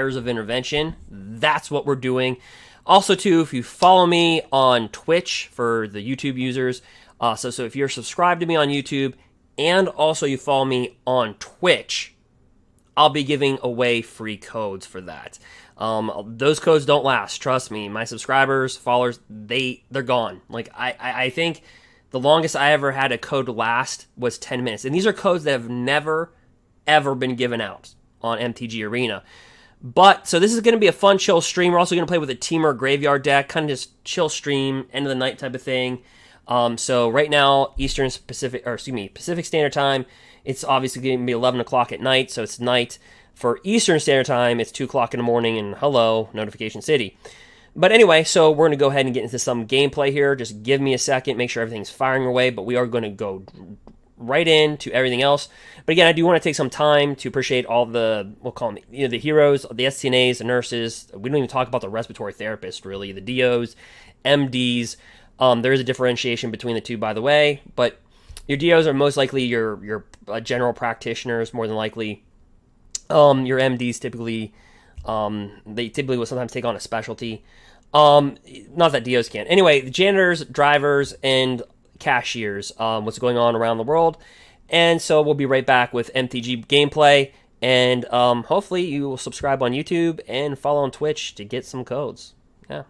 Fires of Intervention. That's what we're doing. Also, too, if you follow me on Twitch for the YouTube users, so if you're subscribed to me on YouTube and also you follow me on Twitch, I'll be giving away free codes for that. Those codes don't last. Trust me. My subscribers, followers, they're gone. Like I think the longest I ever had a code last was 10 minutes. And these are codes that have never, ever been given out on MTG Arena. But, so this is going to be a fun, chill stream. We're also going to play with a Teamer Graveyard deck, kind of just chill stream, end of the night type of thing. So right now, Pacific Standard Time, it's obviously going to be 11 o'clock at night, so it's night. For Eastern Standard Time, it's 2 o'clock in the morning, and hello, Notification City. But anyway, so we're going to go ahead and get into some gameplay here. Just give me a second, make sure everything's firing away, but we are going to go right into everything else. But again, I do want to take some time to appreciate all the, we'll call them, the heroes, the STNAs, the nurses. We don't even talk about the respiratory therapists, really. The DOs, MDs. There is a differentiation between the two, by the way. But your DOs are most likely your general practitioners, more than likely. Your MDs typically, they typically will sometimes take on a specialty. Not that DOs can't. Anyway, the janitors, drivers, and cashiers, what's going on around the world. And so we'll be right back with MTG gameplay, and hopefully you will subscribe on YouTube and follow on Twitch to get some codes. Yeah,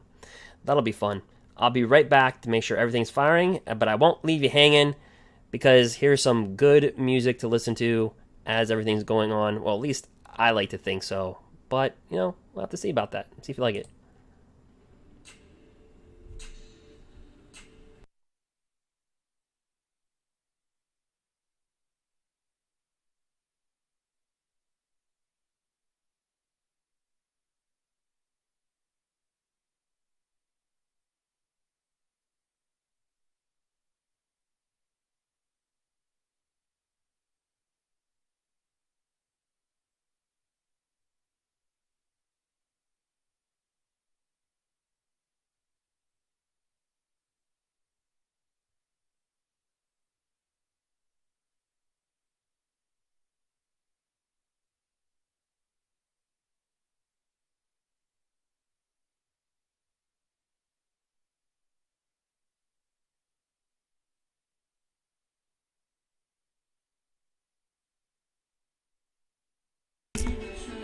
that'll be fun. I'll be right back to make sure everything's firing, but I won't leave you hanging because here's some good music to listen to as everything's going on. Well, at least I like to think so, but we'll have to see about that. See if you like it.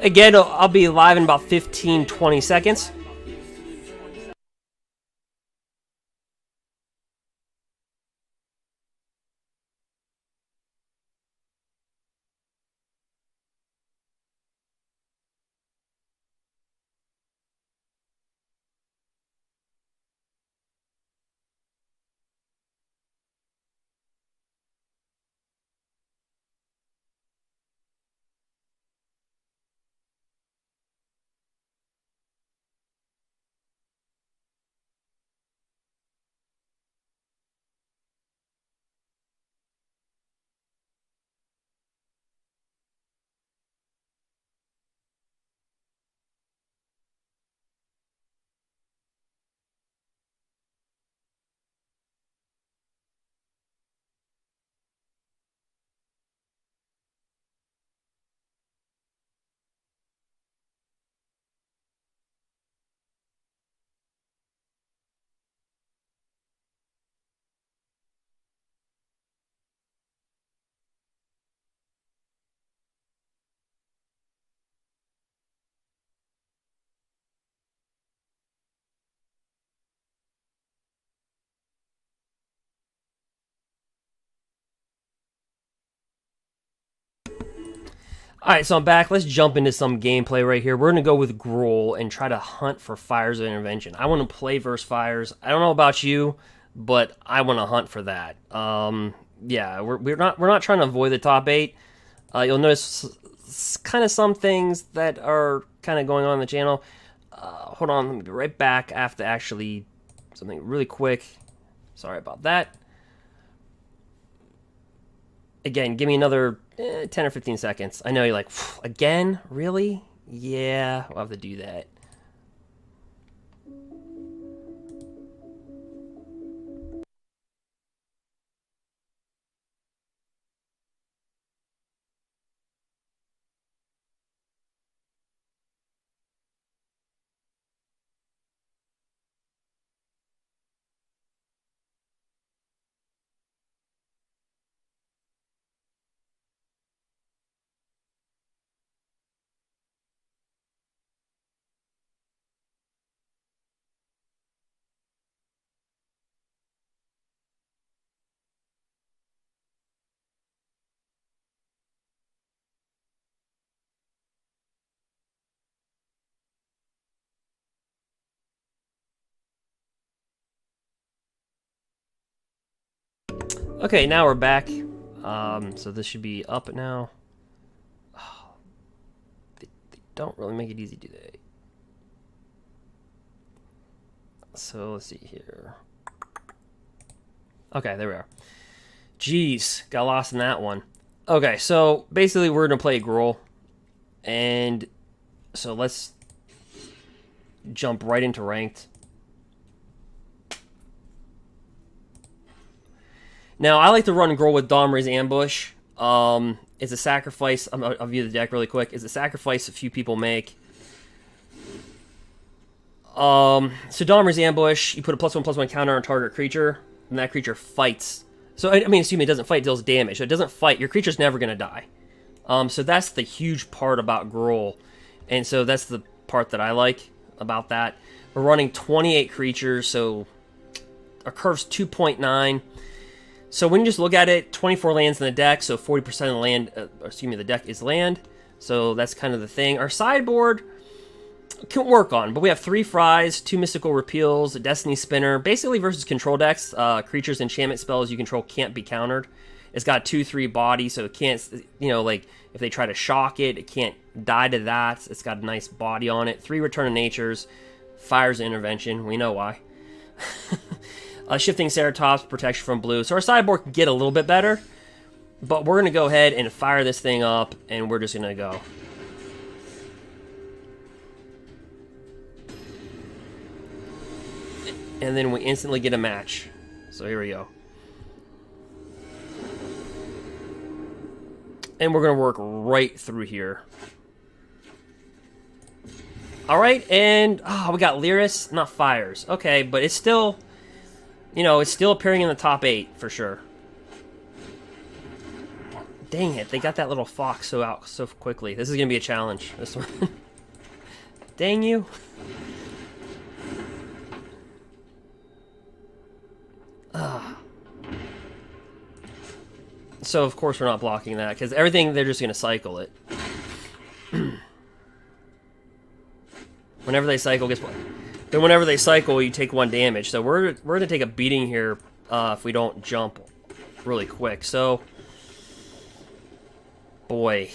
Again, I'll be live in about 15-20 seconds. Alright, so I'm back. Let's jump into some gameplay right here. We're going to go with Gruul and try to hunt for Fires of Intervention. I want to play versus Fires. I don't know about you, but I want to hunt for that. Yeah, we're not trying to avoid the top 8. You'll notice kind of some things that are kind of going on in the channel. Hold on, let me be right back. I have to actually something really quick. Sorry about that. Again, give me another 10 or 15 seconds. I know you're like, again? Really? Yeah, we'll have to do that. Okay, now we're back. So this should be up now. Oh, they don't really make it easy, do they? So let's see here. Okay, there we are. Jeez, got lost in that one. Okay, so basically we're going to play Gruul. And so let's jump right into ranked. Now, I like to run Gruul with Domri's Ambush. It's a sacrifice. I'll view the deck really quick. It's a sacrifice a few people make. So Domri's Ambush, you put a +1/+1 counter on target creature, and that creature fights. So, I mean, excuse me, it doesn't fight, it deals damage. So it doesn't fight. Your creature's never going to die. So that's the huge part about Gruul. And so that's the part that I like about that. We're running 28 creatures, so our curve's 2.9. So when you just look at it, 24 lands in the deck, so 40% of the land, the deck is land. So that's kind of the thing. Our sideboard can work on, but we have 3 Fries, 2 Mystical Repeals, a Destiny Spinner. Basically versus control decks, creatures, enchantment spells you control can't be countered. It's got 2/3 body, so it can't, like if they try to shock it, it can't die to that. It's got a nice body on it. 3 Return of Natures, Fire's Intervention. We know why. Shifting Ceratops, protection from blue. So our sideboard can get a little bit better, but we're going to go ahead and fire this thing up, and we're just going to go. And then we instantly get a match. So here we go. And we're going to work right through here. Alright, and we got lurrus, not fires. Okay, but it's still, it's still appearing in the top 8 for sure. Dang it, they got that little fox out so quickly. This is going to be a challenge, this one. Dang you. So of course we're not blocking that, because everything, they're just going to cycle it. Whenever they cycle, guess what? Then whenever they cycle, you take 1 damage. So we're going to take a beating here if we don't jump really quick. So, boy.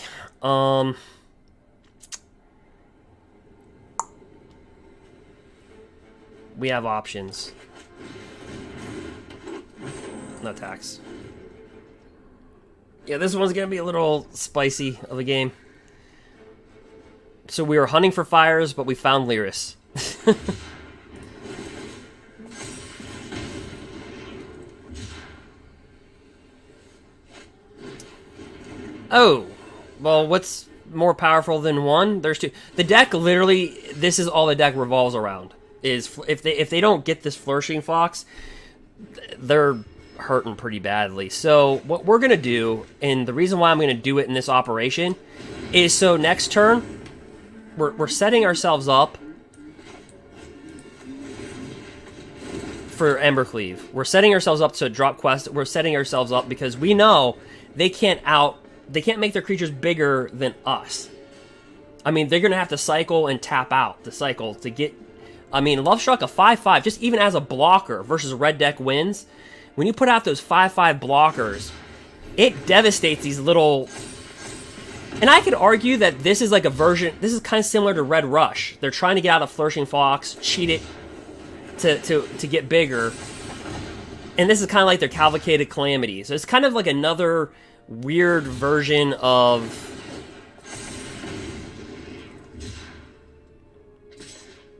We have options. No attacks. Yeah, this one's going to be a little spicy of a game. So we were hunting for fires, but we found lurrus. Oh, well, what's more powerful than 1? There's 2. The deck literally, this is all the deck revolves around. Is if they don't get this flourishing fox, they're hurting pretty badly. So what we're gonna do, and the reason why I'm gonna do it in this operation, is so next turn we're setting ourselves up for Embercleave. We're setting ourselves up to drop quest. We're setting ourselves up because we know they can't make their creatures bigger than us. I mean, they're gonna have to cycle and tap out the cycle to get. I mean, Love Struck, a 5/5, just even as a blocker versus red deck wins. When you put out those 5/5 blockers, it devastates these little. And I could argue that this is like a version. This is kind of similar to Red Rush. They're trying to get out of Flourishing Fox, cheat it to get bigger. And this is kind of like their Cavalcaded Calamity. So it's kind of like another weird version of.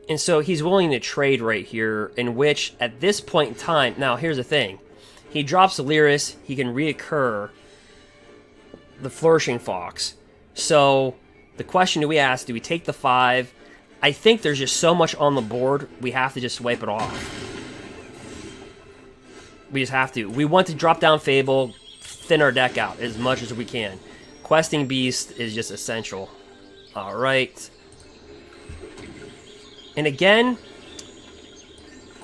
And so he's willing to trade right here, in which, at this point in time... Now, here's the thing. He drops the lurrus, he can reoccur the Flourishing Fox. So, the question do we ask, do we take the 5? I think there's just so much on the board, we have to just swipe it off. We just have to. We want to drop down Fable, thin our deck out as much as we can. Questing Beast is just essential. Alright. And again,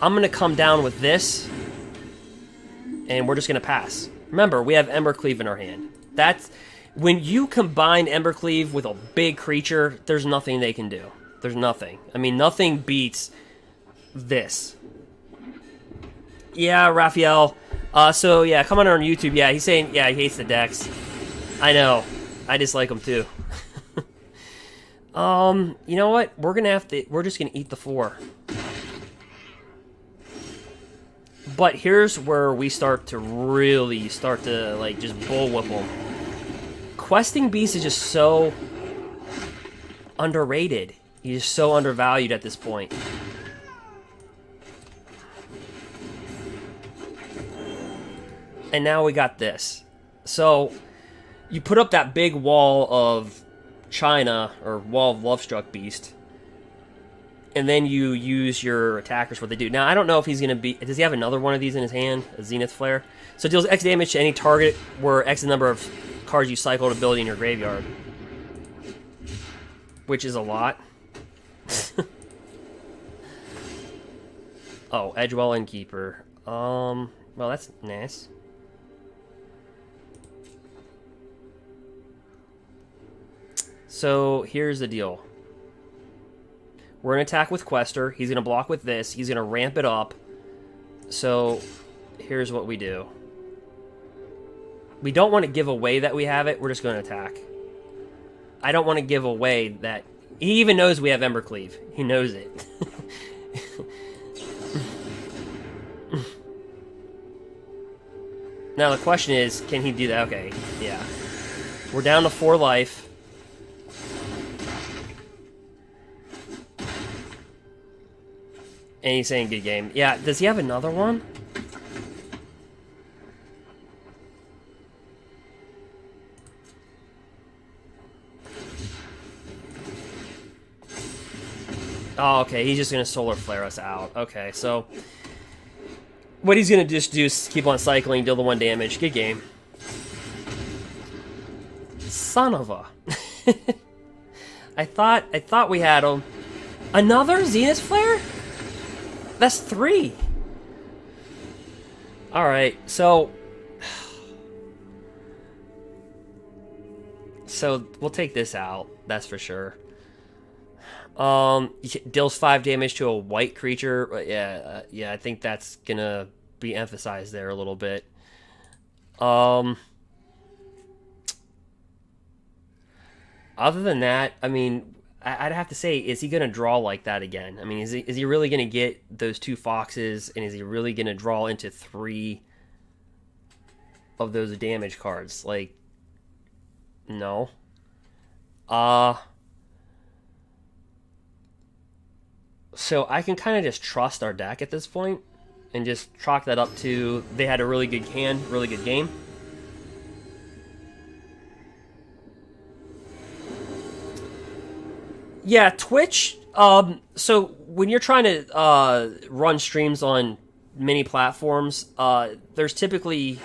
I'm going to come down with this, and we're just going to pass. Remember, we have Embercleave in our hand. That's when you combine Embercleave with a big creature, there's nothing they can do. There's nothing. I mean, nothing beats this. Yeah, Raphael, So yeah, come on YouTube. Yeah, he's saying, yeah, he hates the decks. I know. I dislike them too. You know what? We're just gonna eat the 4. But here's where we start to like just bullwhip them. Questing Beast is just so underrated. He's so undervalued at this point. And now we got this. So you put up that big wall of China, or wall of Lovestruck Beast, and then you use your attackers for what they do. Now, I don't know if he's going to be... Does he have another one of these in his hand? A Zenith Flare? So it deals X damage to any target where X number of cards you cycled ability in your graveyard. Which is a lot. Oh, Edgewell Innkeeper. Well, that's nice. So, here's the deal. We're going to attack with Quester. He's going to block with this. He's going to ramp it up. So, here's what we do. We don't want to give away that we have it. We're just going to attack. I don't want to give away that... He even knows we have Embercleave. He knows it. Now, the question is, can he do that? Okay, yeah. We're down to 4 life. And he's saying good game. Yeah, does he have another one? Oh, okay, he's just going to Solar Flare us out. Okay, so... What he's going to just do is keep on cycling, deal the 1 damage. Good game. Son of a... I thought we had him. Another Zenith Flare? That's 3. Alright, so... So, we'll take this out. That's for sure. Deals 5 damage to a white creature. Yeah, I think that's gonna be emphasized there a little bit. Other than that, I mean... I'd have to say, is he going to draw like that again? I mean, is he really going to get those 2 foxes, and is he really going to draw into 3 of those damage cards? Like, no. So I can kind of just trust our deck at this point, and just chalk that up to they had a really good hand, really good game. Yeah, Twitch. So when you're trying to run streams on many platforms, there's typically...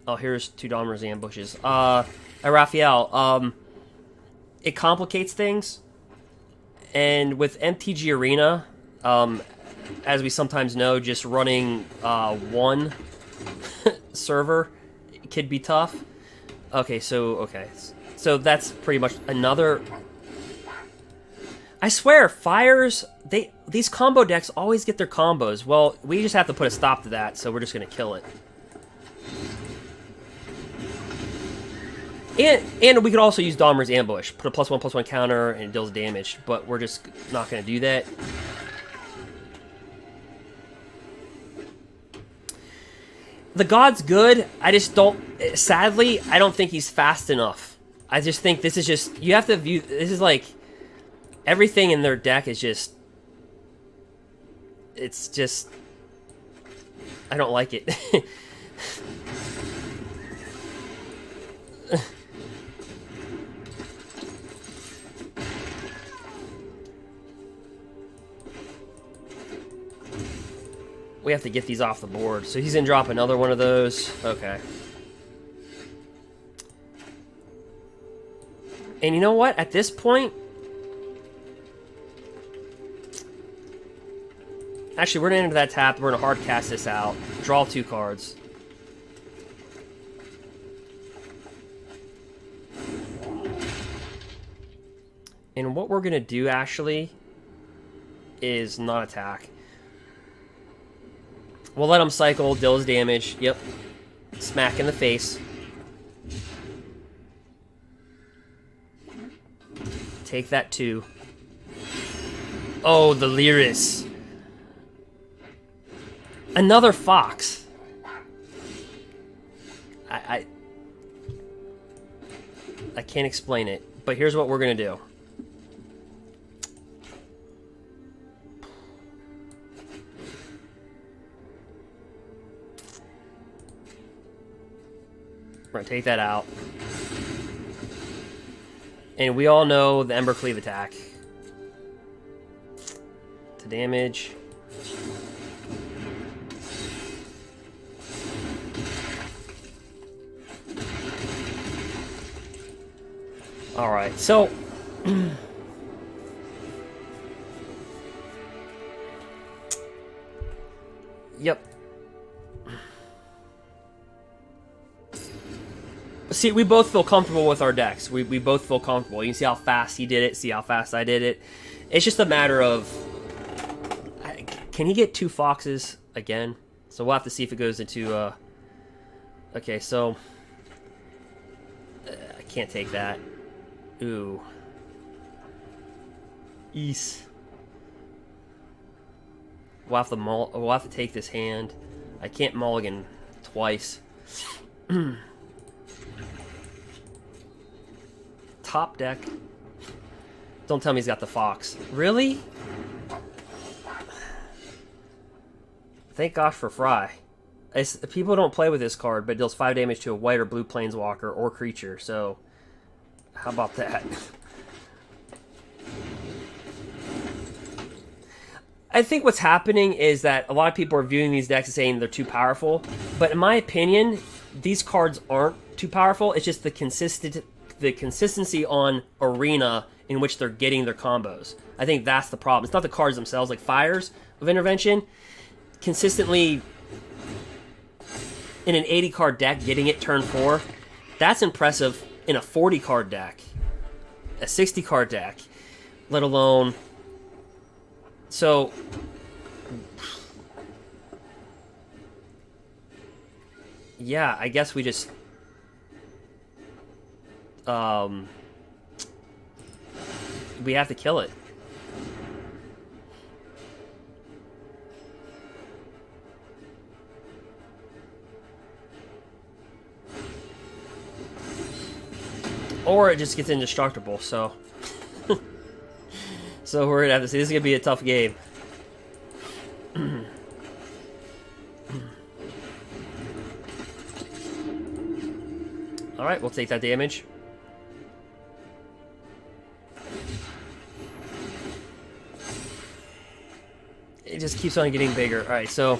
Oh, here's 2 Dommer's ambushes. Raphael, it complicates things. And with MTG Arena, as we sometimes know, just running 1 server could be tough. Okay, so that's pretty much another... I swear, Fires, these combo decks always get their combos. Well, we just have to put a stop to that, so we're just going to kill it. And we could also use Dahmer's Ambush. Put a +1/+1 counter, and it deals damage. But we're just not going to do that. The God's good. I just don't... Sadly, I don't think he's fast enough. I just think this is just... You have to view... This is like... Everything in their deck is just... It's just... I don't like it. We have to get these off the board. So he's going to drop another one of those. Okay. And you know what? At this point... Actually, we're going to enter that tap. We're going to hard cast this out. Draw 2 cards. And what we're going to do, actually, is not attack. We'll let him cycle, deal his damage. Yep. Smack in the face. Take that too. Oh, the lurrus. Another fox. I can't explain it, but here's what we're gonna do. We're gonna take that out. And we all know the Ember Cleave attack. To damage. Alright, so... Yep. See, we both feel comfortable with our decks. We both feel comfortable. You can see how fast he did it, see how fast I did it. It's just a matter of... Can he get 2 foxes again? So we'll have to see if it goes into... Okay, so... I can't take that. Ooh. Ease. We'll have to take this hand. I can't mulligan twice. Top deck. Don't tell me he's got the fox. Really? Thank gosh for Fry. People don't play with this card, but it deals 5 damage to a white or blue planeswalker or creature, so... How about that? I think what's happening is that a lot of people are viewing these decks and saying they're too powerful, but in my opinion, these cards aren't too powerful. It's just the consistency on Arena in which they're getting their combos. I think that's the problem. It's not the cards themselves, like Fires of Intervention. Consistently, in an 80-card deck, getting it turn 4, that's impressive in a 40-card deck, a 60-card deck, let alone... So... Yeah, I guess we just... We have to kill it. Or it just gets indestructible, so... So we're gonna have to see. This is gonna be a tough game. Alright, we'll take that damage. It just keeps on getting bigger. Alright, so...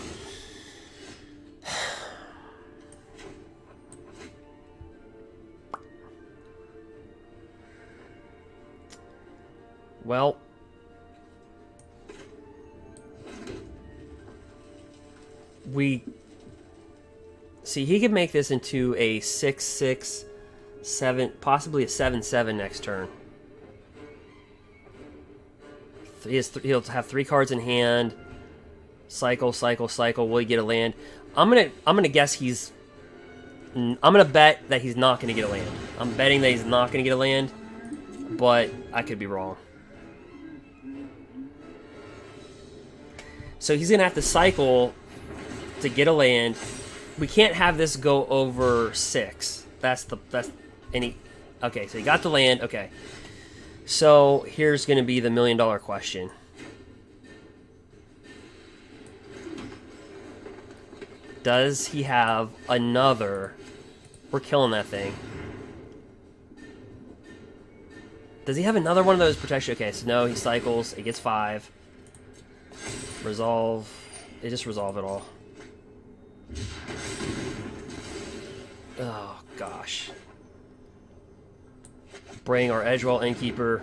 Well... We... See, he could make this into a 6/6, 7, possibly a 7/7 next turn. He'll have 3 cards in hand. Cycle, cycle, cycle. Will he get a land? I'm gonna guess he's... I'm gonna bet that he's not gonna get a land. I'm betting that he's not gonna get a land, but I could be wrong. So he's gonna have to cycle to get a land. We can't have this go over 6. Okay, so he got the land. Okay. So here's going to be the $1 million question. Does he have another... We're killing that thing. Does he have another one of those protection? Okay, so no, he cycles. It gets 5. Resolve. It just resolve it all. Oh, gosh. Bring our Edgewall Innkeeper.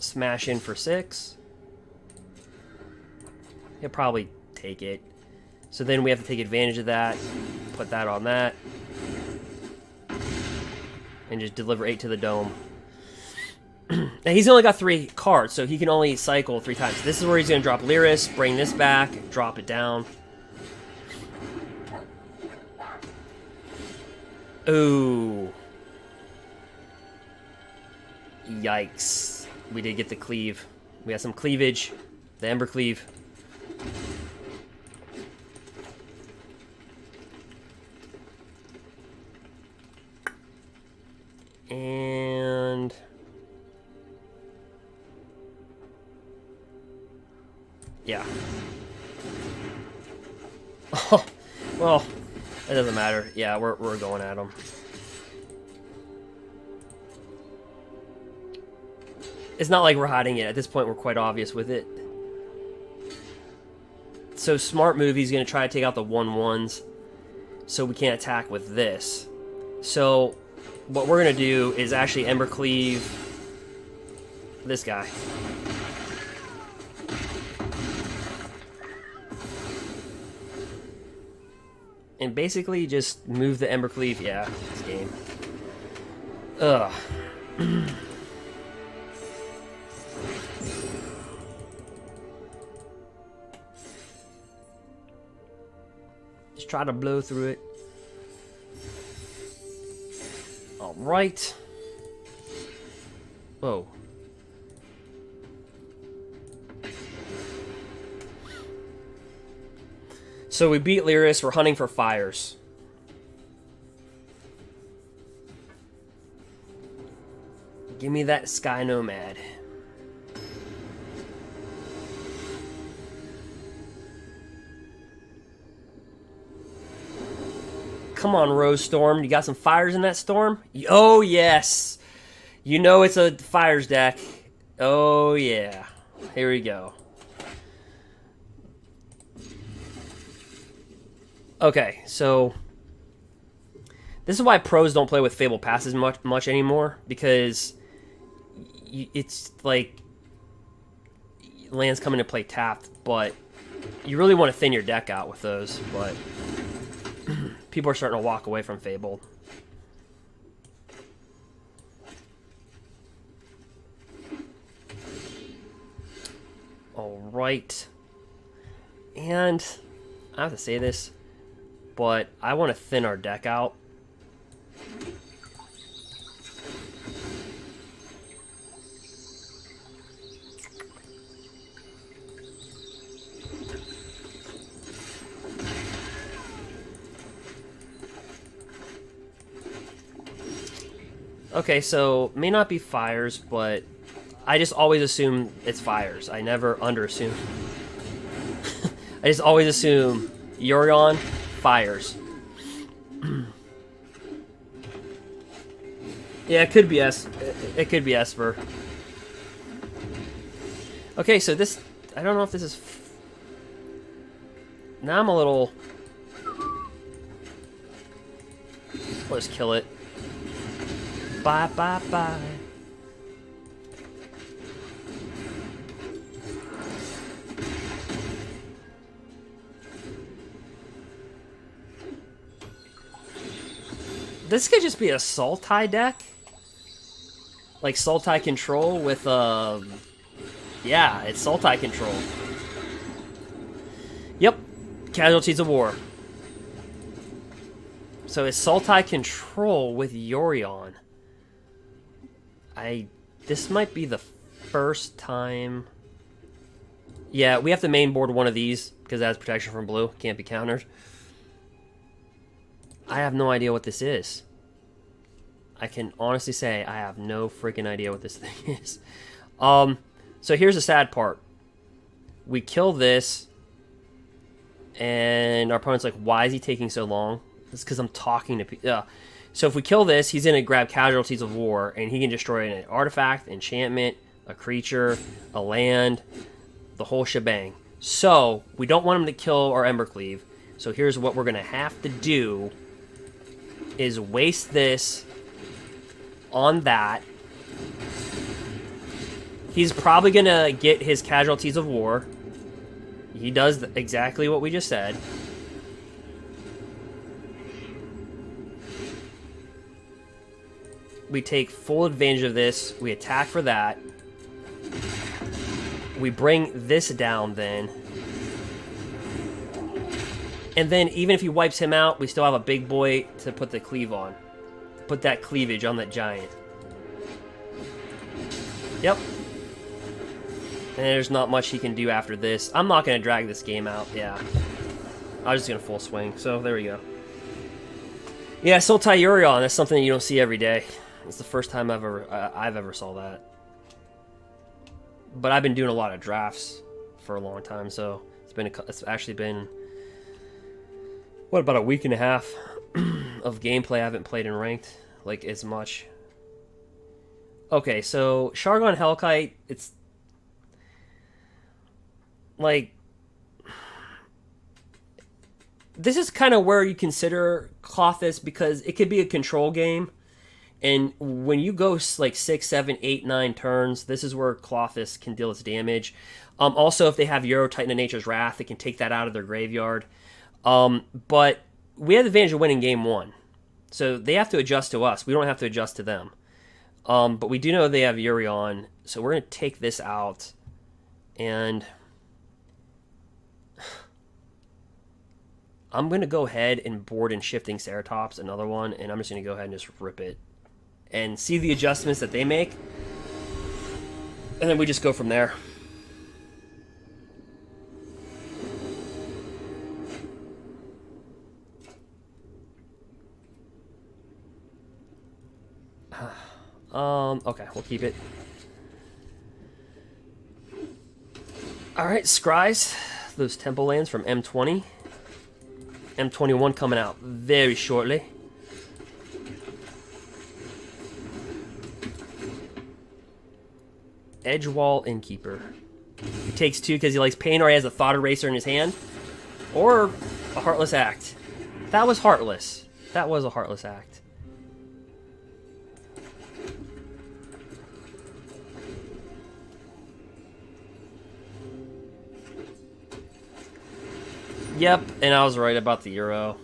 Smash in for 6. He'll probably take it. So then we have to take advantage of that. Put that on that. And just deliver 8 to the dome. And he's only got 3 cards, so he can only cycle 3 times. This is where he's going to drop Lurrus, bring this back, drop it down. Ooh. Yikes. We did get the cleave. We got some cleavage. The Ember Cleave. And... yeah. Oh, well, it doesn't matter. Yeah, we're going at them. It's not like we're hiding it. At this point, we're quite obvious with it. So smart move, he's going to try to take out the 1/1s so we can't attack with this. So what we're going to do is actually Ember Cleave this guy. And basically just move the Ember Cleave. Yeah, this game. Ugh. Just try to blow through it. Alright. Whoa. So we beat Lurrus, we're hunting for fires. Give me that Sky Nomad. Come on, Rose Storm. You got some fires in that storm? Oh, yes. You know it's a fires deck. Oh, yeah. Here we go. Okay, so this is why pros don't play with Fable Passes much anymore, because it's like lands come into play tapped, but you really want to thin your deck out with those, but people are starting to walk away from Fable. Alright. And I have to say this, but I want to thin our deck out. Okay, so may not be fires, but I just always assume it's fires. I never underassume. I just always assume Yorion, fires. Yeah, it could be it could be Esper. Okay, so this, I don't know if this is. Now I'm a little. Let's kill it. Bye, bye, bye. This could just be a Sultai deck. Like Sultai control with, yeah, it's Sultai control. Yep, Casualties of War. So it's Sultai control with Yorion. This might be the first time. Yeah, we have to main board one of these because it has protection from blue. Can't be countered. I have no idea what this is. I can honestly say I have no freaking idea what this thing is. So here's the sad part. We kill this, and our opponent's like, why is he taking so long? It's because I'm talking to people. So if we kill this, he's going to grab Casualties of War, and he can destroy an artifact, enchantment, a creature, a land, the whole shebang. So we don't want him to kill our Embercleave. So here's what we're going to have to do is waste this on that. He's probably going to get his Casualties of War. He does exactly what we just said. we take full advantage of this. We attack for that. We bring this down then. And then even if he wipes him out, we still have a big boy to put the cleave on. Put that cleavage on that giant. Yep. And there's not much he can do after this. I'm not going to drag this game out. Yeah. I was just going to full swing. So there we go. Yeah, Sultai Yorion. That's something you don't see every day. It's the first time I've ever saw that. But I've been doing a lot of drafts for a long time, so it's actually been, what, about a week and a half of gameplay. I haven't played in ranked like as much. Okay, so Shargon Hellkite, it's like, this is kind of where you consider Klothys, because it could be a control game. And when you go like 6, 7, 8, 9 turns, this is where Klothys can deal its damage. Also, if they have Euro Titan of Nature's Wrath, they can take that out of their graveyard. But we have the advantage of winning game 1. So they have to adjust to us. We don't have to adjust to them. But we do know they have Yorion, so we're going to take this out. And I'm going to go ahead and board in Shifting Ceratops, another one, and I'm just going to go ahead and just rip it. And see the adjustments that they make. And then we just go from there. Okay, we'll keep it. Alright, Scries. Those temple lands from M20. M21 coming out very shortly. Edgewall Innkeeper. He takes 2 because he likes pain, or he has a Thought Eraser in his hand. Or a Heartless Act. That was heartless. That was a heartless act. Yep, and I was right about the Euro.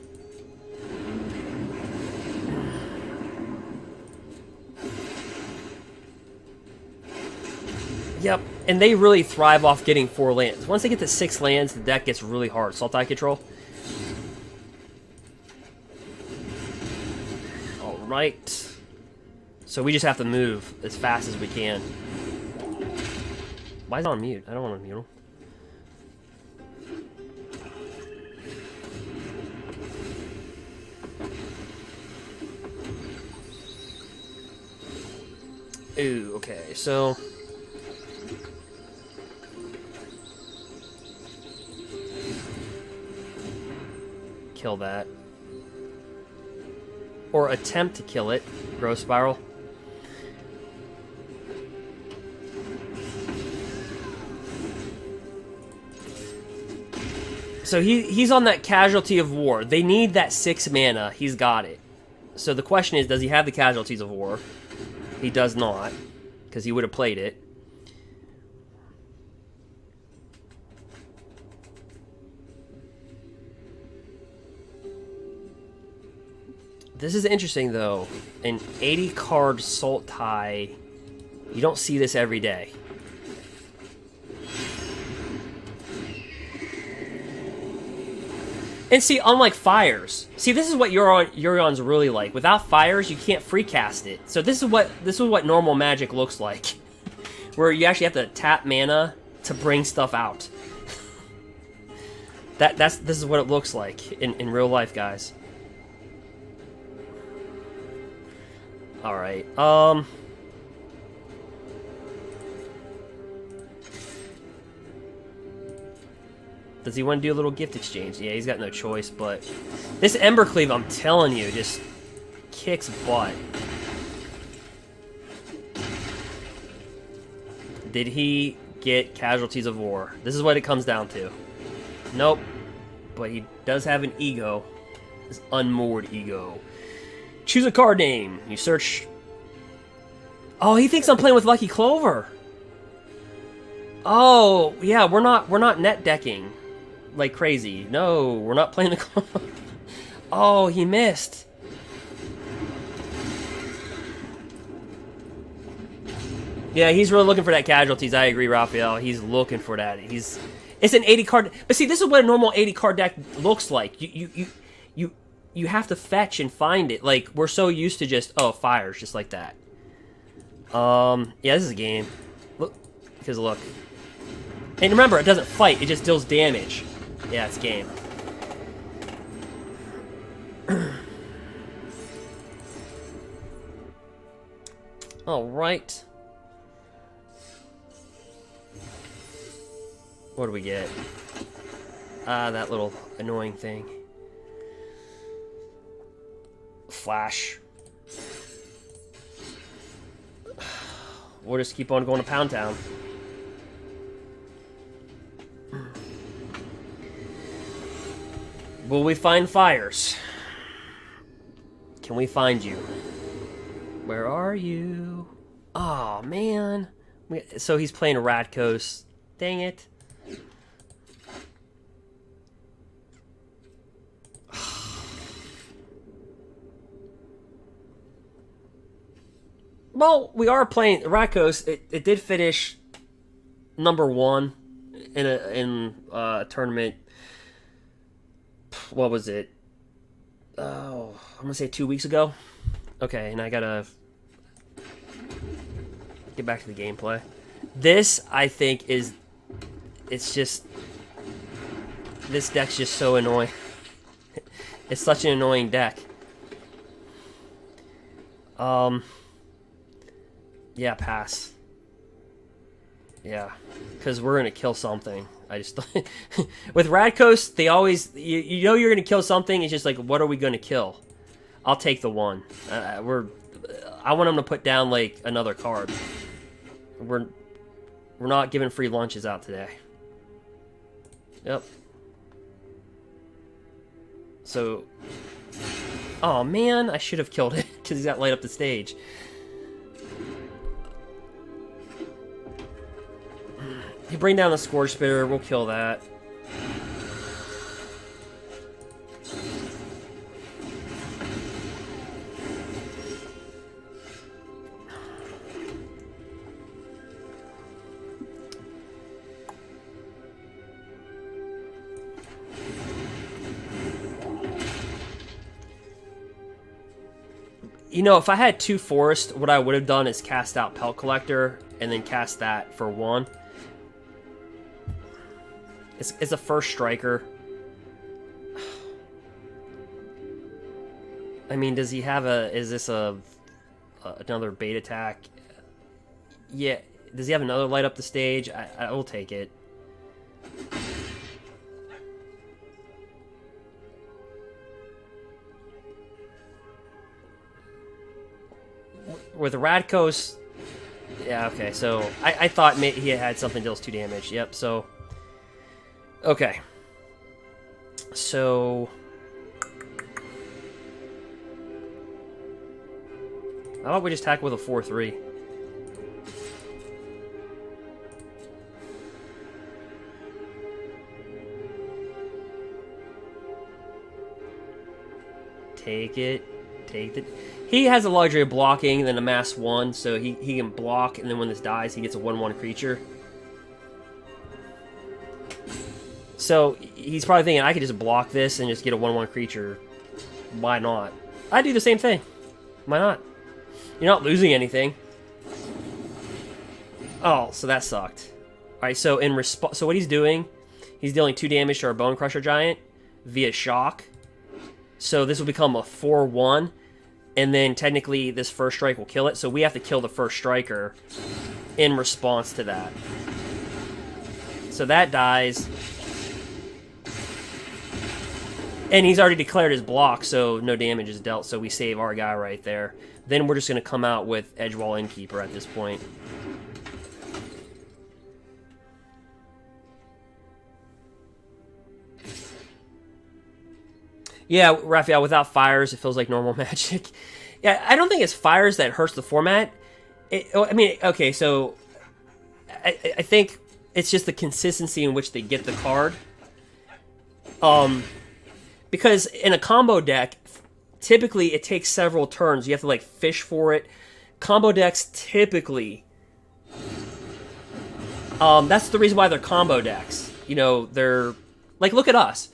Yep, and they really thrive off getting 4 lands. Once they get to 6 lands, the deck gets really hard. Sultai control. Alright. So we just have to move as fast as we can. Why is it on mute? I don't want to mute him. Ooh, okay, so kill that. Or attempt to kill it. Growth Spiral. So he's on that Casualty of War. They need that 6 mana. He's got it. So the question is, does he have the Casualties of War? He does not, because he would have played it. This is interesting, though. An 80-card Sultai, you don't see this every day. And see, unlike Fires, see, this is what Yorion's really like. Without Fires, you can't free cast it. So this is what normal Magic looks like, where you actually have to tap mana to bring stuff out. This is what it looks like in real life, guys. All right. Does he want to do a little gift exchange? Yeah, he's got no choice, but this Embercleave, I'm telling you, just kicks butt. Did he get Casualties of War? This is what it comes down to. Nope. But he does have an ego. His unmoored ego. Choose a card name. You search... Oh, he thinks I'm playing with Lucky Clover. Oh, yeah, we're not net decking like crazy. No, we're not playing the Clover. Oh, he missed. Yeah, he's really looking for that casualties. I agree, Raphael. He's looking for that. It's an 80 card. But see, this is what a normal 80 card deck looks like. You have to fetch and find it. Like, we're so used to just, oh, fires, just like that. Yeah, this is a game. Look, because look. And remember, it doesn't fight, it just deals damage. Yeah, it's game. Alright. What do we get? That little annoying thing. Flash. We'll just keep on going to Pound Town. Will we find fires? Can we find you? Where are you? Oh man. So he's playing Radkos. Dang it. Well, we are playing Radkos. It did finish #1 in a tournament. What was it? Oh, I'm gonna say 2 weeks ago. Okay, and I gotta get back to the gameplay. This, I think, it's just, this deck's just so annoying. It's such an annoying deck. Yeah, pass. Yeah, because we're gonna kill something. I just with Radkos, they always you know you're gonna kill something. It's just like, what are we gonna kill? I'll take the one. I want them to put down like another card. We're not giving free lunches out today. Yep. So, oh man, I should have killed it because he's got light up the stage. You bring down the Scourge Spitter, we'll kill that. You know, if I had 2 Forest, what I would have done is cast out Pelt Collector and then cast that for 1. It's a first striker. I mean, does he have is this another bait attack? Yeah. Does he have another light up the stage? I will take it. With Radkos, yeah, okay, so I thought he had something deals 2 damage. Yep, so okay. So how about we just attack with a 4/3? Take it. Take it. He has the luxury of blocking and then amass 1, so he can block, and then when this dies, he gets a 1/1 creature. So he's probably thinking, I could just block this and just get a 1/1 creature. Why not? I do the same thing. Why not? You're not losing anything. Oh, so that sucked. Alright, so in response, so what he's doing, he's dealing 2 damage to our Bone Crusher Giant via shock. So this will become a 4/1, and then technically this first strike will kill it. So we have to kill the first striker in response to that. So that dies. And he's already declared his block, so no damage is dealt, so we save our guy right there. Then we're just going to come out with Edgewall Innkeeper at this point. Yeah, Raphael, without fires, it feels like normal Magic. Yeah, I don't think it's fires that hurts the format. I mean, okay, so I think it's just the consistency in which they get the card. Because in a combo deck, typically it takes several turns. You have to like fish for it. Combo decks typically That's the reason why they're combo decks. You know, they're like, look at us.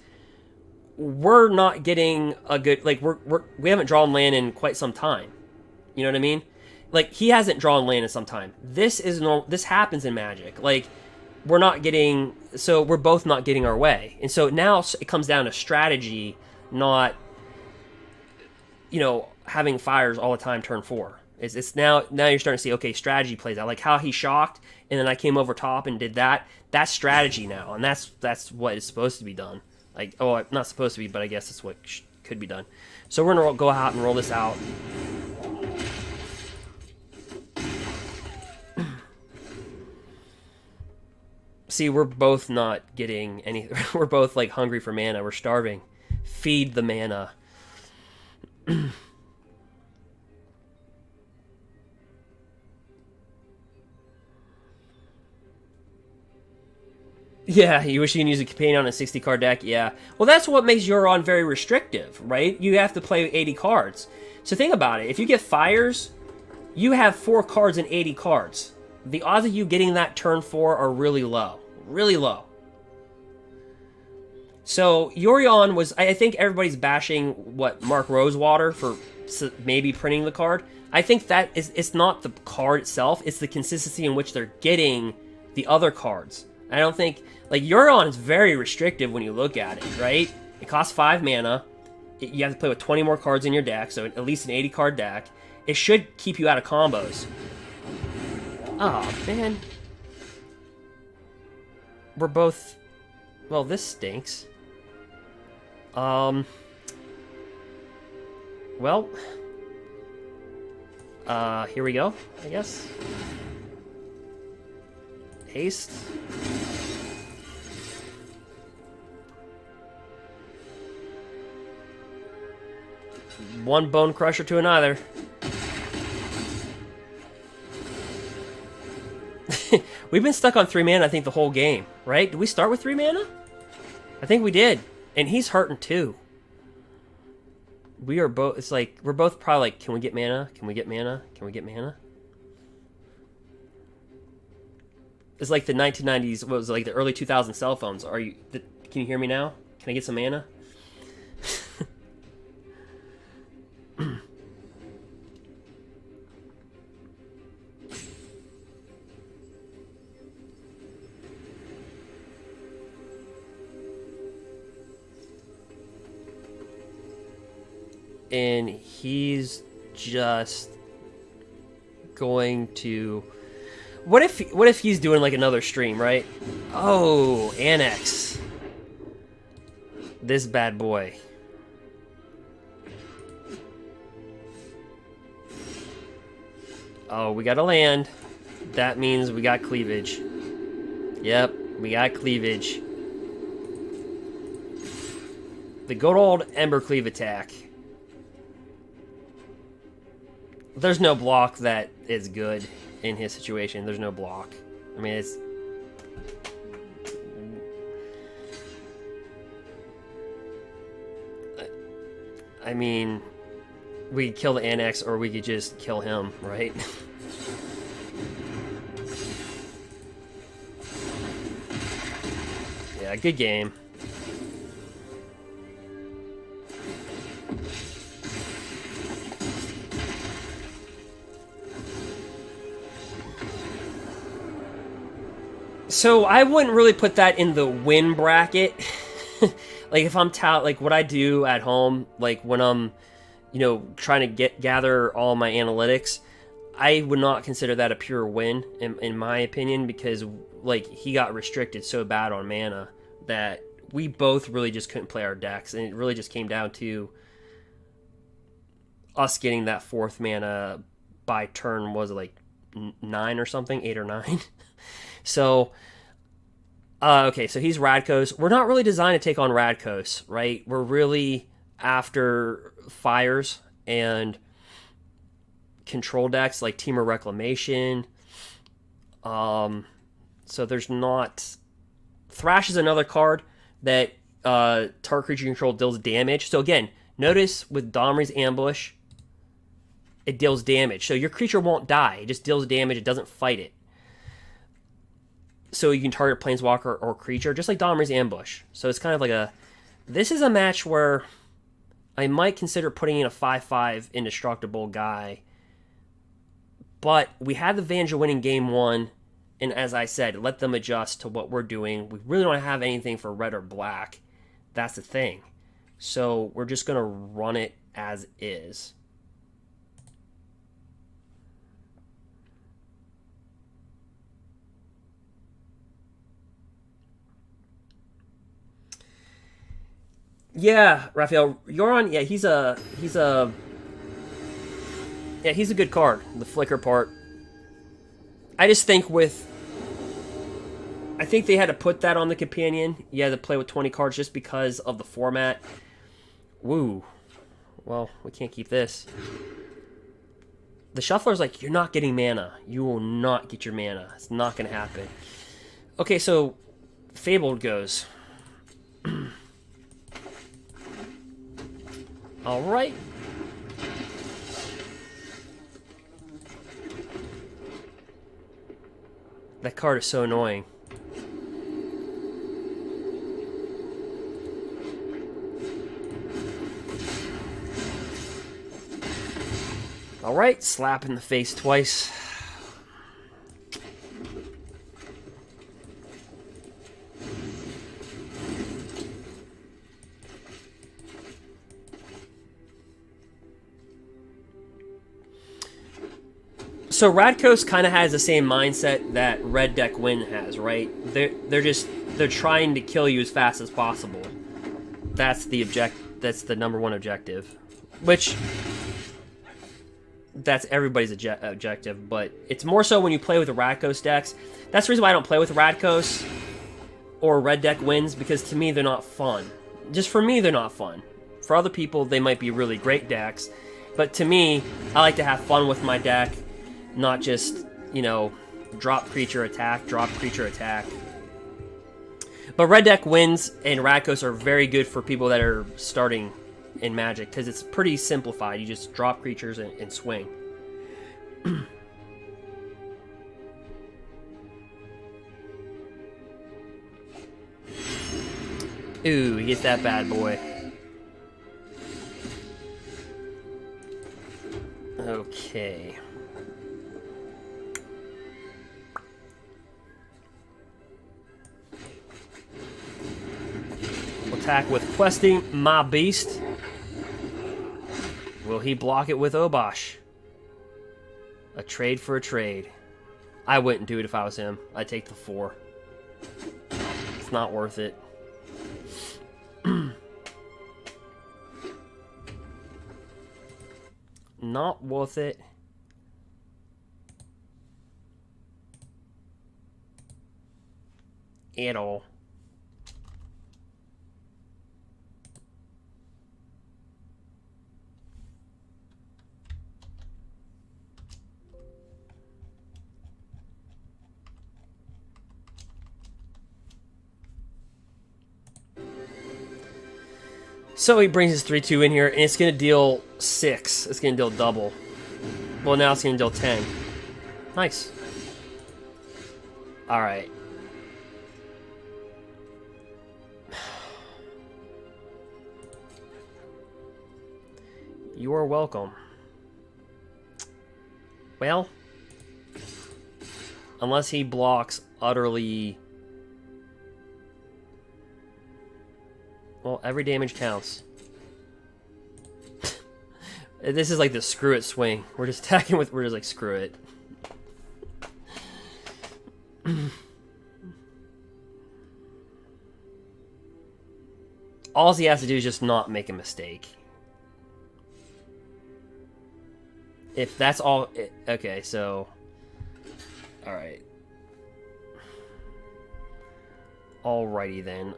We're not getting a good, like, we haven't drawn land in quite some time. You know what I mean? Like, he hasn't drawn land in some time. This happens in Magic. Like, we're both not getting our way. And so now it comes down to strategy, not, you know, having fires all the time turn 4. It's now you're starting to see, okay, strategy plays out. Like how he shocked, and then I came over top and did that. That's strategy now, and that's what is supposed to be done. Like, oh, not supposed to be, but I guess it's what could be done. So we're going to go out and roll this out. See, we're both not getting any... We're both, like, hungry for mana. We're starving. Feed the mana. Yeah, you wish you can use a companion on a 60-card deck? Yeah. Well, that's what makes Yorion very restrictive, right? You have to play 80 cards. So think about it. If you get Fires, you have 4 cards and 80 cards. The odds of you getting that turn 4 are really low. Really low. So Yorion was... I think everybody's bashing, Mark Rosewater for maybe printing the card. I think that it's not the card itself. It's the consistency in which they're getting the other cards. I don't think... Like, Yorion is very restrictive when you look at it, right? It costs 5 mana. You have to play with 20 more cards in your deck, so at least an 80-card deck. It should keep you out of combos. Oh, man. We're both... Well, this stinks. Well... here we go, I guess. Haste. One Bone Crusher to another. We've been stuck on 3 mana, I think, the whole game, right? Did we start with 3 mana? I think we did. And he's hurting too. We are both... It's like, we're both probably like, can we get mana? Can we get mana? Can we get mana? It's like the 1990s, what was it, like the early 2000s cell phones. Can you hear me now? Can I get some mana? And he's just going to... What if he's doing like another stream, right? Oh, Annex. This bad boy. Oh, we got a land. That means we got cleavage. Yep, we got cleavage. The good old Ember Cleave attack. There's no block that is good in his situation. There's no block. I mean, it's... I mean, we could kill the Annex or we could just kill him, right? Yeah, good game. So I wouldn't really put that in the win bracket. Like if I'm like what I do at home, like when I'm, you know, trying to gather all my analytics, I would not consider that a pure win in my opinion, because like he got restricted so bad on mana that we both really just couldn't play our decks, and it really just came down to us getting that 4th mana by turn, was it like 9 or something, 8 or 9? So, okay, so he's Radkos. We're not really designed to take on Radkos, right? We're really after Fires and control decks like Temur Reclamation. So there's not... Thrash is another card that target creature you control deals damage. So again, notice with Domri's Ambush, it deals damage. So your creature won't die. It just deals damage. It doesn't fight it. so you can target planeswalker or creature, just like Domri's Ambush. So it's kind of like a... This is a match where I might consider putting in a 5/5 indestructible guy. But we had the advantage of winning game 1, and as I said, let them adjust to what we're doing. We really don't have anything for red or black. That's the thing. So we're just going to run it as is. Yeah, Raphael, Yorion, yeah, he's a good card. The flicker part. I just think I think they had to put that on the companion. You had to play with 20 cards just because of the format. Woo. Well, we can't keep this. The shuffler's like, you're not getting mana. You will not get your mana. It's not going to happen. Okay, so Fabled goes. All right. That card is so annoying. All right, slap in the face twice. So Radkos kind of has the same mindset that Red Deck Win has, right? They're trying to kill you as fast as possible. That's the number one objective, which that's everybody's objective, but it's more so when you play with the Radkos decks. That's the reason why I don't play with Radkos or Red Deck Wins, because to me they're not fun. Just for me, they're not fun. For other people, they might be really great decks, but to me, I like to have fun with my deck. Not just, drop creature attack, drop creature attack. But Red Deck Wins and Radkos are very good for people that are starting in Magic, because it's pretty simplified. You just drop creatures and swing. Ooh, he gets that bad boy. Okay. Attack with Questing my beast. Will he block it with Obosh? A trade for a trade. I wouldn't do it if I was him. I'd take the 4. It's not worth it. Not worth it. At all. So he brings his 3/2 in here, and it's going to deal 6. It's going to deal double. Well, now it's going to deal 10. Nice. Alright. You are welcome. Well, unless he blocks utterly... Well, every damage counts. This is like the screw it swing. We're just attacking with... We're just like, screw it. All he has to do is just not make a mistake. If that's all... Okay, so... Alright. Alrighty then.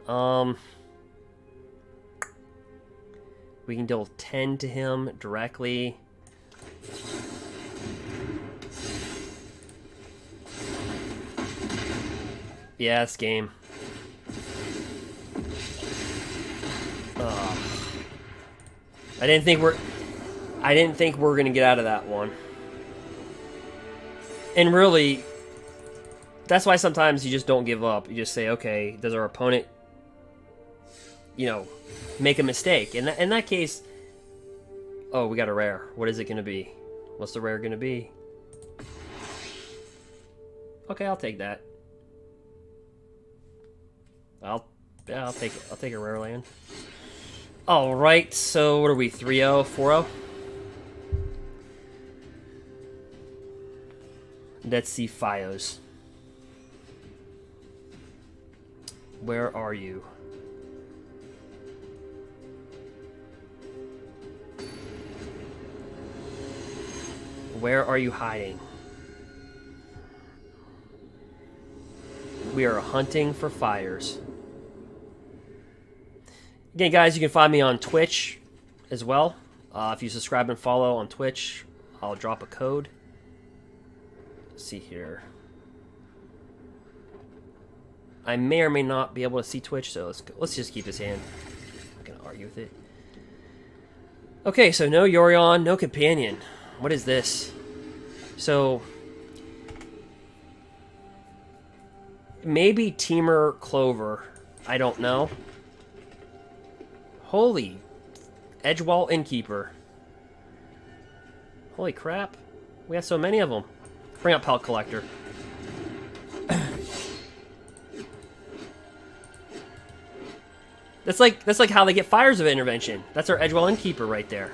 We can deal 10 to him directly. Yeah, it's game. I didn't think we're gonna get out of that one. And really, that's why sometimes you just don't give up. You just say, okay, does our opponent, you know, make a mistake? In that case, oh, we got a rare. What is it going to be? What's the rare going to be? Okay, I'll take that. I'll take a rare land. All right, so what are we? 3-0, 4-0. Let's see Fios. Where are you? Where are you hiding? We are hunting for fires. Again, guys, you can find me on Twitch as well. If you subscribe and follow on Twitch, I'll drop a code. Let's see here. I may or may not be able to see Twitch, so let's just keep this hand. I'm not gonna argue with it. Okay, so no Yorion, no companion. What is this? So maybe Teamer Clover. I don't know. Holy Edgewall Innkeeper. Holy crap. We have so many of them. Bring up Pellet Collector. That's like how they get Fires of Intervention. That's our Edgewall Innkeeper right there.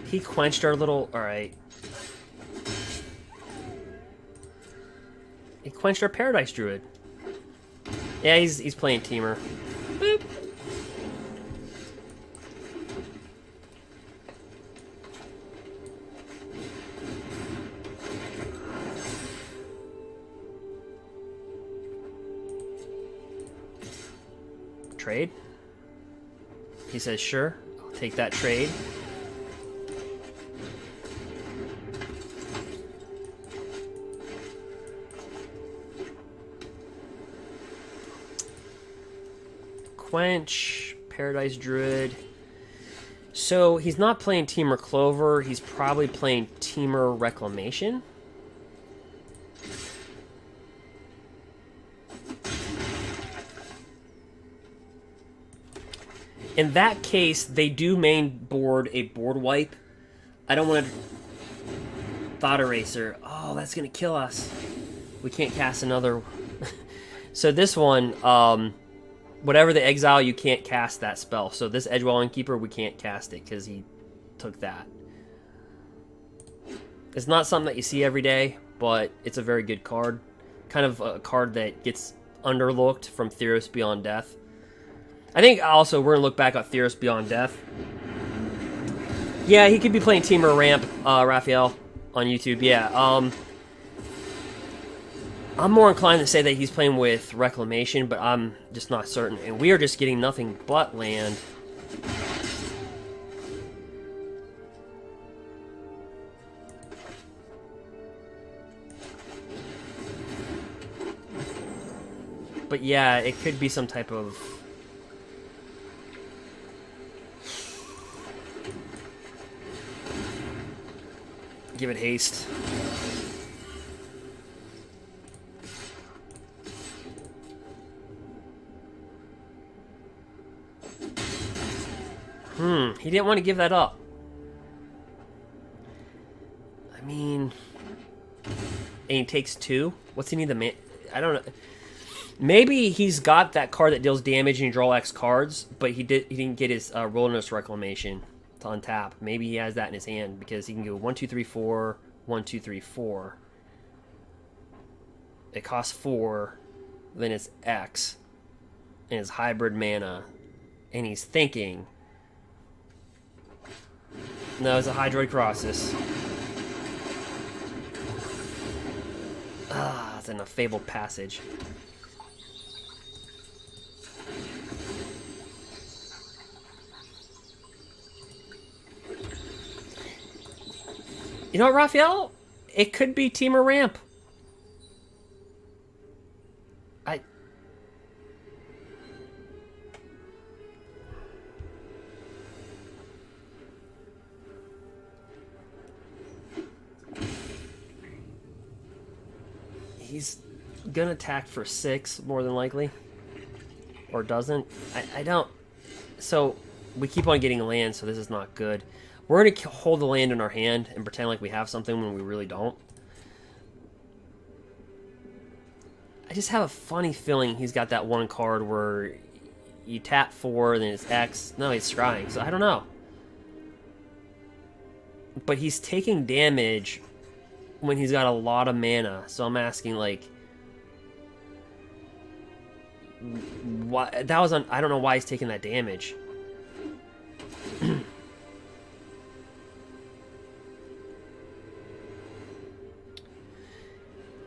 He quenched our little... Alright. He quenched our Paradise Druid. Yeah, he's playing Teamer. Boop. Trade? He says, sure. I'll take that trade. Quench, Paradise Druid. So he's not playing Teamer Clover. He's probably playing Teamer Reclamation. In that case, they do main board a board wipe. I don't want to... Thought Eraser. Oh, that's going to kill us. We can't cast another... So this one, whatever the exile, you can't cast that spell. So this Edgewall Innkeeper, we can't cast it because he took that. It's not something that you see every day, but it's a very good card. Kind of a card that gets underlooked from Theros Beyond Death. I think also we're going to look back at Theros Beyond Death. Yeah, he could be playing Teamer Ramp, Raphael, on YouTube. Yeah, I'm more inclined to say that he's playing with Reclamation, but I'm just not certain. And we are just getting nothing but land. But yeah, it could be some type of... Give it haste. He didn't want to give that up. I mean... And he takes 2? What's he need the man... I don't know. Maybe he's got that card that deals damage and you draw X cards, but he didn't get his Wilderness Reclamation to untap. Maybe he has that in his hand because he can go 1, 2, 3, 4, 1, 2, 3, 4. It costs 4, then it's X, and it's hybrid mana, and he's thinking. No, it's a Hydroid Crosses. Ah, it's in a Fabled Passage. You know what, Raphael? It could be Teamer Ramp. he's gonna attack for 6 more than likely, or doesn't. I don't. So we keep on getting land, so this is not good. We're gonna hold the land in our hand and pretend like we have something when we really don't. I just have a funny feeling he's got that one card where you tap 4, then it's X. No, he's scrying, so I don't know. But he's taking damage when he's got a lot of mana, so I'm asking, like, why? That was I don't know why he's taking that damage.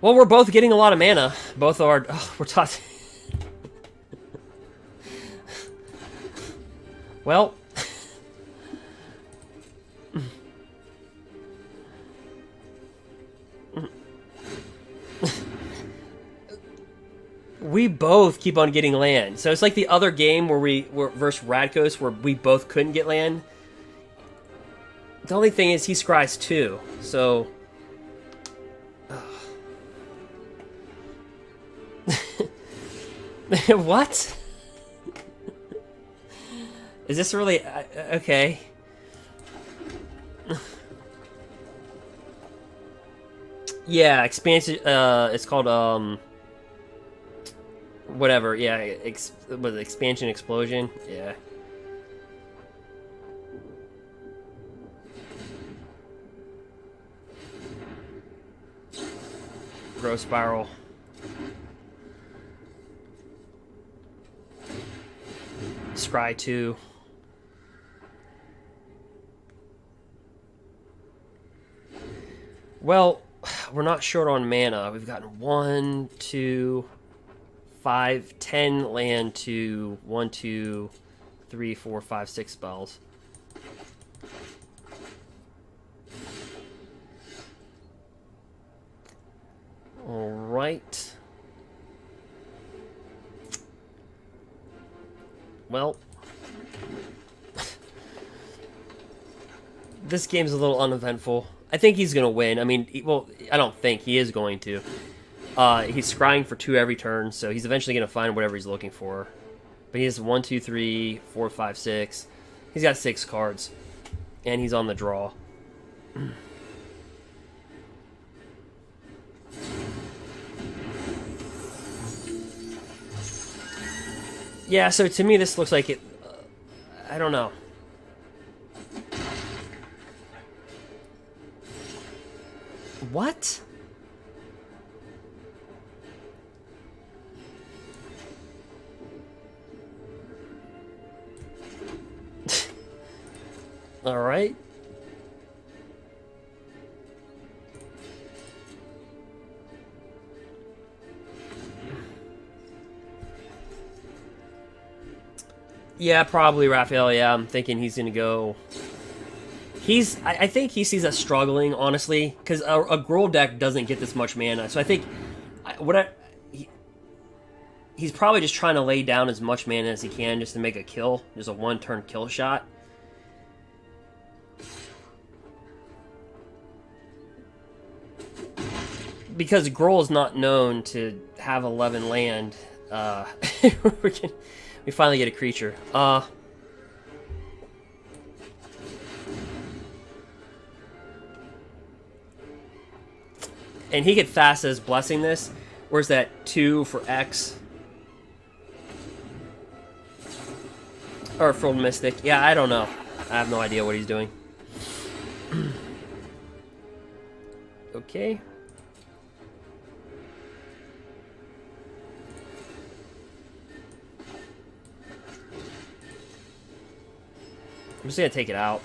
Well, we're both getting a lot of mana. Both are. Oh, we're talking. Well. We both keep on getting land. So it's like the other game where we were versus Radkos, where we both couldn't get land. The only thing is he scries 2, so. What? Is this really okay? Yeah, expansion. It's called whatever. Yeah, was it expansion explosion? Yeah. Growth spiral. Scry 2. Well, we're not short on mana. We've gotten 1, 2, 5, 10 land to 1, 2, 3, 4, 5, 6 spells. All right. Well, this game's a little uneventful. I think he's going to win. I mean, well, I don't think. He is going to. He's scrying for 2 every turn, so he's eventually going to find whatever he's looking for. But he has 1, 2, 3, 4, 5, 6. He's got 6 cards. And he's on the draw. Yeah, so to me this looks like it... I don't know. What? All right. Yeah, probably Raphael. Yeah, I'm thinking he's going to go... I think he sees us struggling, honestly, because a Gruul deck doesn't get this much mana. So I think he's probably just trying to lay down as much mana as he can just to make a kill, just a 1-turn kill shot. Because Gruul is not known to have 11 land, we finally get a creature. And he could fast as blessing this. Where's that 2 for X? Or Frilled Mystic. Yeah, I don't know. I have no idea what he's doing. Okay. I'm just gonna take it out.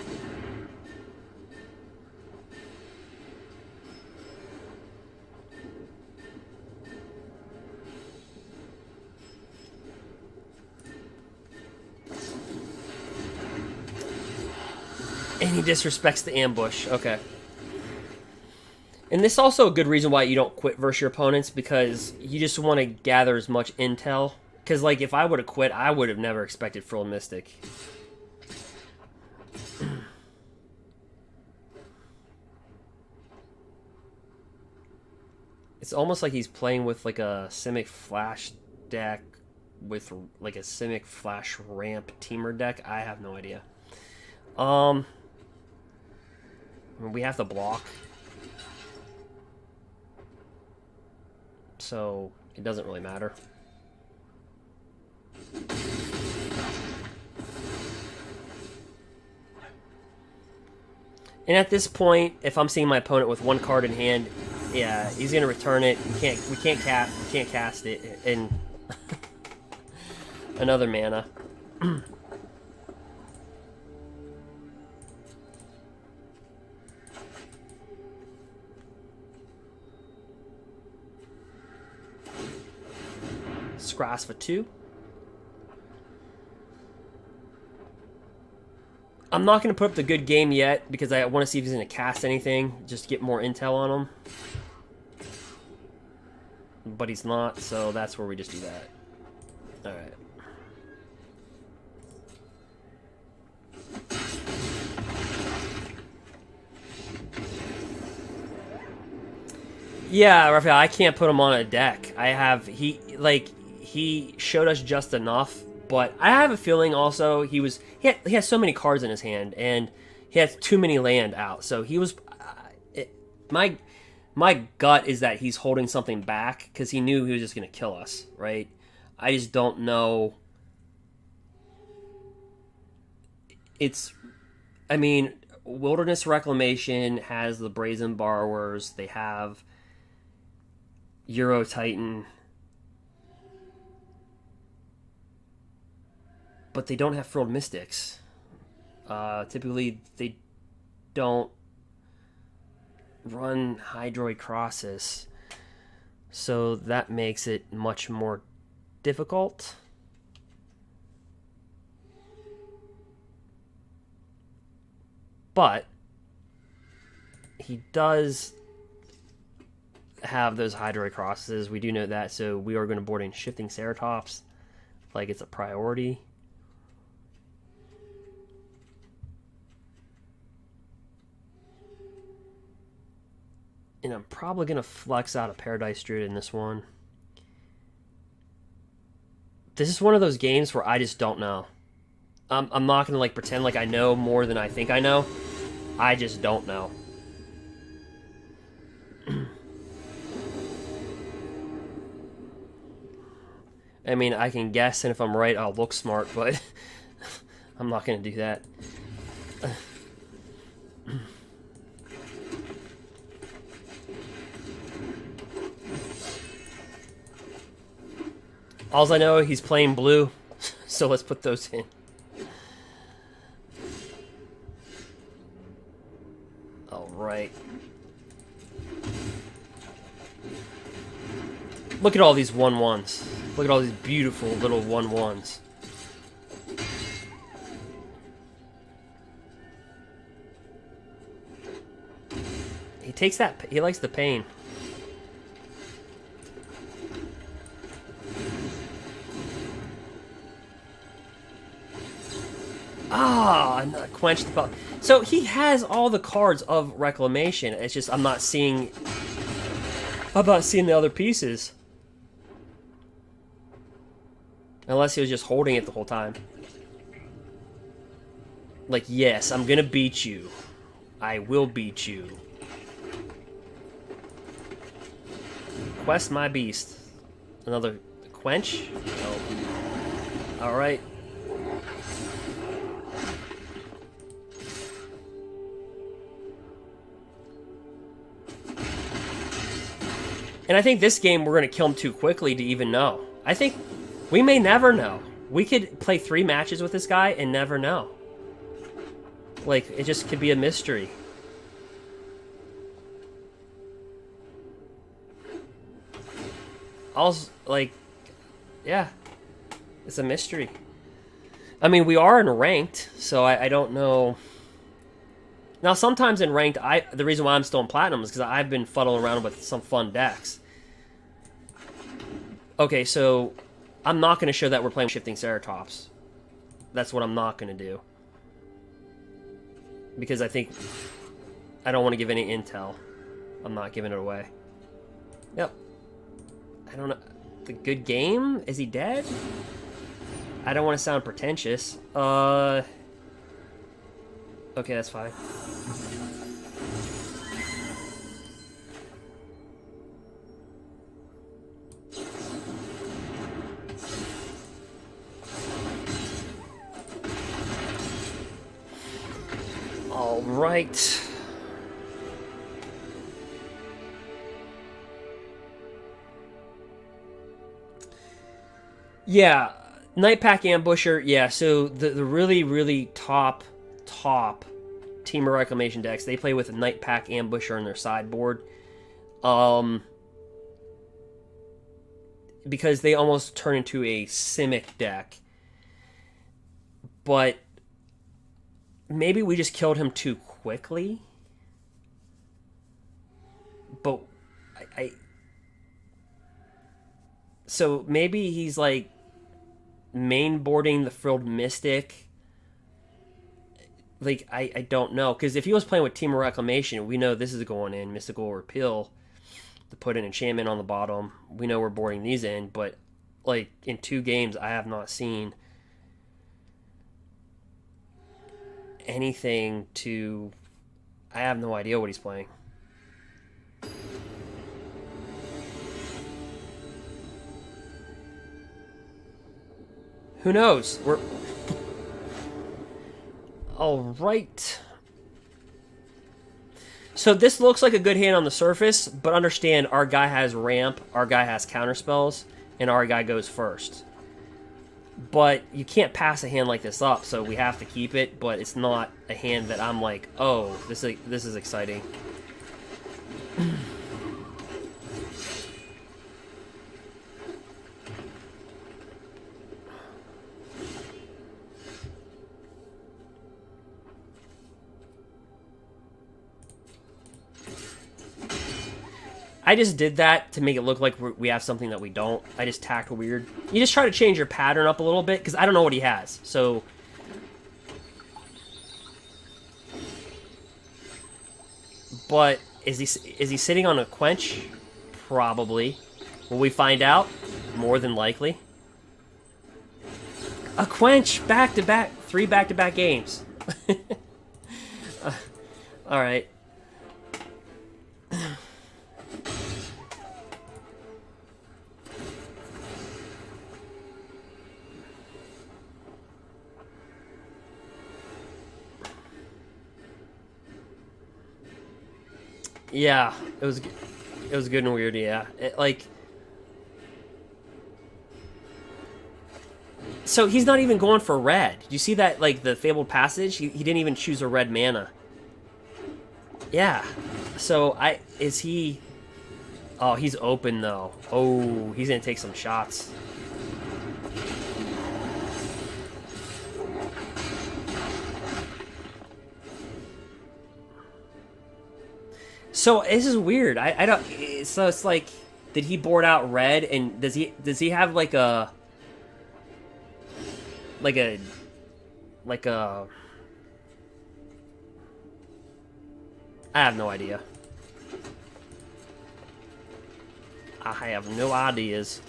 And he disrespects the ambush. Okay. And this is also a good reason why you don't quit versus your opponents, because you just want to gather as much intel. Because, like, if I would have quit, I would have never expected Frilled Mystic. It's almost like he's playing with like a Simic Flash deck with like a Simic Flash ramp teamer deck. I have no idea. We have to block, so it doesn't really matter. And at this point, if I'm seeing my opponent with one card in hand, yeah, he's gonna return it. We can't cast it, and another mana. Scrass for 2. I'm not going to put up the good game yet because I want to see if he's going to cast anything, just to get more intel on him. But he's not, so that's where we just do that. Alright. Yeah, Raphael, I can't put him on a deck. He showed us just enough, but I have a feeling also he has so many cards in his hand, and he has too many land out. So he was, my gut is that he's holding something back because he knew he was just going to kill us, right? I just don't know. Wilderness Reclamation has the Brazen Borrowers. They have Euro Titan. But they don't have Frilled Mystics. Typically, they don't run Hydroid Crosses. So that makes it much more difficult. But he does have those Hydroid Crosses. We do know that, so we are going to board in Shifting Ceratops like it's a priority. And I'm probably going to flex out a Paradise Druid in this one. This is one of those games where I just don't know. I'm not going to like pretend like I know more than I think I know. I just don't know. I mean, I can guess, and if I'm right, I'll look smart, but I'm not going to do that. Alls I know, he's playing blue, so let's put those in. Alright. Look at all these 1/1s. Look at all these beautiful little 1/1s. He takes that, he likes the pain. Ah, quench the bug. So he has all the cards of Reclamation. It's just I'm not seeing the other pieces. Unless he was just holding it the whole time. Like, yes, I'm gonna beat you. I will beat you. Quest my beast. Another quench? Oh. Alright. And I think this game we're going to kill him too quickly to even know. I think we may never know. We could play 3 matches with this guy and never know. Like, it just could be a mystery. Like, yeah. It's a mystery. I mean, we are in ranked, so I don't know. Now, sometimes in ranked, the reason why I'm still in platinum is because I've been fuddling around with some fun decks. Okay, so I'm not going to show that we're playing Shifting Ceratops. That's what I'm not going to do. Because I don't want to give any intel. I'm not giving it away. Yep. I don't know. The good game? Is he dead? I don't want to sound pretentious. Okay, that's fine. All right. Yeah, Night Pack Ambusher. Yeah, so the really, really top Team of Reclamation decks, they play with a Night Pack Ambusher in their sideboard. Because they almost turn into a Simic deck. But maybe we just killed him too quickly. But so maybe he's like mainboarding the Frilled Mystic. Like, I don't know. Because if he was playing with Team of Reclamation, we know this is going in. Mystical Repeal to put an enchantment on the bottom. We know we're boarding these in. But, like, in 2 games, I have not seen anything to... I have no idea what he's playing. Who knows? We're... All right. So this looks like a good hand on the surface, but understand our guy has ramp, our guy has counter spells, and our guy goes first. But you can't pass a hand like this up, so we have to keep it, but it's not a hand that I'm like, oh, this is exciting. I just did that to make it look like we have something that we don't. I just tacked weird. You just try to change your pattern up a little bit, because I don't know what he has. So, but is he sitting on a quench? Probably. Will we find out? More than likely. A quench back-to-back, 3 back-to-back games. All right. Yeah, it was good and weird. Yeah, so he's not even going for red. Did you see that? Like the Fabled Passage, he didn't even choose a red mana. Yeah, so is he? Oh, he's open though. Oh, he's gonna take some shots. So this is weird. I don't. So it's like, did he board out red? And does he have like a I have no idea. I have no ideas.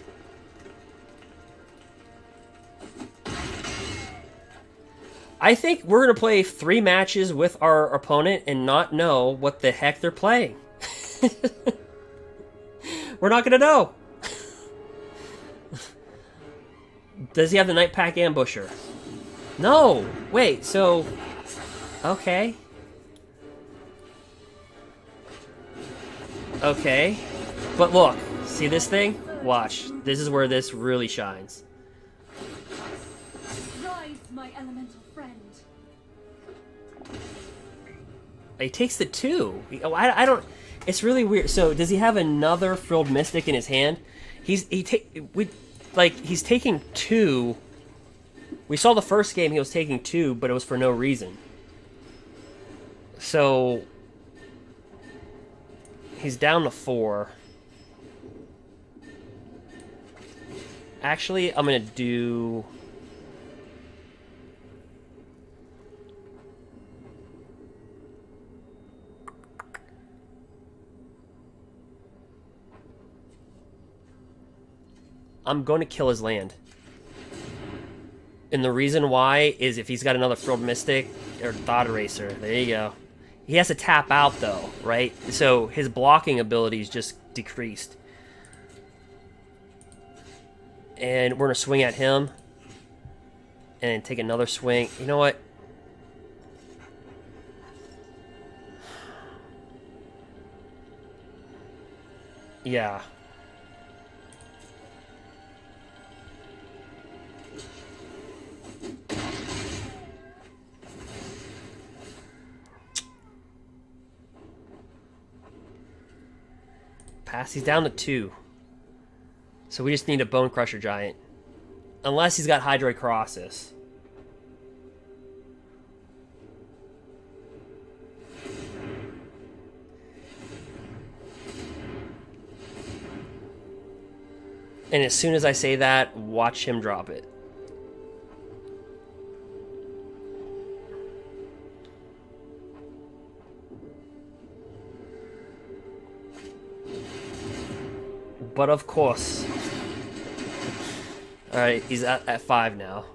I think we're going to play 3 matches with our opponent and not know what the heck they're playing. We're not going to know. Does he have the Night Pack Ambusher? No! Wait, so... Okay. Okay. But look, see this thing? Watch. This is where this really shines. Rise, my elemental friend. He takes the 2. I don't... It's really weird. So, does he have another Frilled Mystic in his hand? He's taking 2. We saw the first game he was taking 2, but it was for no reason. So, he's down to 4. Actually, I'm going to do... I'm going to kill his land. And the reason why is if he's got another Frilled Mystic or Thought Eraser. There you go. He has to tap out, though, right? So his blocking ability is just decreased. And we're going to swing at him. And take another swing. You know what? Yeah. Pass. He's down to 2. So we just need a Bone Crusher Giant. Unless he's got Hydroid Colossus. And as soon as I say that, watch him drop it. But of course. Alright, he's at 5 now.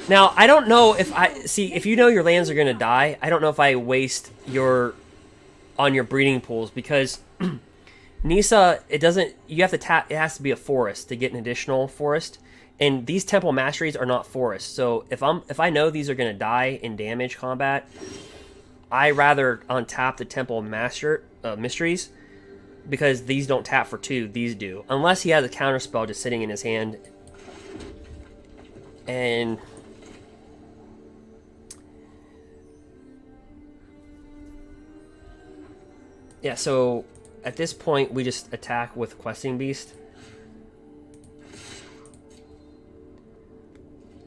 Now, I don't know if if you know your lands are going to die, I don't know if I waste on your breeding pools, because Nisa, you have to tap, it has to be a forest to get an additional forest, and these Temple Masteries are not forests. So if I know these are going to die in damage combat, I rather untap the Temple Mysteries, because these don't tap for 2, these do. Unless he has a counterspell just sitting in his hand. And yeah, so at this point we just attack with Questing Beast.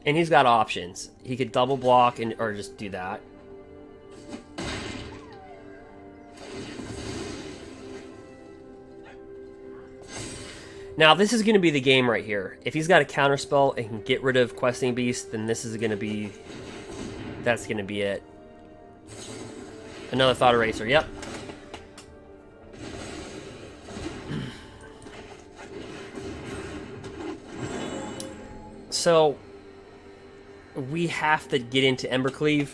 And he's got options. He could double block or just do that. Now, this is going to be the game right here. If he's got a counterspell and can get rid of Questing Beast, then this is going to be... That's going to be it. Another Thought Eraser, yep. So, we have to get into Embercleave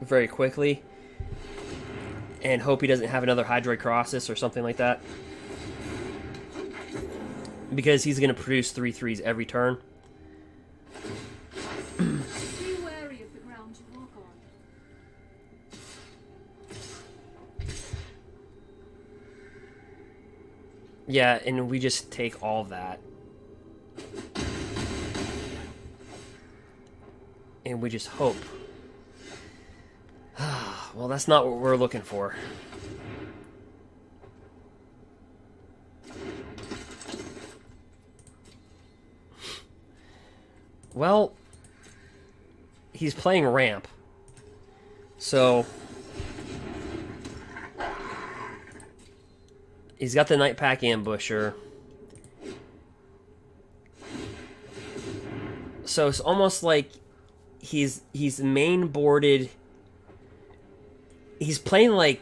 very quickly. And hope he doesn't have another Hydroid Colossus or something like that. Because he's going to produce 3/3s every turn. Be wary of the ground you walk on. Yeah, and we just take all of that. And we just hope. Well, that's not what we're looking for. Well, he's playing ramp. So he's got the Night Pack Ambusher. So it's almost like he's main boarded. He's playing like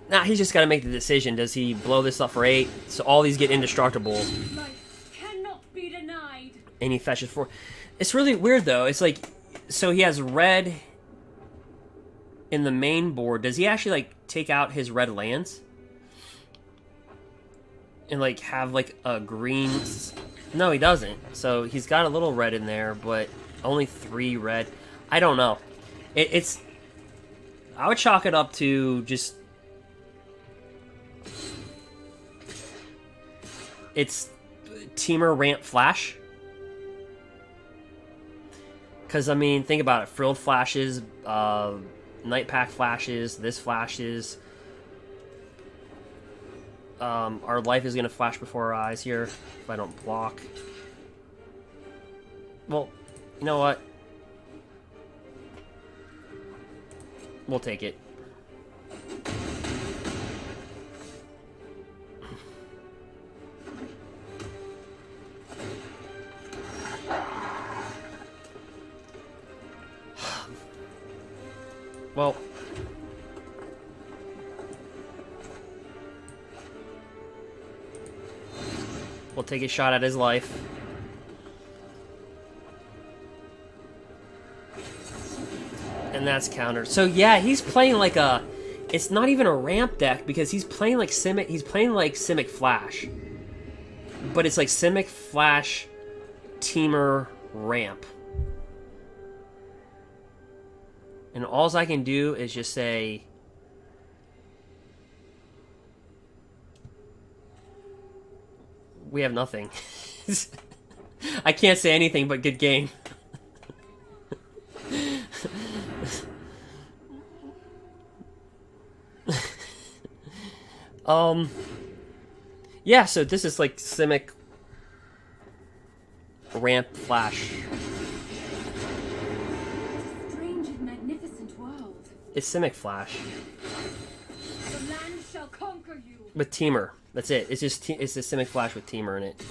now he's just got to make the decision. Does he blow this up for 8? So all these get indestructible. Life cannot be denied. And he fetches 4. It's really weird though. It's like, so he has red in the main board. Does he actually like take out his red lands? And like have like a green... No, he doesn't. So he's got a little red in there, but only 3 red. I don't know. It's... I would chalk it up to just... It's Teamer Ramp Flash. Because, I mean, think about it. Frilled flashes, Night Pack flashes, this flashes. Our life is going to flash before our eyes here if I don't block. Well, you know what? We'll take it. Well. We'll take a shot at his life. And that's countered. So yeah, he's playing like a... It's not even a ramp deck because he's playing like Simic... He's playing like Simic Flash. But it's like Simic Flash Teamer ramp. And all I can do is just say... We have nothing. I can't say anything but good game. Yeah, so this is like Simic ramp flash. Strange and magnificent world. It's Simic Flash. The land shall conquer you. With Teamer. That's it. It's just it's a Simic Flash with Teamer in it.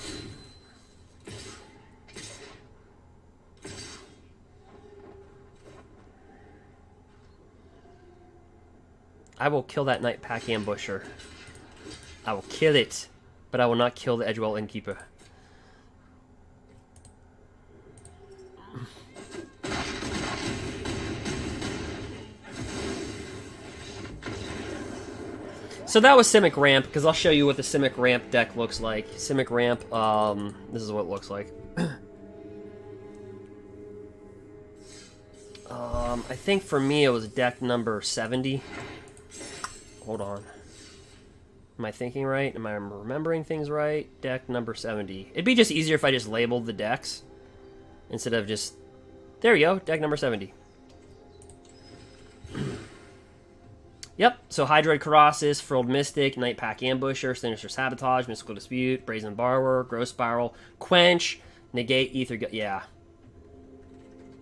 I will kill that Night Pack Ambusher. I will kill it, but I will not kill the Edgewell Innkeeper. So that was Simic Ramp, because I'll show you what the Simic Ramp deck looks like. Simic Ramp, this is what it looks like. I think for me it was deck number 70. Hold on. Am I thinking right? Am I remembering things right? Deck number 70. It'd be just easier if I just labeled the decks instead of just... There you go, deck number 70. Yep, so Hydroid Colossus, Frilled Mystic, Night Pack Ambusher, Sinister Sabotage, Mystical Dispute, Brazen Borrower, Growth Spiral, Quench, Negate, Ether... Yeah.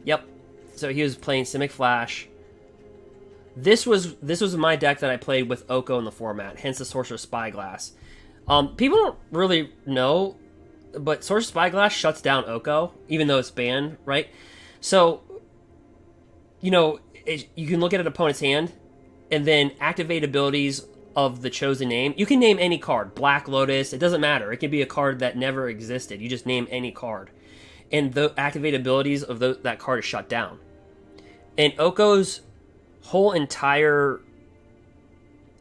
Yep. So he was playing Simic Flash. This was my deck that I played with Oko in the format, hence the Sorcerer's Spyglass. People don't really know, but Sorcerer's Spyglass shuts down Oko, even though it's banned, right? So, you know, you can look at an opponent's hand, and then activate abilities of the chosen name. You can name any card. Black Lotus, it doesn't matter. It can be a card that never existed. You just name any card. And the activate abilities of that card is shut down. And Oko's whole entire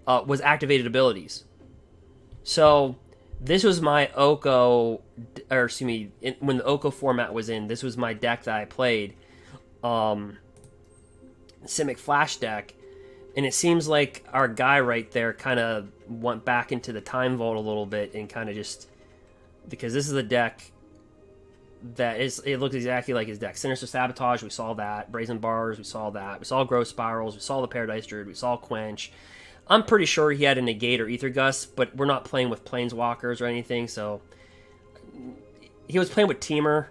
was activated abilities. So this was my Oko, or excuse me, when the Oko format was in, this was my deck that I played, Simic Flash deck, and it seems like our guy right there kind of went back into the time vault a little bit and kind of just, because this is a deck that is, it looks exactly like his deck. Sinister Sabotage, we saw that. Brazen Bars, we saw that. We saw Growth Spirals, we saw the Paradise Druid, we saw Quench. I'm pretty sure he had a Negate or Ether Gust, but we're not playing with Planeswalkers or anything, so... He was playing with Teamer.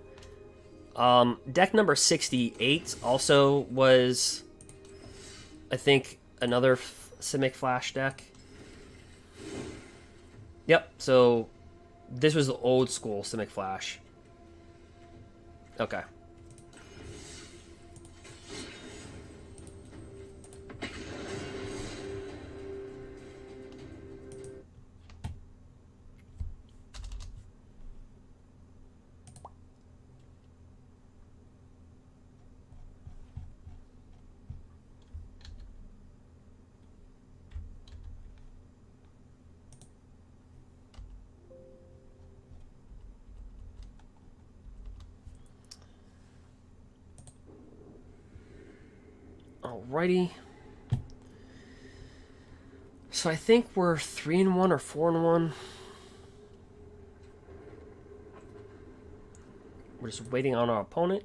Deck number 68 also was, I think, another Simic Flash deck. Yep, so this was the old school Simic Flash. Okay. Alrighty. So I think we're 3-1 or 4-1. We're just waiting on our opponent.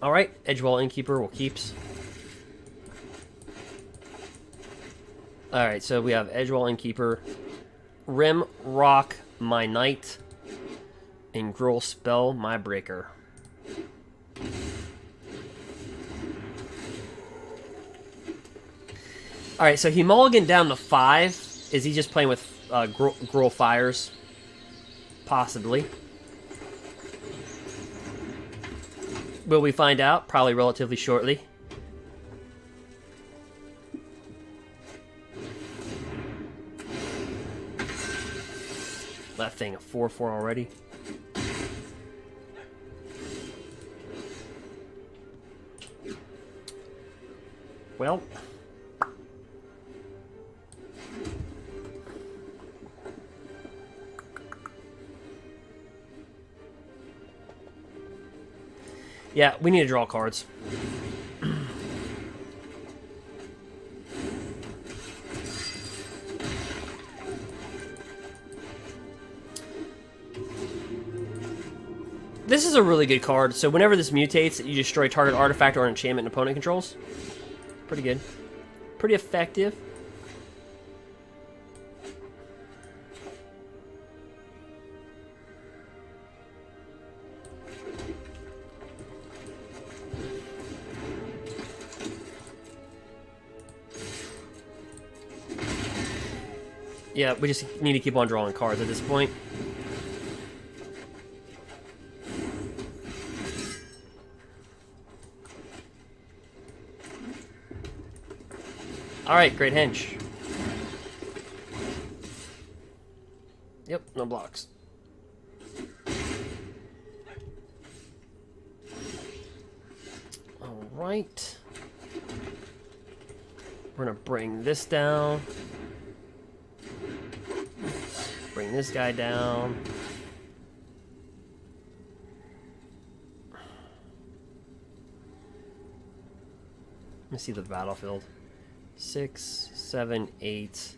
Alright, Edgewell Innkeeper will keeps. Alright, so we have Edgewell Innkeeper, Rim Rock my Knight, and Gruul Spell my Breaker. Alright, so he mulliganed down to 5. Is he just playing with Gruul Fires? Possibly. Will we find out? Probably relatively shortly. That thing, a 4/4 already. Well. Yeah, we need to draw cards. This is a really good card. So whenever this mutates, you destroy target artifact or enchantment an opponent controls. Pretty good. Pretty effective. Yeah, we just need to keep on drawing cards at this point. Alright, great hench. Yep, no blocks. Alright. We're gonna bring this down. Bring this guy down. Let me see the battlefield. 6, 7, 8,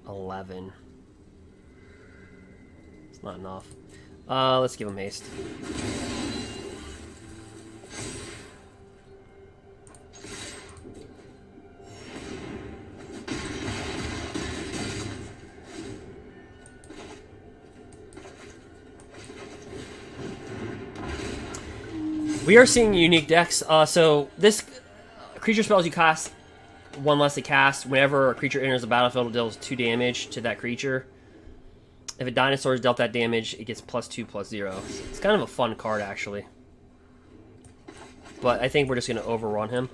11. It's not enough. Let's give him haste. We are seeing unique decks. So this creature spells you cast 1 less to cast. Whenever a creature enters the battlefield, it deals 2 damage to that creature. If a dinosaur is dealt that damage, it gets +2/+0. So it's kind of a fun card, actually. But I think we're just going to overrun him.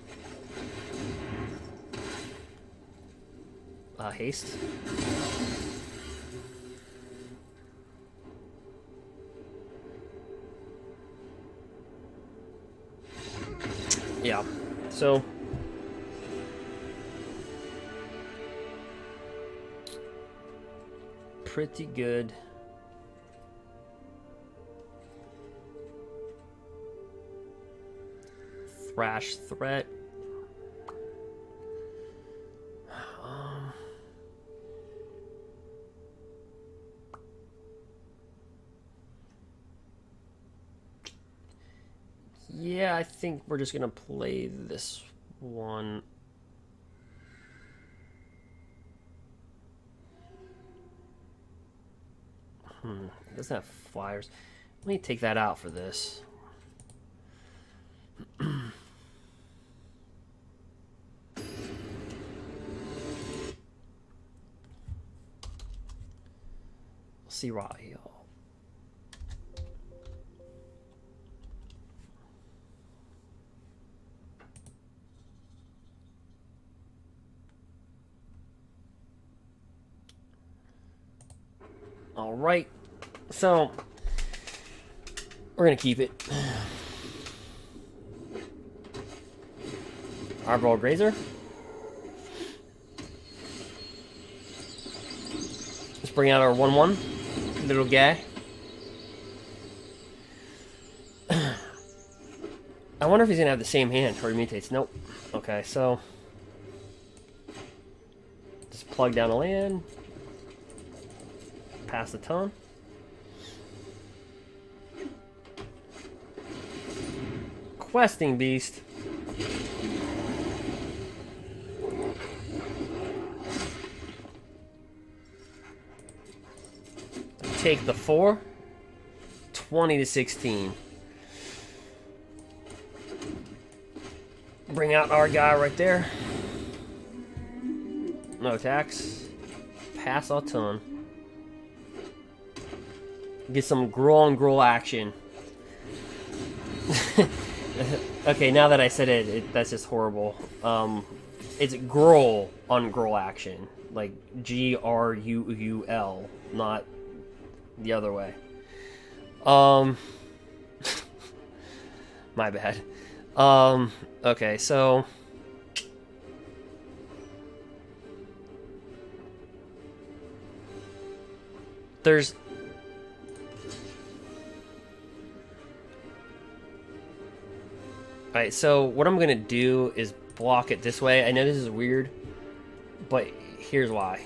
Haste. Yeah, so pretty good. Thrash threat. Yeah, I think we're just gonna play this one. It doesn't have flyers. Let me take that out for this. We'll see right. All right, so we're gonna keep it. Arbol Grazer. Let's bring out our 1/1 little guy. I wonder if he's gonna have the same hand or he mutates. Nope. Okay, so just plug down a land. Pass the turn. Questing Beast. Take the 4. 20-16. Bring out our guy right there. No attacks. Pass a ton. Get some Gruul on Gruul action. Okay, now that I said it, that's just horrible. It's Gruul on Gruul action. Like Gruul, not the other way. My bad. Okay, so there's Alright, so what I'm gonna do is block it this way. I know this is weird, but here's why.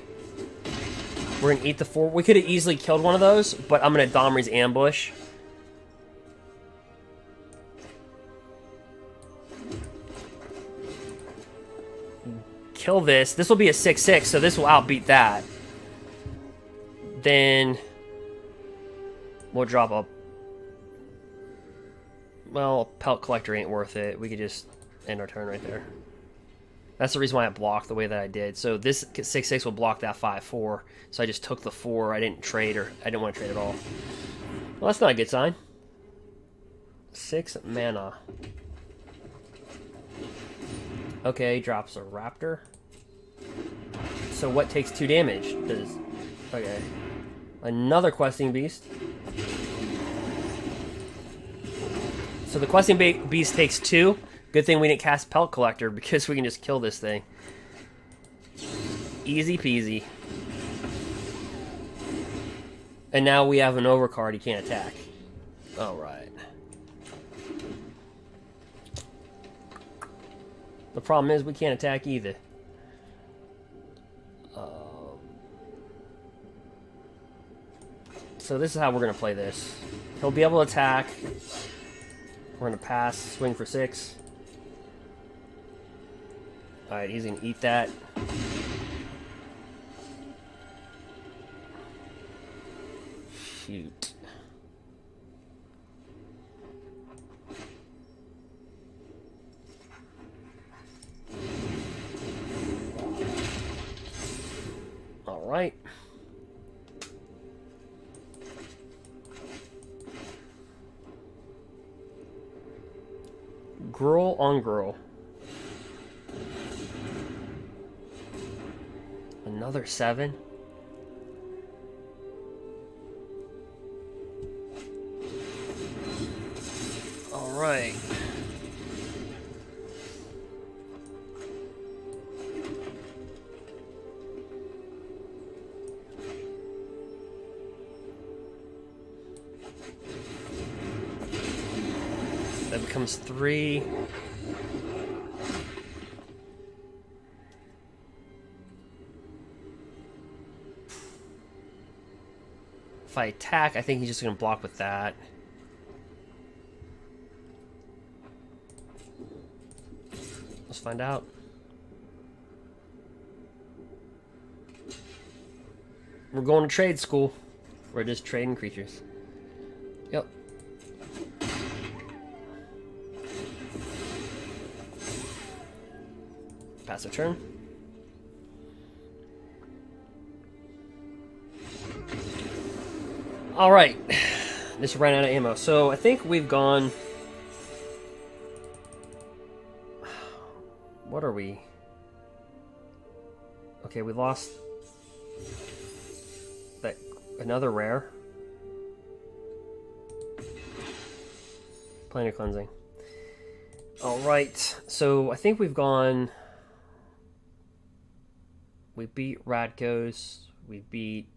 We're gonna eat the 4. We could have easily killed one of those, but I'm gonna Domri's ambush. Kill this. This will be a 6/6, so this will outbeat that. Then we'll drop a... Well, Pelt Collector ain't worth it. We could just end our turn right there. That's the reason why I blocked the way that I did. So this 6/6 will block that 5/4. So I just took the 4. I didn't trade, or I didn't want to trade at all. Well, that's not a good sign. 6 mana. Okay, drops a Raptor. So what takes 2 damage? Okay. Another Questing Beast. So the Questing Beast takes 2. Good thing we didn't cast Pelt Collector, because we can just kill this thing. Easy peasy. And now we have an overcard he can't attack. Alright. The problem is we can't attack either. So this is how we're going to play this. He'll be able to attack. We're going to pass, swing for 6. Alright, he's going to eat that. Shoot. Alright. Gruul on Gruul. Another 7. Alright. That becomes 3. If I attack, I think he's just going to block with that. Let's find out. We're going to trade school. We're just trading creatures. Yep. Pass a turn. Alright. This ran out of ammo. So I think we've gone... What are we? Okay, we lost... that another rare. Planar Cleansing. Alright. So I think we've gone... We beat Radkos. We beat...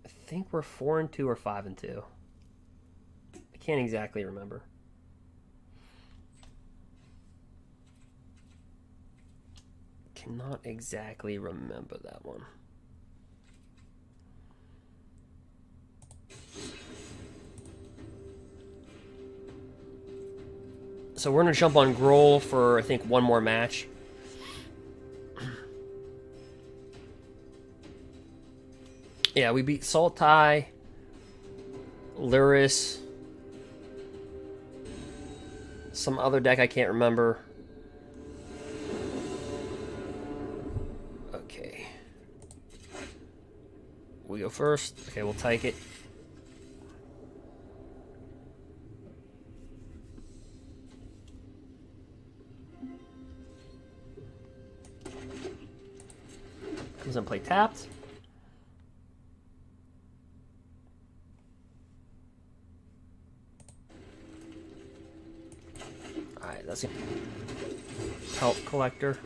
I think we're 4-2 or 5-2. I can't exactly remember. Cannot exactly remember that one. So we're going to jump on Gruul for, I think, one more match. Yeah, we beat Sultai, Lurrus, some other deck I can't remember. we go first. Okay, we'll take it. Comes and play tapped. Alright, that's it. Help collector.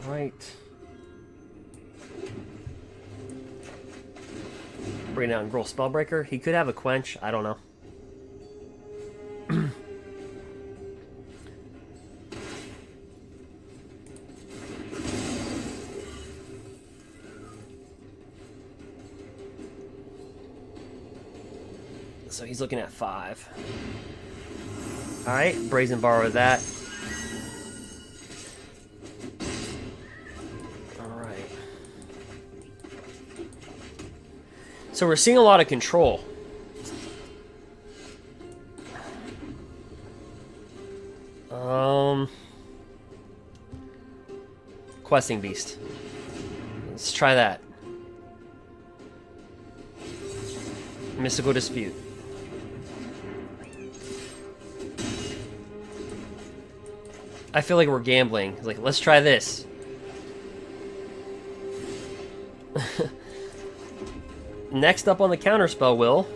Alright. Bring down Gruul Spellbreaker. He could have a quench, I don't know. So he's looking at 5. Alright, Brazen Borrow that. Alright. So we're seeing a lot of control. Questing Beast. Let's try that. Mystical Dispute. I feel like we're gambling. Like, let's try this. Next up on the counterspell, Will.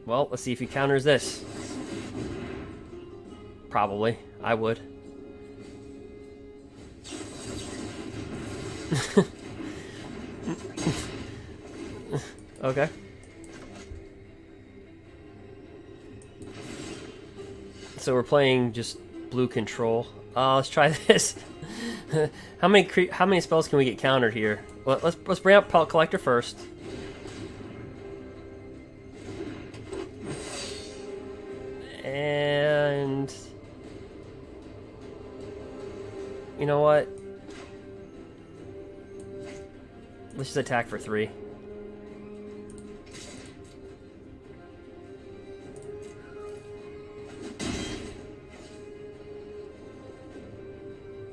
Well, let's see if he counters this. Probably. I would. Okay. So we're playing just blue control. Let's try this. How many spells can we get countered here? Well, let's bring up Pellet Collector first. And you know what? Let's just attack for 3.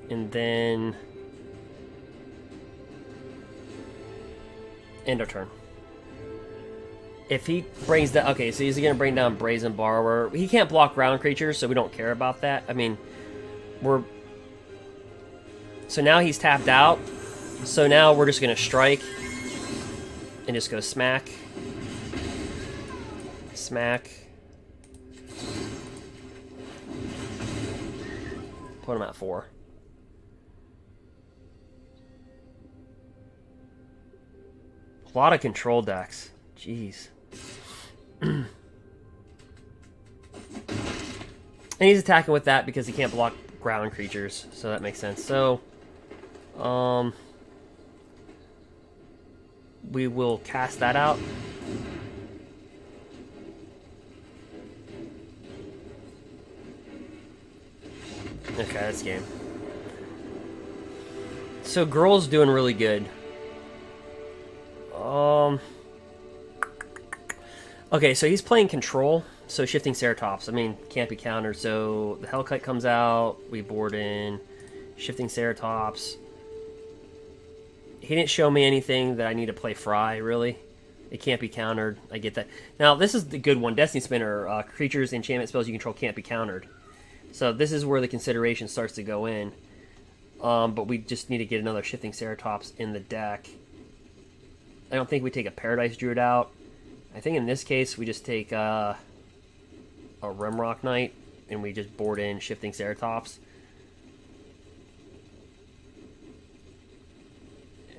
And then end our turn. If he brings that, okay, so he's gonna bring down Brazen Borrower. He can't block ground creatures, so we don't care about that. I mean, so now he's tapped out. So now we're just gonna strike and just go smack, smack. Put him at 4. A lot of control decks. Jeez. And he's attacking with that because he can't block ground creatures, so that makes sense. So, we will cast that out. Okay, that's game. So Gruul's doing really good. Okay, so he's playing control, so shifting Ceratops. I mean, can't be countered. So the Hellkite comes out, we board in, shifting Ceratops. He didn't show me anything that I need to play Fry, really. It can't be countered. I get that. Now, this is the good one. Destiny Spinner. Creatures, enchantment spells you control can't be countered. So this is where the consideration starts to go in. But we just need to get another shifting Ceratops in the deck. I don't think we take a Paradise Druid out. I think in this case we just take a Rimrock Knight and we just board in shifting Ceratops.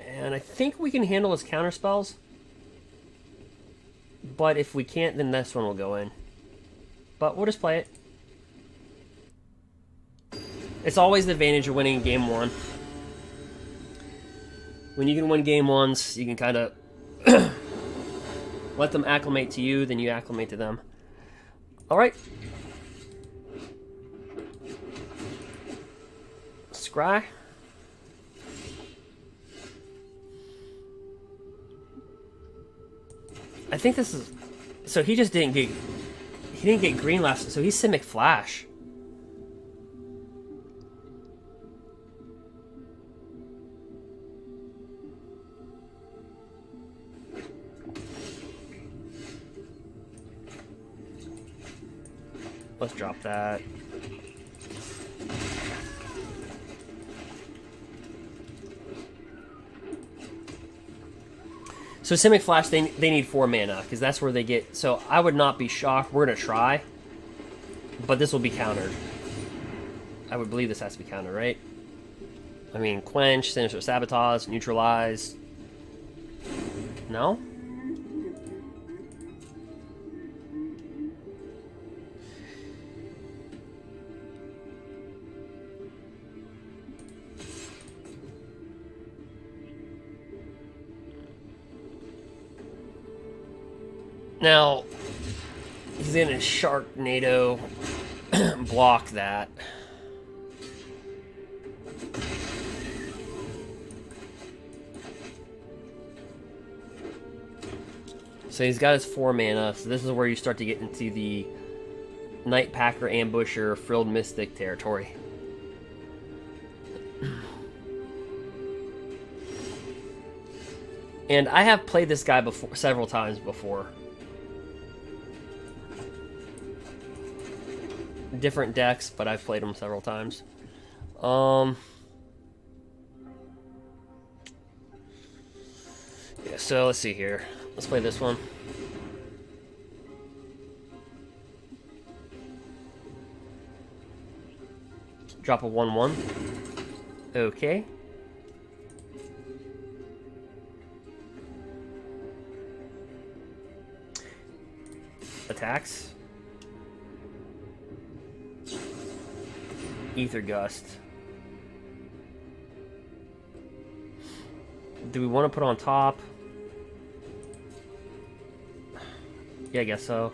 And I think we can handle his counterspells. But if we can't, then this one will go in. But we'll just play it. It's always the advantage of winning game 1. When you can win game 1s, you can kind of let them acclimate to you, then you acclimate to them. Alright. scry. I think this is... So he just didn't get... He didn't get green last... So he's Simic Flash. Let's drop that. So Simic Flash, they need 4 mana, because that's where they get... So I would not be shocked. We're going to try. But this will be countered. I would believe this has to be countered, right? I mean, Quench, Sinister Sabotage, Neutralize. No? Now, he's in a Sharknado block that. So he's got his 4 mana, so this is where you start to get into the Nightpacker, Ambusher, Frilled Mystic territory. And I have played this guy before, several times before. Different decks, but I've played them several times. Yeah, so let's see here. Let's play this one. Drop a 1/1. Okay. Attacks. Ether Gust. Do we want to put on top? Yeah, I guess so.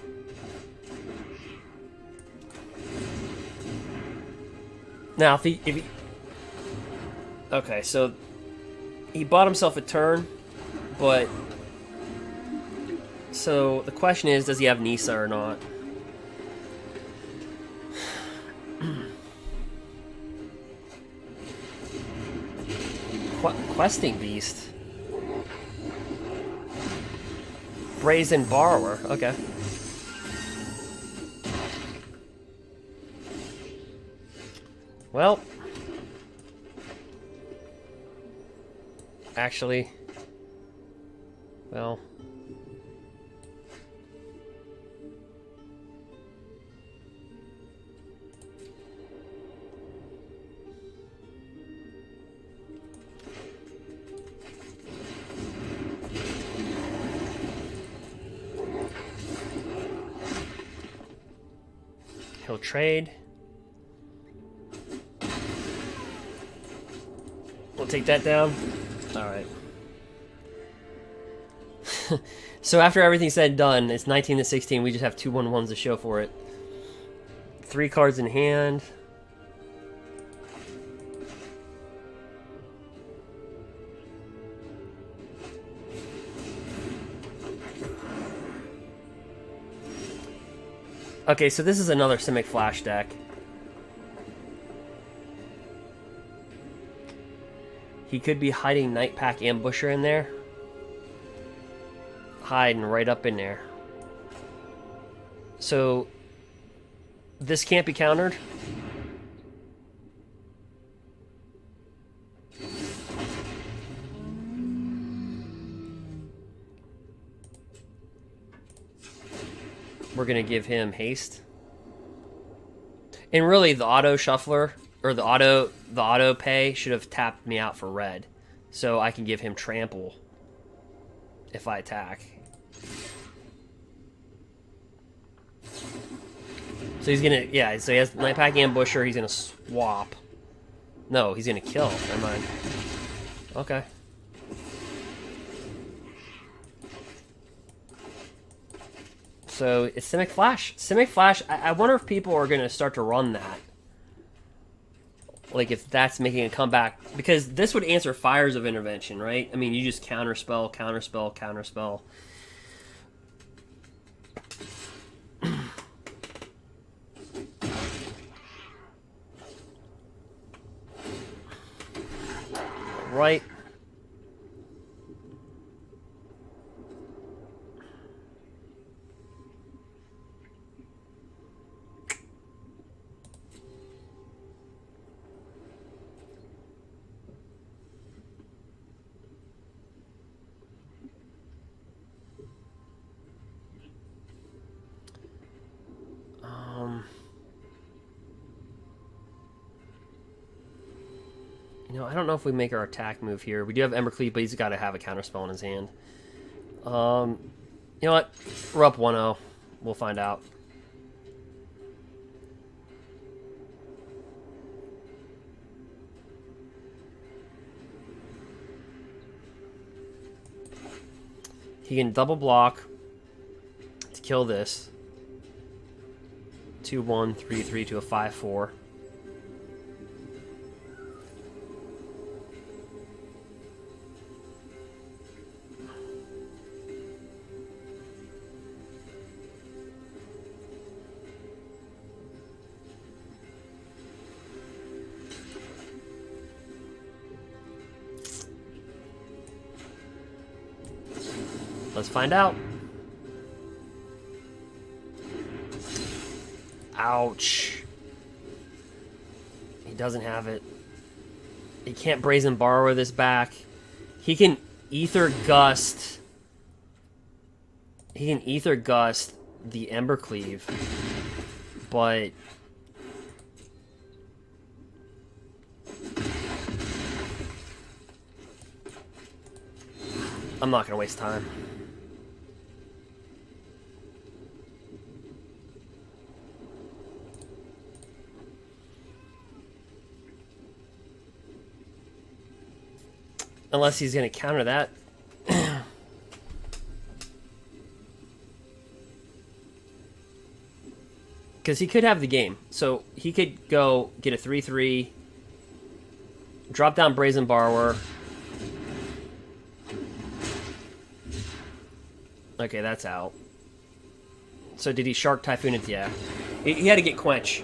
Now, if he... Okay, so he bought himself a turn, but... So the question is, does he have Nisa or not? Questing Beast. Brazen Borrower. Okay. Well. Actually. Well. He'll trade. We'll take that down. Alright. So after everything's said and done, it's 19 to 16. We just have 2 1/1s to show for it. 3 cards in hand. Okay, so this is another Simic Flash deck. He could be hiding Nightpack Ambusher in there. Hiding right up in there. So, this can't be countered. We're gonna give him haste. And really the auto shuffler or the auto pay should have tapped me out for red. So I can give him trample if I attack. So he's gonna, yeah, so he has Nightpack Ambusher, he's gonna swap. No, he's gonna kill. Never mind. Okay. So it's Simic Flash. Simic Flash, I wonder if people are going to start to run that. Like, if that's making a comeback. Because this would answer Fires of Intervention, right? I mean, you just counterspell, counterspell, counterspell. Right. You know, I don't know if we make our attack move here. We do have Embercleave, but he's got to have a counterspell in his hand. You know what? We're up 1-0. We'll find out. He can double block to kill this. 2-1, 3-3 to a 5-4. Let's find out. Ouch. He doesn't have it. He can't Brazen Borrower this back. He can Ether Gust. He can Ether Gust the Embercleave. But I'm not going to waste time. Unless he's going to counter that. Because he could have the game. So he could go get a 3-3. Drop down Brazen Borrower. Okay, that's out. So did he Shark Typhoon it? Yeah. He had to get Quench.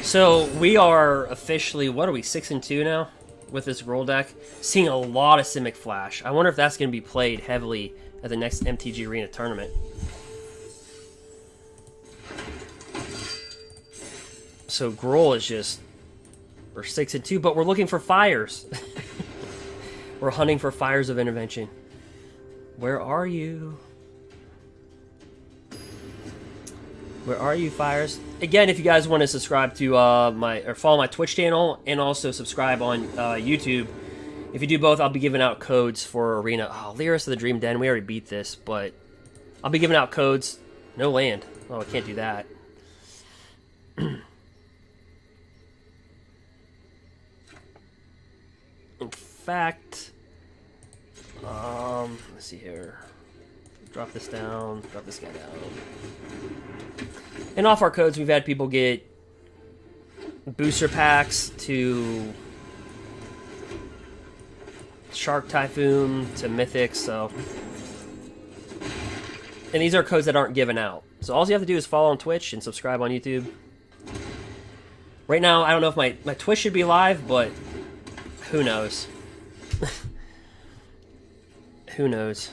So we are officially, what are we, 6-2 now with this Gruul deck? Seeing a lot of Simic Flash. I wonder if that's going to be played heavily at the next MTG Arena tournament. So Gruul is just, we're 6-2, but we're looking for Fires. We're hunting for Fires of Intervention. Where are you? Where are you, Fires? Again, if you guys want to subscribe to follow my Twitch channel and also subscribe on YouTube, if you do both, I'll be giving out codes for Arena. Oh, Lurrus of the Dream Den. We already beat this, but I'll be giving out codes. No land. Oh, I can't do that. In fact, let's see here. Drop this down. Drop this guy down. And off our codes, we've had people get booster packs to Shark Typhoon to Mythics, so. And these are codes that aren't given out. So all you have to do is follow on Twitch and subscribe on YouTube. Right now, I don't know if my Twitch should be live, but who knows? Who knows?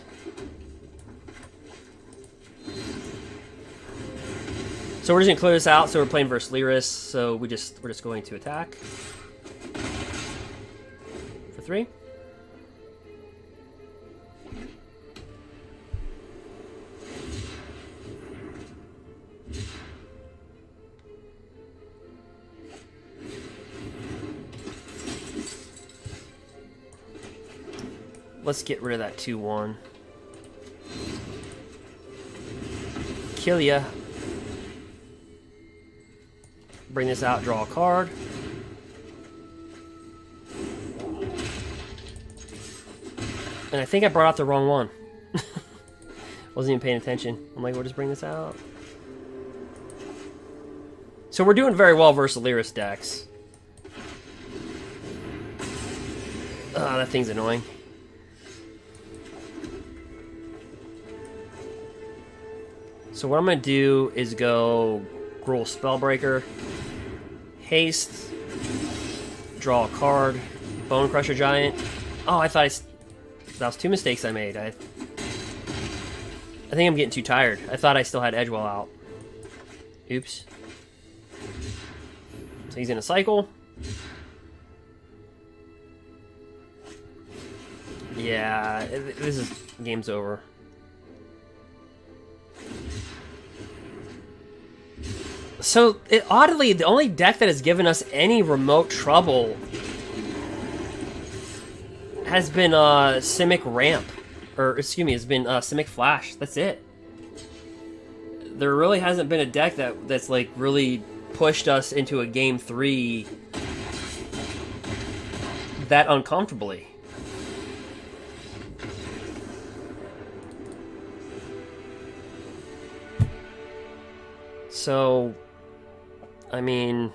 So we're just gonna clear this out. So we're playing versus Lurrus. So we're just going to attack for 3. Let's get rid of that 2-1. Kill ya. Bring this out, draw a card. And I think I brought out the wrong one. Wasn't even paying attention. I'm like, we'll just bring this out. So we're doing very well versus lurrus decks. That thing's annoying. So what I'm going to do is go Gruul Spellbreaker, haste, draw a card, Bone Crusher Giant. Oh, I thought that was two mistakes I made. I think I'm getting too tired. I thought I still had Edgewell out. Oops. So he's in a cycle. Yeah, game's over. So, oddly, the only deck that has given us any remote trouble has been Simic Ramp. Or, excuse me, has been Simic Flash. That's it. There really hasn't been a deck that's like really pushed us into a game 3 that uncomfortably. So, I mean,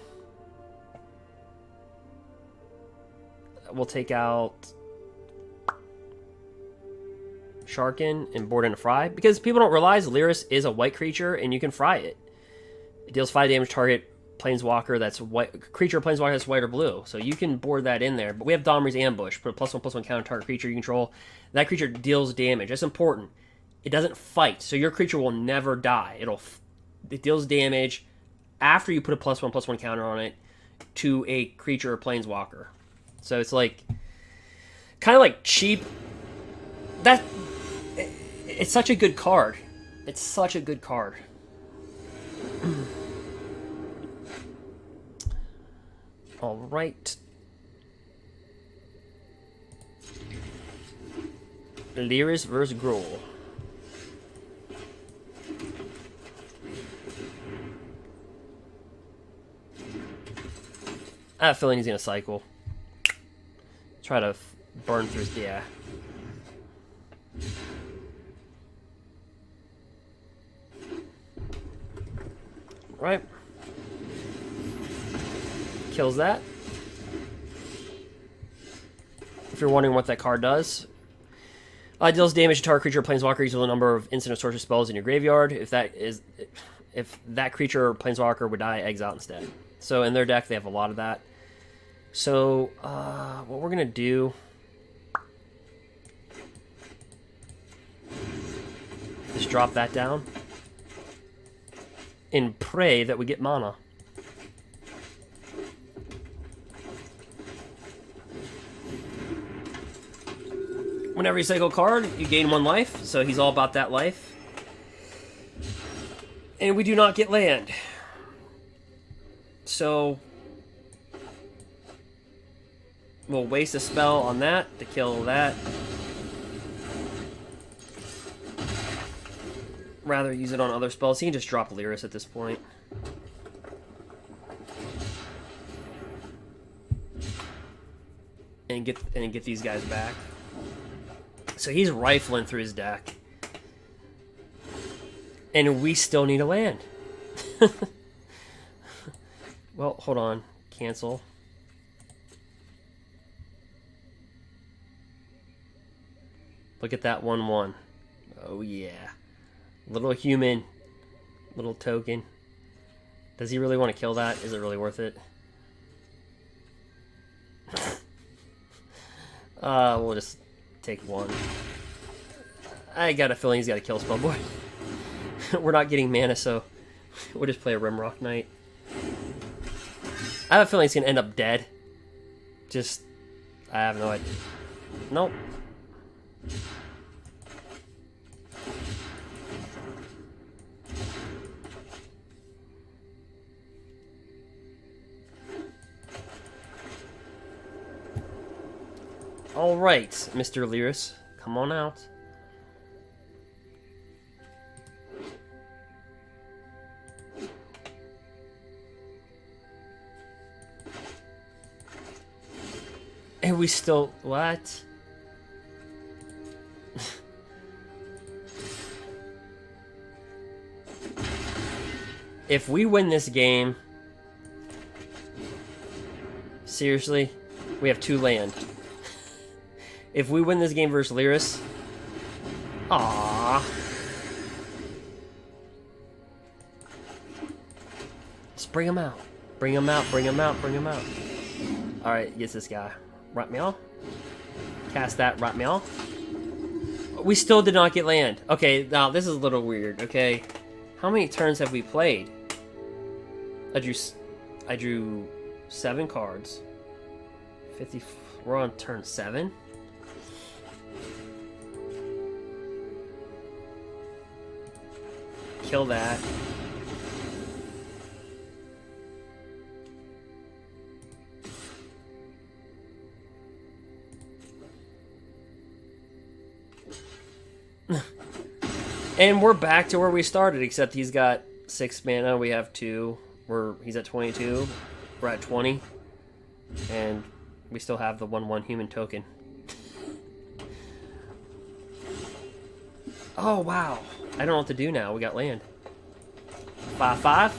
we'll take out Sharkin and board in a fry, because people don't realize lurrus is a white creature and you can fry it. It deals 5 damage to target planeswalker that's white, creature or planeswalker that's white or blue. So you can board that in there. But we have Domri's Ambush, put a +1/+1 counter target creature you control. That creature deals damage. That's important. It doesn't fight, so your creature will never die. It deals damage after you put a +1/+1 counter on it to a creature or planeswalker. So it's like kind of like cheap. It's such a good card. It's such a good card. All right. Lurrus versus Gruul. I have a feeling he's going to cycle. Try to burn through his... Yeah. Right. Kills that. If you're wondering what that card does, deals damage to target creature or planeswalker equal to the number of instant or sorcery spells in your graveyard. If that creature or planeswalker would die, exile instead. So in their deck, they have a lot of that. So what we're gonna do is drop that down and pray that we get mana. Whenever you cycle a card, you gain 1 life, so he's all about that life. And we do not get land. So we'll waste a spell on that to kill that. Rather use it on other spells. He can just drop lurrus at this point. And get these guys back. So he's rifling through his deck. And we still need a land. Well, hold on. Cancel. Look at that 1/1. Oh yeah. Little human. Little token. Does he really want to kill that? Is it really worth it? We'll just take 1. I got a feeling he's got to kill Spellboy. We're not getting mana, so we'll just play a Rimrock Knight. I have a feeling he's going to end up dead. I have no idea. Nope. All right, Mr. Lurrus, come on out. And we still... What? If we win this game, Seriously? We have 2 land. If we win this game versus lurrus... Aww. Just bring him out. Bring him out, bring him out, bring him out. Alright, gets this guy. Right meow. Cast that, right meow. We still did not get land. Okay, now this is a little weird, okay? How many turns have we played? I drew 7 cards. 50. We're on turn 7. Kill that. And we're back to where we started, except he's got 6 mana, we have 2. He's at 22, we're at 20. And we still have the 1/1 human token. Oh, wow. I don't know what to do now. We got land. 5/5.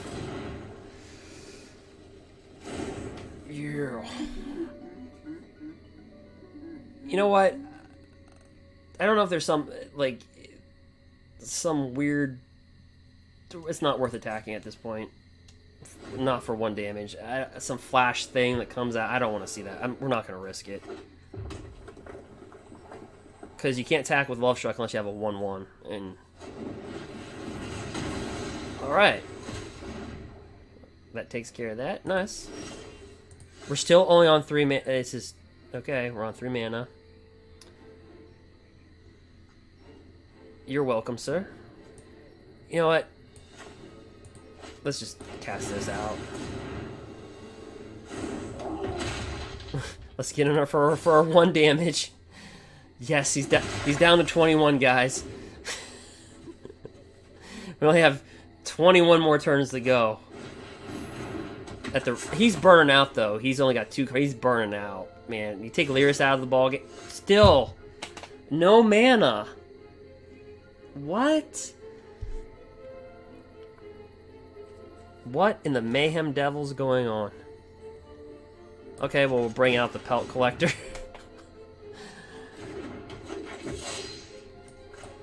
Yeah. You know what? I don't know if there's some, like, some weird... It's not worth attacking at this point. Not for 1 damage. Some flash thing that comes out. I don't want to see that. We're not going to risk it. Because you can't attack with Love Struck unless you have a 1/1. And... Alright. That takes care of that. Nice. We're still only on 3 mana. This is... Okay, we're on 3 mana. You're welcome, sir. You know what? Let's just cast this out. Let's get in there for our 1 damage. Yes, he's down to 21, guys. We only have 21 more turns to go. He's burning out though. He's only got 2. He's burning out, man. You take lurrus out of the ball game. Still, no mana. What? What in the mayhem devil's going on? Okay, well, we'll bring out the pelt collector.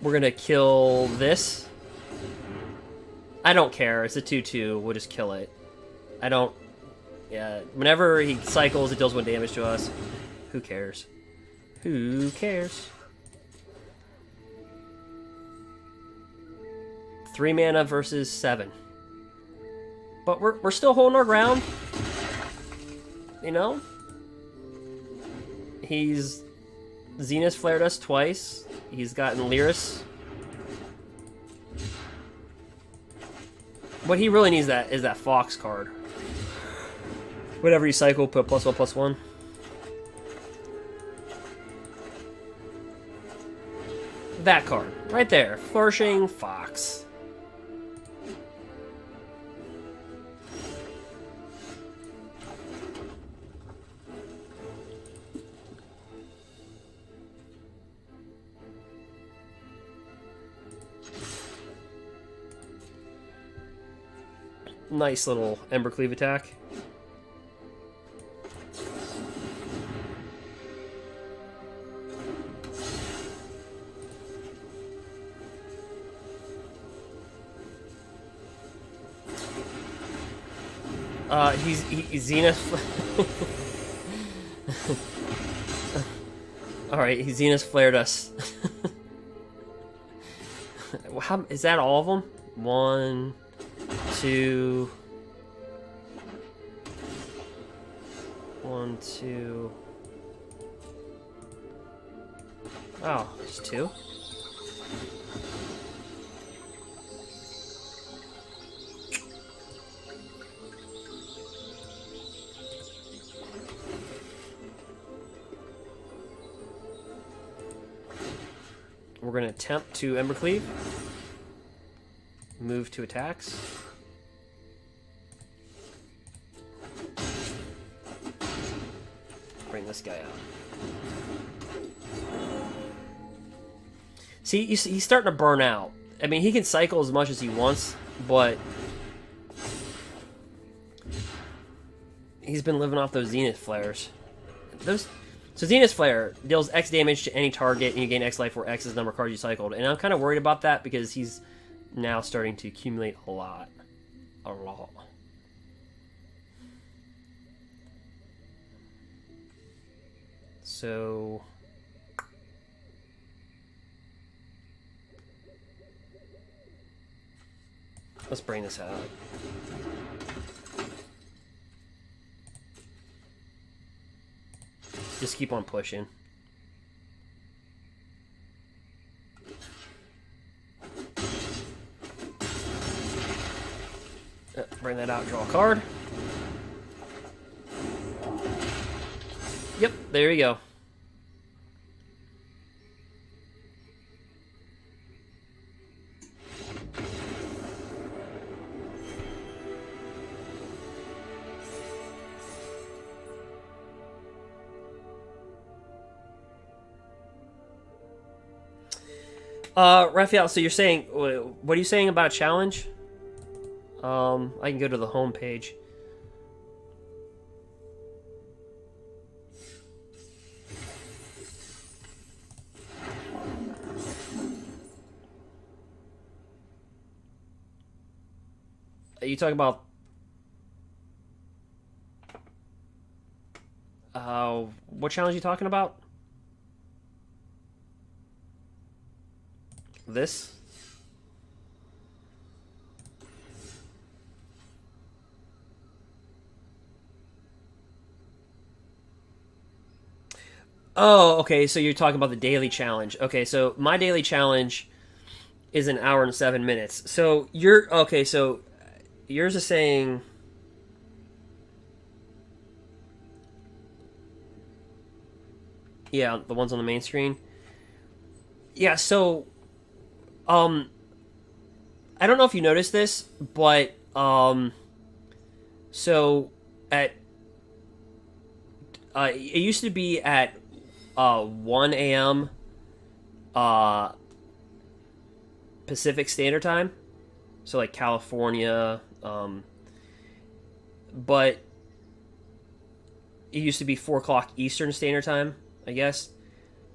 We're gonna kill this. I don't care. It's a 2/2. We'll just kill it. I don't... Yeah, whenever he cycles, it deals 1 damage to us. Who cares? Who cares? 3 mana versus 7. But we're still holding our ground. You know? He's Zenith flared us twice. He's gotten lurrus. What he really needs is that Fox card. Whatever you cycle, put +1/+1. That card. Right there. Flourishing Fox. Nice little Embercleave attack. He's Zenith. Alright, he Zenith flared us. How, is that all of them? 1, 2... 1, 2... Oh, just 2? We're going to attempt to Embercleave. Move to attacks. Bring this guy out. See, he's starting to burn out. I mean, he can cycle as much as he wants, but He's been living off those Zenith Flares. So Zenith Flare deals X damage to any target, and you gain X life where X is the number of cards you cycled. And I'm kind of worried about that because he's now starting to accumulate a lot. A lot. So... let's bring this out. Just keep on pushing. Bring that out, draw a card. Yep, there you go. Raphael, so you're saying, what are you saying about a challenge? I can go to the home page. Are you talking about what challenge are you talking about? This? Oh, okay, so you're talking about the daily challenge. Okay, so my daily challenge is an hour and 7 minutes. So so yours is saying... yeah, the ones on the main screen. Yeah, so... I don't know if you noticed this, but, so, it used to be at, 1 a.m., Pacific Standard Time, so, like, California, but it used to be 4 o'clock Eastern Standard Time, I guess,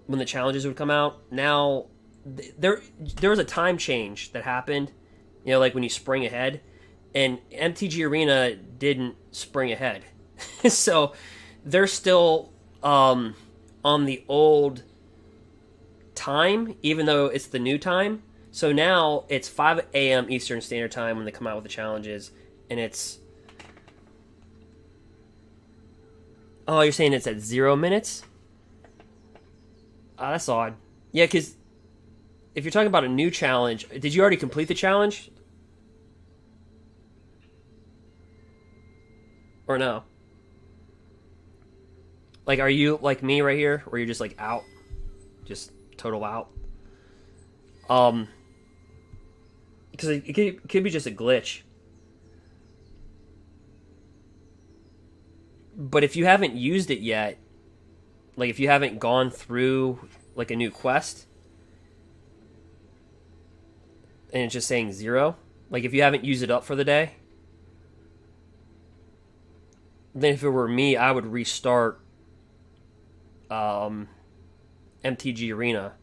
when the challenges would come out. Now... there was a time change that happened, you know, like when you spring ahead, and MTG Arena didn't spring ahead. So they're still on the old time, even though it's the new time. So now it's 5 a.m. Eastern Standard Time when they come out with the challenges, and it's... oh, you're saying it's at 0 minutes? That's odd. Yeah, because... if you're talking about a new challenge, did you already complete the challenge? Or no? Like, are you like me right here, where you're just like out? Just total out? Because it could be just a glitch. But if you haven't used it yet, like if you haven't gone through like a new quest... and it's just saying 0, like if you haven't used it up for the day, then if it were me, I would restart MTG Arena,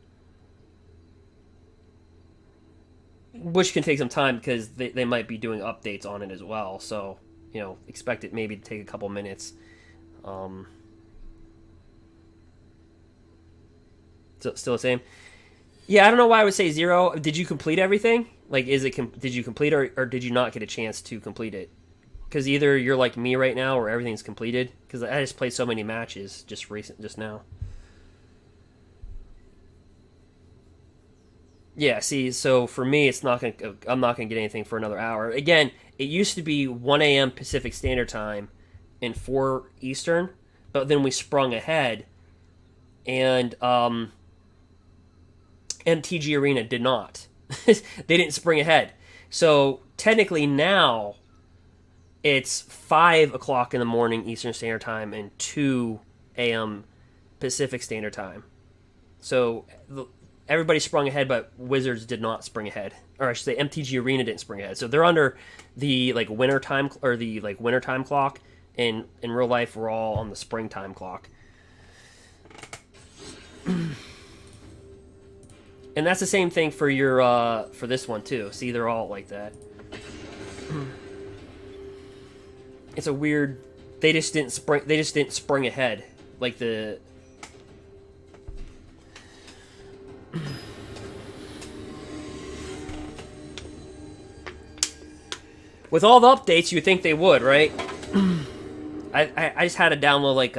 which can take some time because they might be doing updates on it as well. So, you know, expect it maybe to take a couple minutes. Still the same. Yeah, I don't know why I would say 0. Did you complete everything? Like, did you complete or did you not get a chance to complete it? Because either you're like me right now or everything's completed. Because I just played so many matches just now. Yeah, see, so for me, I'm not gonna get anything for another hour. Again, it used to be 1 a.m. Pacific Standard Time and 4 Eastern, but then we sprung ahead, and MTG Arena did not. They didn't spring ahead. So technically now it's 5 o'clock in the morning Eastern Standard Time and 2 a.m. Pacific Standard Time. So everybody sprung ahead, but Wizards did not spring ahead. Or I should say MTG Arena didn't spring ahead. So they're under the like winter time or the like winter time clock, In real life, we're all on the springtime clock. And that's the same thing for your for this one too. See, they're all like that. It's a weird. They just didn't spring ahead like the. With all the updates, you'd think they would, right? I just had to download like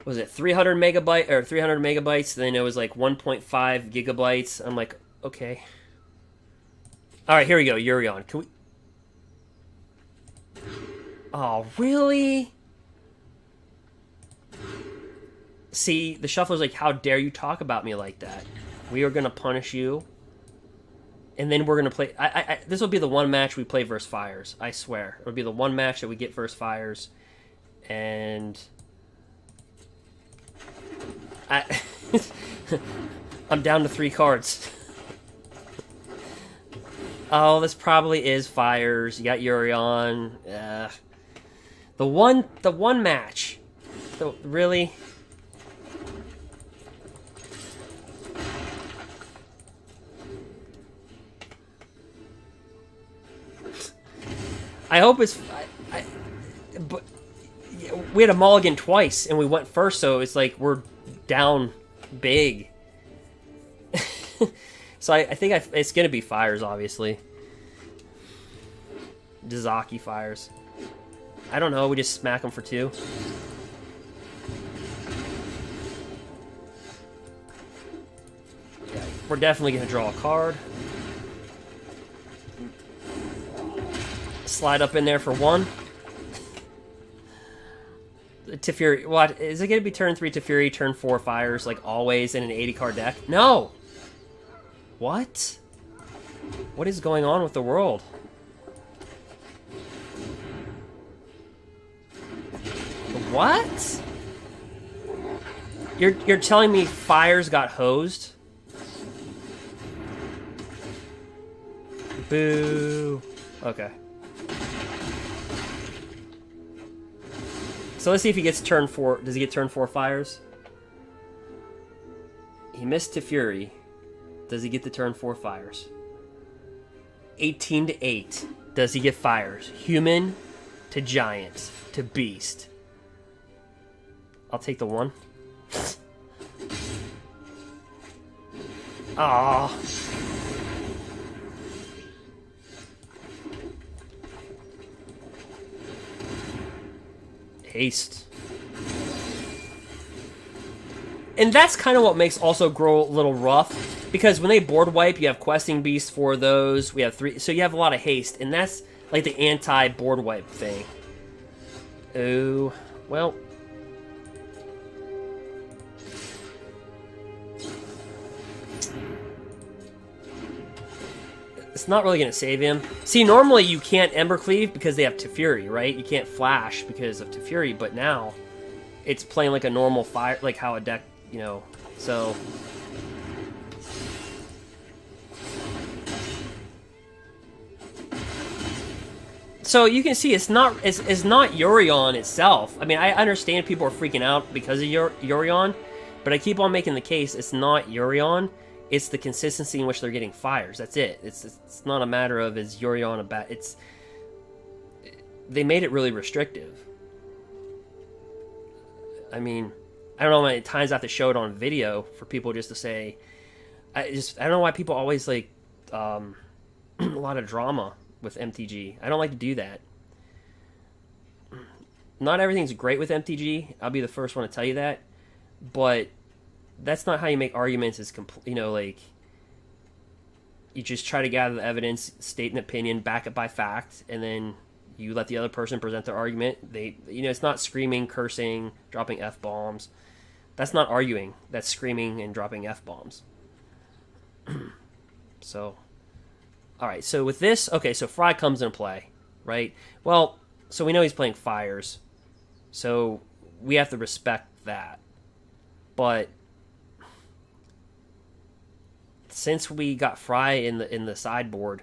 was it 300 megabyte or 300 megabytes? Then it was like 1.5 gigabytes. I'm like, okay. All right, here we go. Yorion. Can we? Oh, really? See, the shuffler's like, how dare you talk about me like that? We are gonna punish you. And then we're gonna play. This will be the one match we play versus Fires. I swear, it'll be the one match that we get versus Fires, and I'm down to 3 cards. Oh, this probably is Fires. You got Yorion. The one match. Really. I hope it's. But we had a mulligan twice, and we went first, so it's like we're down big. So I think it's gonna be Fires, obviously. Dazaki Fires. I don't know. We just smack them for 2. Yeah, we're definitely gonna draw a card. Slide up in there for 1. Teferi. What? Is it going to be turn 3 Teferi, turn 4 Fires, like always in an 80 card deck? No! What? What is going on with the world? What? You're telling me Fires got hosed? Boo. Okay. So let's see if he gets turn 4. Does he get turn 4 Fires? He missed Teferi. Does he get the turn 4 Fires? 18 to 8. Does he get Fires? Human to giant to beast. I'll take the 1. Ah. Haste. And that's kind of what makes also Gruul a little rough, because when they board wipe, you have questing beasts for those. We have 3, so you have a lot of haste, and that's like the anti-board wipe thing. Oh, well. It's not really going to save him. See, normally you can't Embercleave because they have Teferi, right? You can't Flash because of Teferi, but now it's playing like a normal fire, like how a deck, you know, so. So you can see it's not Yorion itself. I mean, I understand people are freaking out because of Yorion, but I keep on making the case it's not Yorion. It's the consistency in which they're getting Fires. That's it. It's not a matter of is Yorion a bad. They made it really restrictive. I mean, I don't know how many times I have to show it on video for people just to say. I don't know why people always like a lot of drama with MTG. I don't like to do that. Not everything's great with MTG. I'll be the first one to tell you that, but that's not how you make arguments. Is you know, like, you just try to gather the evidence, state an opinion, back it by fact, and then you let the other person present their argument. It's not screaming, cursing, dropping F-bombs. That's not arguing. That's screaming and dropping F-bombs. So, all right. So with this, okay. So Fry comes into play, right? Well, so we know he's playing Fires, so we have to respect that. But since we got Fry in the sideboard,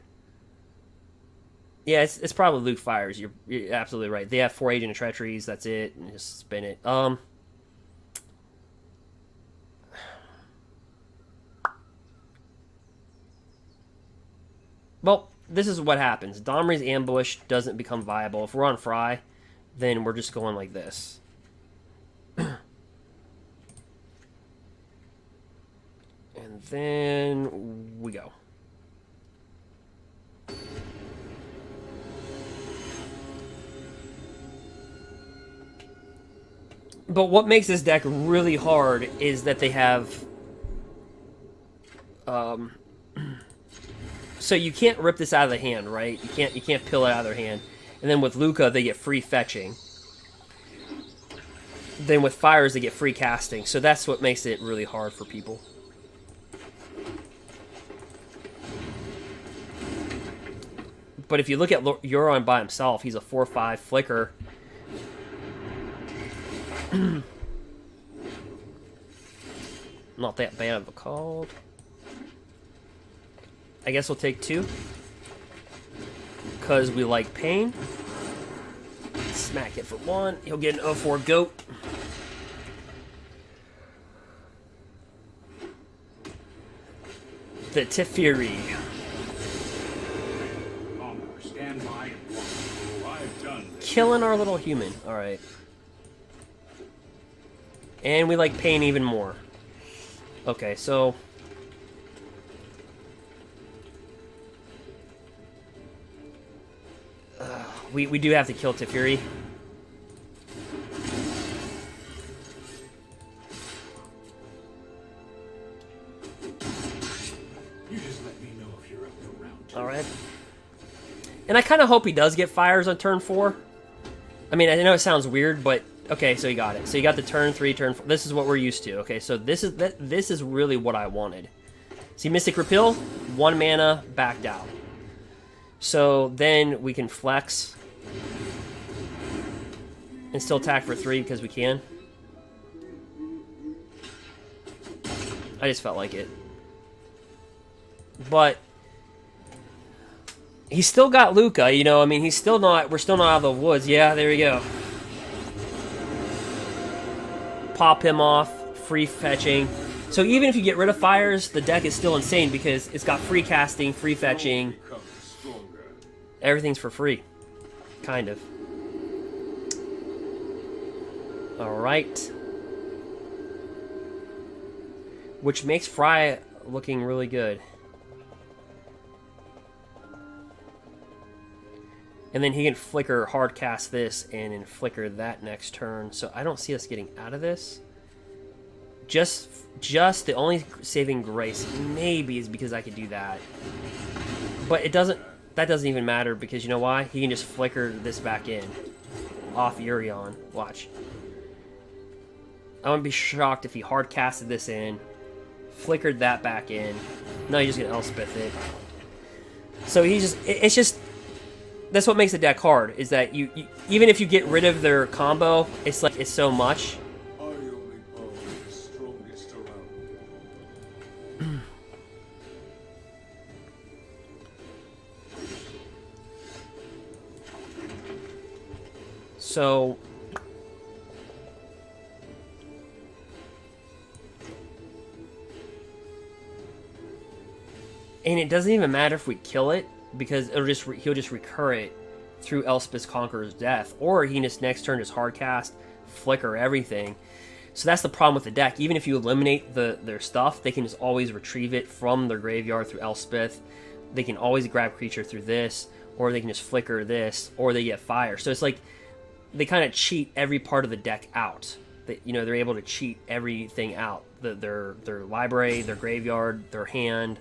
Yeah, it's probably Luke Fires. You're absolutely right. They have 4 Agent of Treacheries. That's it. And just spin it. Well, this is what happens. Domri's Ambush doesn't become viable. If we're on Fry, then we're just going like this. And then we go. But what makes this deck really hard is that they have... so you can't rip this out of the hand, right? You can't peel it out of their hand. And then with Lukka, they get free fetching. Then with Fires, they get free casting. So that's what makes it really hard for people. But if you look at Yorion by himself, he's a 4/5 flicker. Not that bad of a call. I guess we'll take 2. Because we like pain. Smack it for 1. He'll get an 0/4 goat. The Teferi. Killing our little human. Alright. And we like pain even more. Okay, so... we do have to kill Teferi. Alright. And I kind of hope he does get Fires on turn 4. I mean, I know it sounds weird, but... Okay, so he got it. So you got the turn 3, turn 4. This is what we're used to. Okay, so this is really what I wanted. See, Mystic Repeal, 1 mana, backed out. So then we can flex. And still attack for 3 because we can. I just felt like it. But... he's still got Lukka, you know, I mean, we're still not out of the woods. Yeah, there we go. Pop him off, free fetching. So even if you get rid of Fires, the deck is still insane because it's got free casting, free fetching. Everything's for free. Kind of. Alright. Which makes Fry looking really good. And then he can flicker, hard cast this, and then flicker that next turn. So I don't see us getting out of this. Just the only saving grace maybe is because I could do that. But that doesn't even matter because you know why? He can just flicker this back in. Off Yorion. Watch. I wouldn't be shocked if he hard casted this in, flickered that back in. No, he's just gonna Elspeth it. So it's just that's what makes the deck hard, is that you even if you get rid of their combo, it's like it's so much. So and it doesn't even matter if we kill it, because he'll just recur it through Elspeth's Conqueror's Death, or he can just next turn just hard cast, flicker everything. So that's the problem with the deck. Even if you eliminate their stuff, they can just always retrieve it from their graveyard through Elspeth. They can always grab creature through this, or they can just flicker this, or they get fire. So it's like they kind of cheat every part of the deck out. They're able to cheat everything out. Their library, their graveyard, their hand.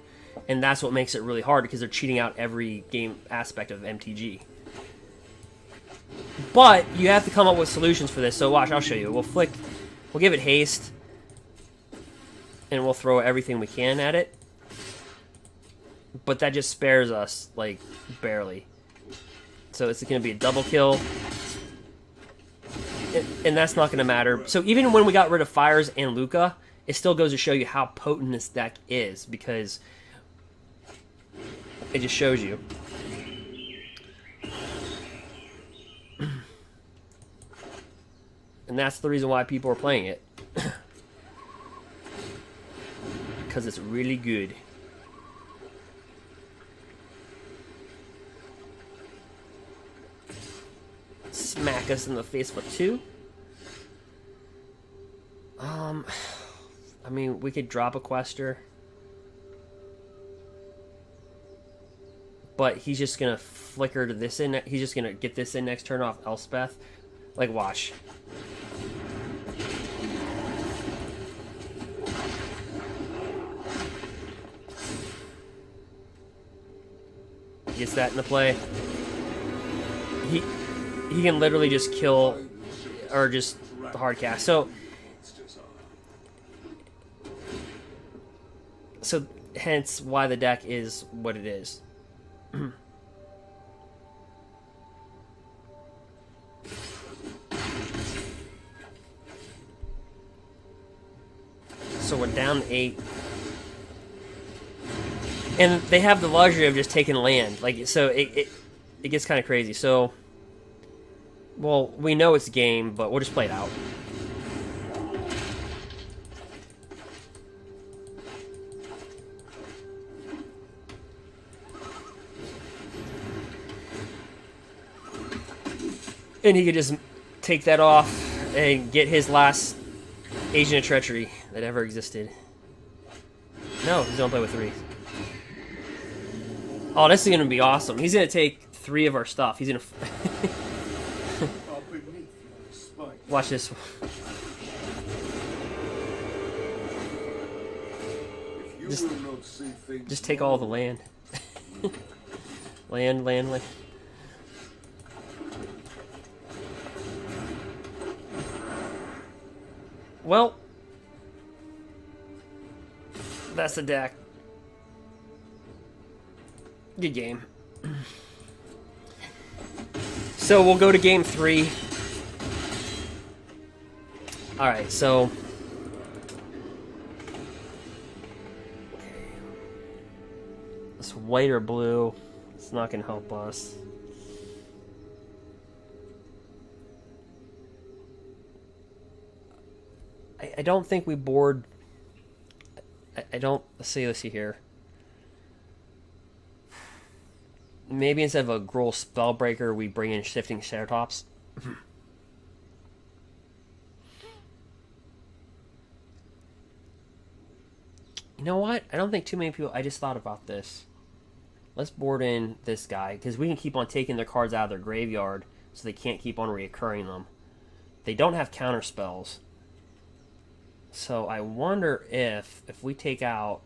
And that's what makes it really hard, because they're cheating out every game aspect of MTG. But you have to come up with solutions for this. So watch, I'll show you. We'll give it haste, and we'll throw everything we can at it. But that just spares us, like, barely. So it's going to be a double kill. And that's not going to matter. So even when we got rid of Fires and Lukka, it still goes to show you how potent this deck is, because it just shows you. And that's the reason why people are playing it. Because it's really good. Smack us in the face for 2. I mean, we could drop a quester. But he's just gonna flicker to this in. He's just gonna get this in next turn off Elspeth. Like, watch. Gets that into play. He can literally just kill or just hard cast. So hence why the deck is what it is. So we're down 8. And they have the luxury of just taking land. Like, so it gets kind of crazy. So, well, we know it's a game, but we'll just play it out. And he could just take that off and get his last agent of treachery that ever existed. No, he's gonna play with 3. Oh, this is gonna be awesome. He's gonna take 3 of our stuff. He's gonna watch this. Just take all the land. land. Well, that's the deck. Good game. So we'll go to game 3. Alright, so this white or blue, it's not gonna help us. I don't think we board. I don't. Let's see here. Maybe instead of a Gruul Spellbreaker, we bring in Shifting Ceratops. You know what? I don't think too many people. I just thought about this. Let's board in this guy because we can keep on taking their cards out of their graveyard, so they can't keep on reoccurring them. They don't have counter spells. So I wonder if we take out,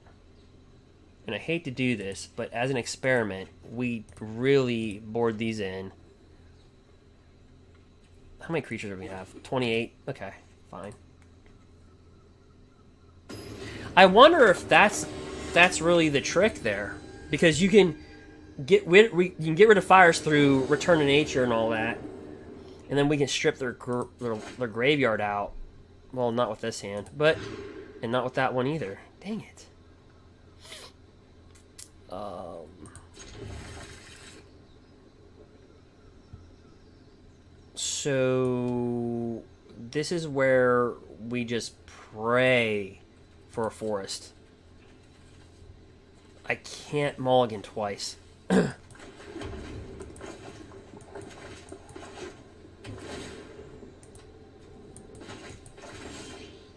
and I hate to do this, but as an experiment, we really board these in. How many creatures do we have? 28? Okay, fine. I wonder if that's really the trick there, because you can get rid of fires through Return to Nature and all that, and then we can strip their graveyard out. Well, not with this hand, and not with that one either. Dang it. So this is where we just pray for a forest. I can't mulligan twice.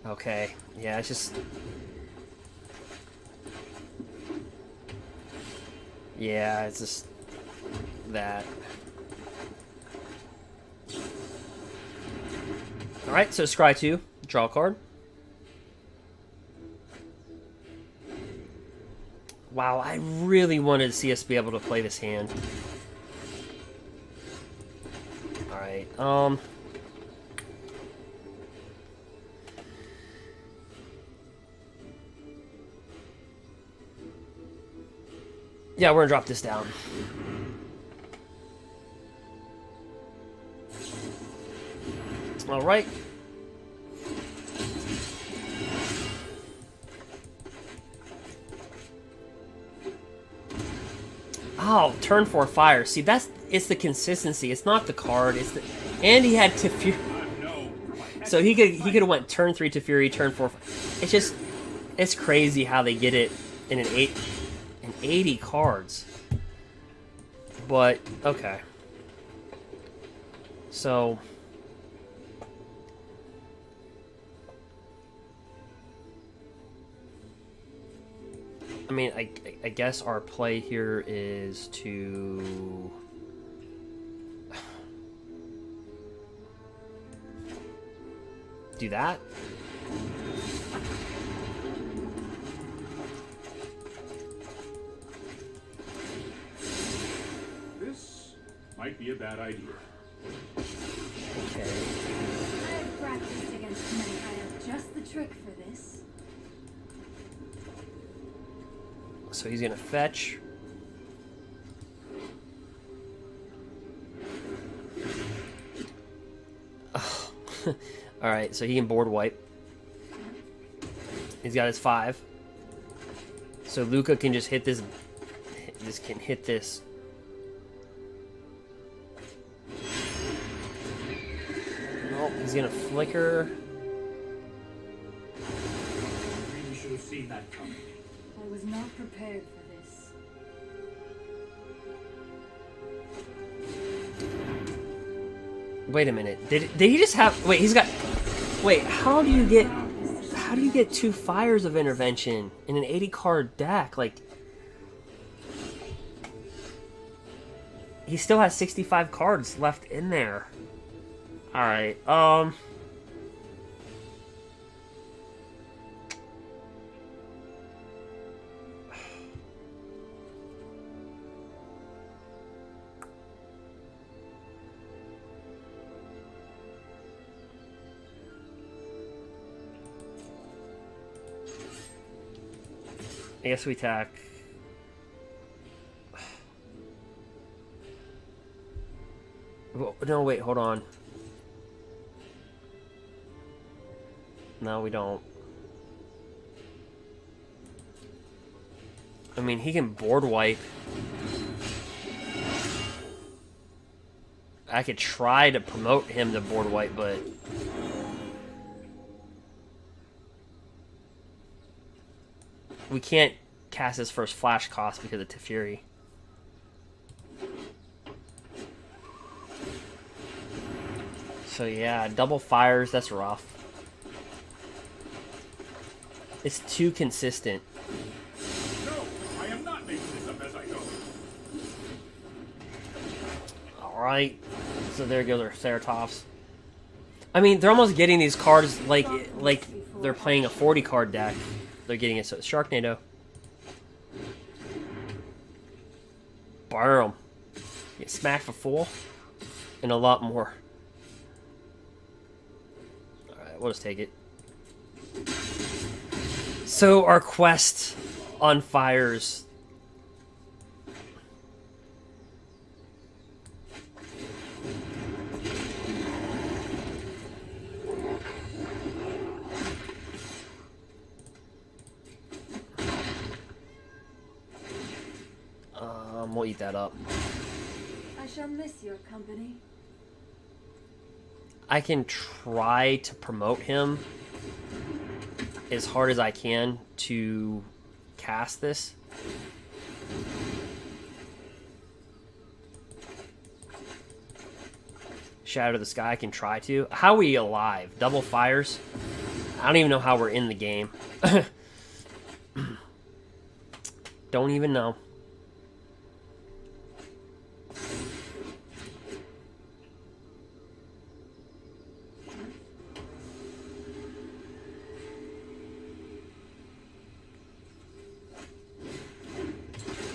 Okay, yeah, it's just... Yeah, it's just... that. Alright, so scry 2, draw a card. Wow, I really wanted to see us be able to play this hand. Alright, yeah, we're gonna drop this down. All right. Oh, turn 4 fire. See, it's the consistency. It's not the card. It's the, and he had teferi. So he could have went turn 3 teferi, turn 4. It's just it's crazy how they get it in an 80 cards. But okay. So I mean, I guess our play here is to do that. This might be a bad idea. Okay. I've practiced against many. I have just the trick for this. So he's gonna fetch. Oh. All right, so he can board wipe. He's got his 5. So Lukka can just hit this. This can hit this. Nope, he's gonna flicker. Really should have seen that coming. I was not prepared for this. Wait a minute. Did he just have? Wait, he's got. Wait, how do you get 2 fires of intervention in an 80 card deck? Like, he still has 65 cards left in there. All right. I guess we attack. No, wait, hold on. No, we don't. I mean, he can board wipe. I could try to promote him to board wipe, but we can't cast his first flash cost because of Teferi. So yeah, double fires, that's rough. It's too consistent. No, I am not making this up as I go. Alright. So there goes our Ceratops. I mean, they're almost getting these cards like they're playing a 40 card deck. They're getting it. So Sharknado. Burn 'em. Get smacked for 4. And a lot more. Alright, we'll just take it. So our quest on fires. We'll eat that up. I shall miss your company. I can try to promote him as hard as I can to cast this. Shadow of the Sky, I can try to. How are we alive? Double fires? I don't even know how we're in the game. Don't even know.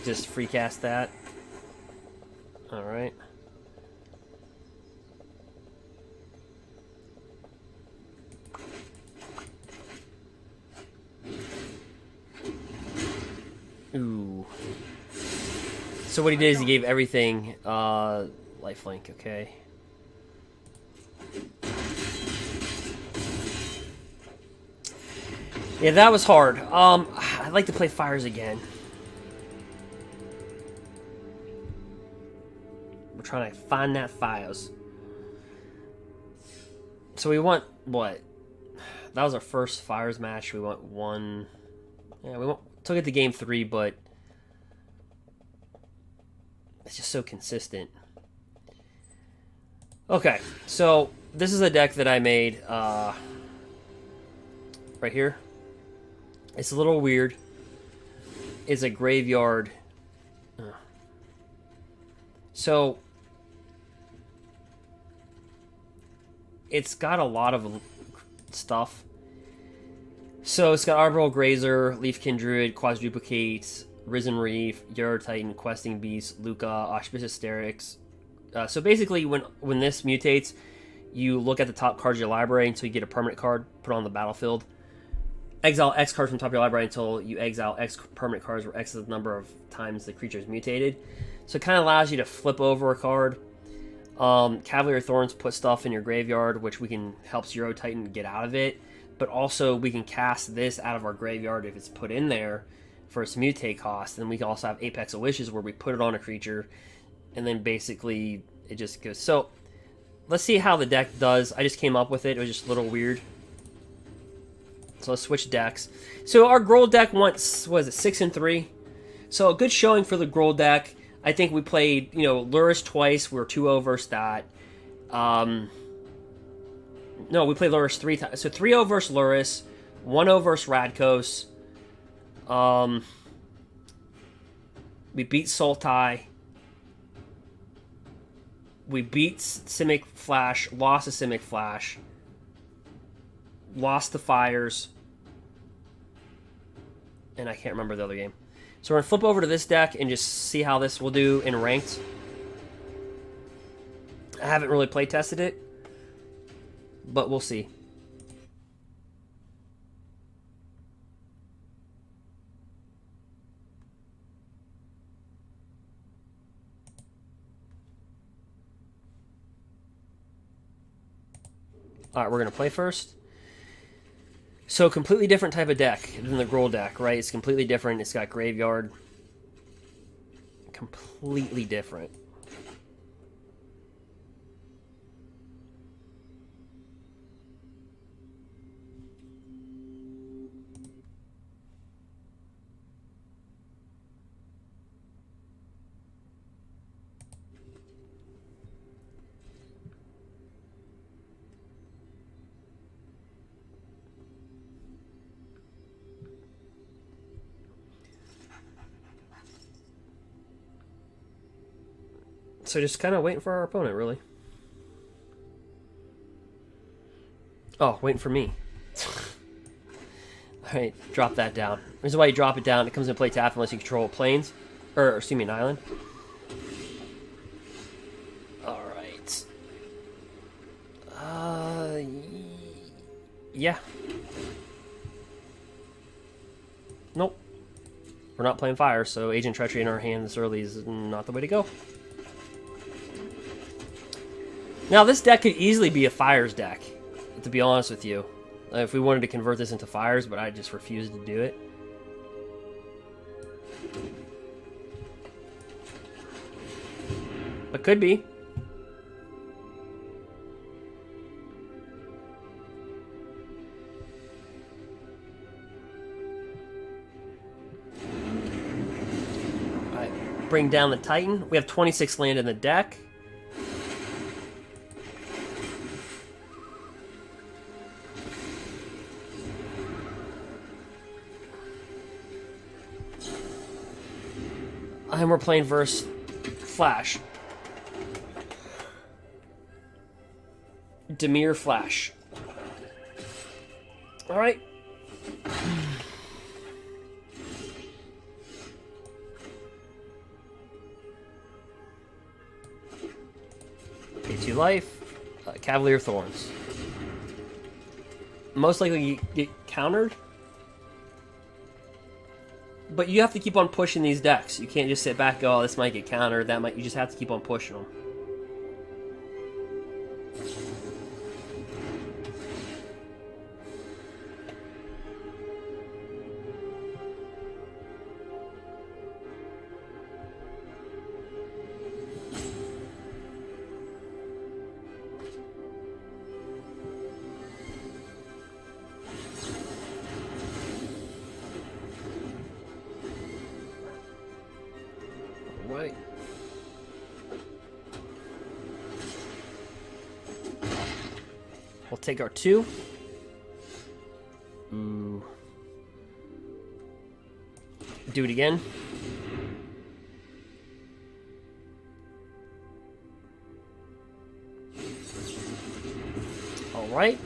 Just free cast that. Alright. Ooh. So what he did is he gave everything lifelink, okay. Yeah, that was hard. I'd like to play fires again. We're trying to find that fires. So we went, what? That was our first Fires match. We went 1... Yeah, took it to game 3, but it's just so consistent. Okay, so this is a deck that I made right here. It's a little weird. It's a graveyard. So it's got a lot of stuff. So it's got Arbor Grazer, Leafkin Druid, Quadruplicate, Risen Reef, Yard Titan, Questing Beast, Lukka, Auspicious Sterix. So basically, when this mutates, you look at the top cards of your library until you get a permanent card, put it on the battlefield. Exile X cards from the top of your library until you exile X permanent cards, where X is the number of times the creature is mutated. So it kind of allows you to flip over a card. Cavalier Thorns put stuff in your graveyard, which we can help Zero Titan get out of it. But also, we can cast this out of our graveyard if it's put in there for its mutate cost. And we can also have Apex of Wishes, where we put it on a creature, and then basically it just goes. So let's see how the deck does. I just came up with it. It was just a little weird. So let's switch decks. So our Gruul deck went, what is it, 6-3? So a good showing for the Gruul deck. I think we played, Lurrus twice. We were 2-0 versus that. No, we played Lurrus 3 times. So 3-0 versus Lurrus, 1-0 versus Radkos. We beat Sultai. We beat Simic Flash, lost to Simic Flash. Lost to Fires. And I can't remember the other game. So we're going to flip over to this deck and just see how this will do in ranked. I haven't really play tested it, but we'll see. Alright, we're going to play first. So, completely different type of deck than the Gruul deck, right? It's completely different. It's got graveyard. Completely different. So just kind of waiting for our opponent, really. Oh, waiting for me. Alright, drop that down. This is why you drop it down. It comes into play tap unless you control planes. Or, excuse me, an island. Alright. Yeah. Nope. We're not playing fire, so Agent Treachery in our hand this early is not the way to go. Now, this deck could easily be a Fires deck, to be honest with you. If we wanted to convert this into Fires, but I just refused to do it. But could be. Alright, bring down the Titan. We have 26 land in the deck. And we're playing versus Flash. Dimir Flash. Alright. Pay 2 life. Cavalier Thorns. Most likely you get countered. But you have to keep on pushing these decks. You can't just sit back and go, oh, this might get countered, that might... You just have to keep on pushing them. We'll take our 2. Ooh. Do it again. All right.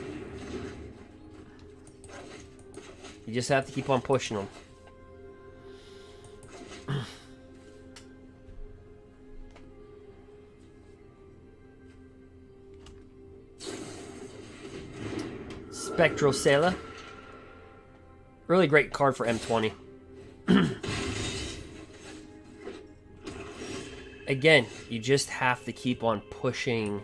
You just have to keep on pushing them. Spectral Sailor. Really great card for M20. Again, you just have to keep on pushing.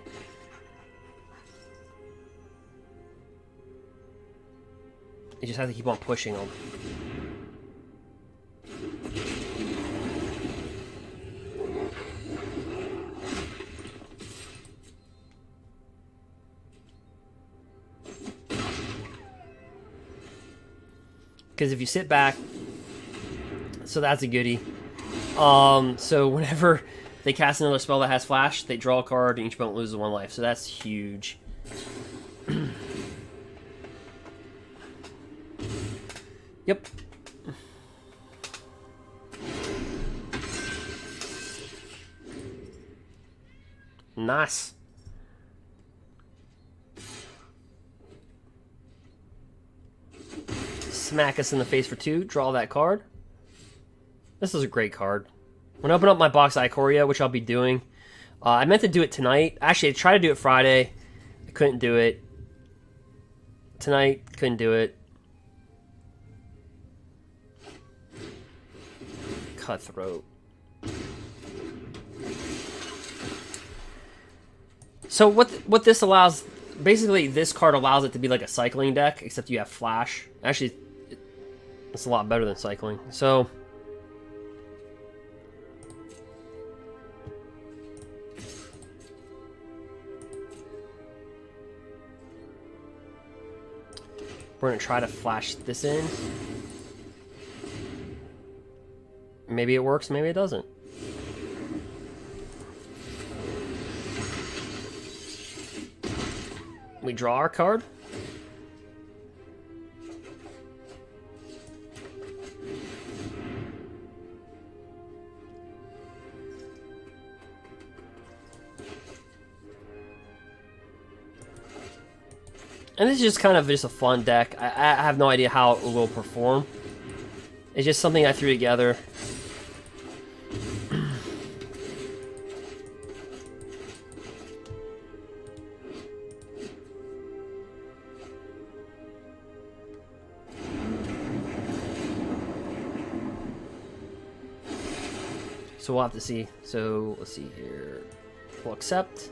You just have to keep on pushing them. Because if you sit back, so that's a goodie. So whenever they cast another spell that has flash, they draw a card and each opponent loses 1 life. So that's huge. Yep. Nice. Smack us in the face for 2. Draw that card. This is a great card. When I open up my box of Ikoria, which I'll be doing, I meant to do it tonight. Actually, I tried to do it Friday. I couldn't do it. Tonight, couldn't do it. Cutthroat. So what this allows, basically this card allows it to be like a cycling deck, except you have flash. Actually, it's a lot better than cycling. So we're gonna try to flash this in. Maybe it works, maybe it doesn't. We draw our card. And this is just kind of just a fun deck. I have no idea how it will perform. It's just something I threw together. So we'll have to see. So let's see here. We'll accept.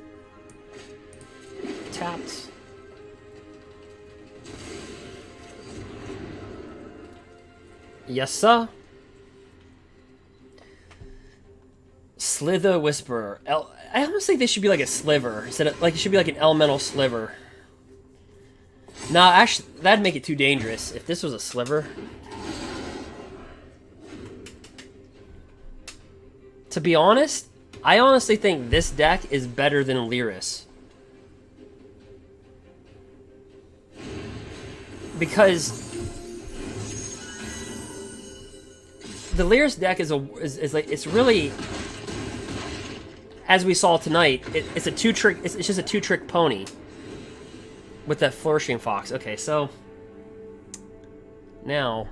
Tapped. Yes, sir. Slither Whisperer. I almost think this should be like a sliver. Instead of, like, it should be like an elemental sliver. Nah, actually, that'd make it too dangerous. If this was a sliver. To be honest, I honestly think this deck is better than Lurrus. Because the Lurrus deck is like, it's really, as we saw tonight, it's a two-trick, it's just a two-trick pony with that flourishing fox. Okay, so now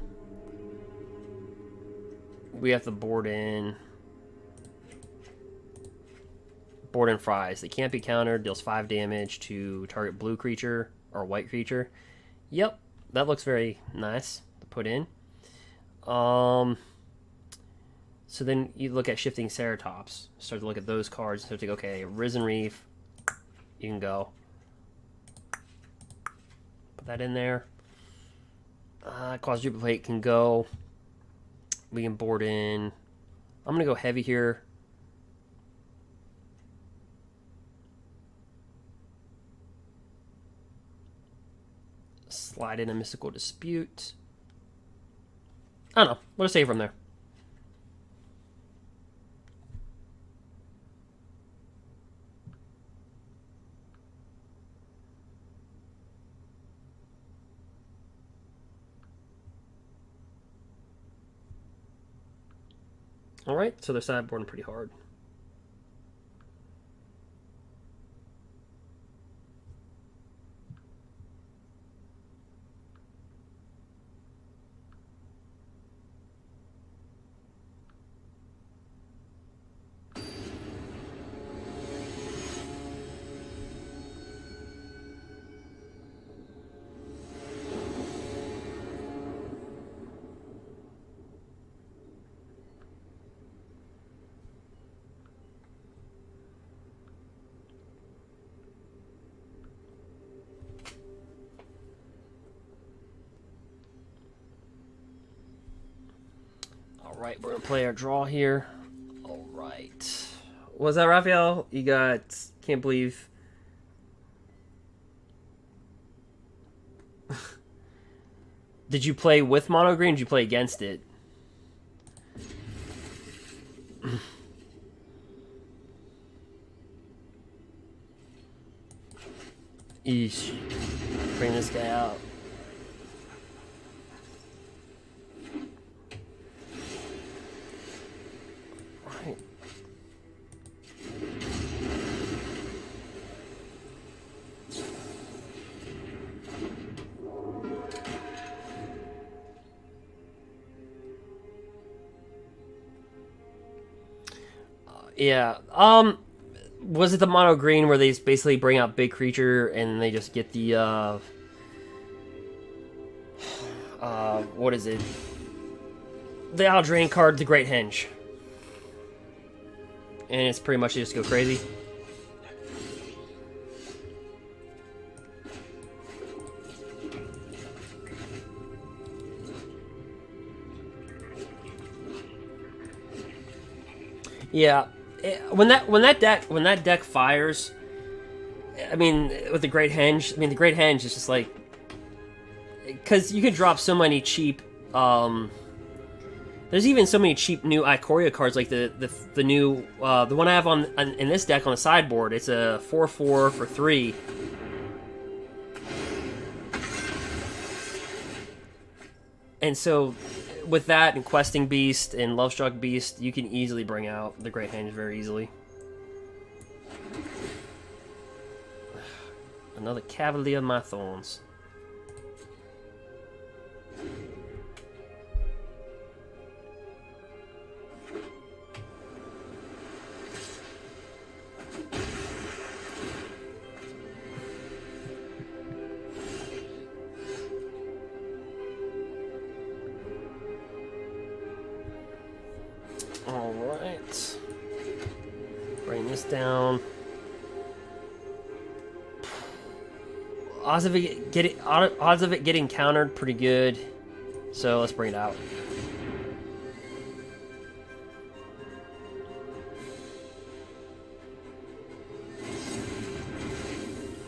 we have to board in fries. They can't be countered. Deals 5 damage to target blue creature or white creature. Yep, that looks very nice to put in. So then you look at Shifting Ceratops. Start to look at those cards. Start to go, okay, Risen Reef. You can go. Put that in there. Quadruple Plate can go. We can board in. I'm going to go heavy here. Slide in a Mystical Dispute. I don't know. We'll just take it from there. Alright, so they're sideboarding pretty hard. Alright, we're going to play our draw here. Alright. Was that Raphael? You got... Can't believe... Did you play with mono green? Or did you play against it? Eesh. Bring this guy out. Right. Yeah. Was it the mono green where they basically bring out big creature and they just get the what is it? The Aldrain card, the Great Henge. And it's pretty much just go crazy. Yeah. When that deck fires, I mean, with the Great Henge, the Great Henge is just like, because you could drop so many cheap. There's even so many cheap new Ikoria cards, like the new the one I have on in this deck on the sideboard. It's a 4/4 for 3. And so, with that and Questing Beast and Lovestruck Beast, you can easily bring out the Great Henge very easily. Another Cavalier of my Thorns. Alright. Bring this down. Odds of it getting countered pretty good. So let's bring it out.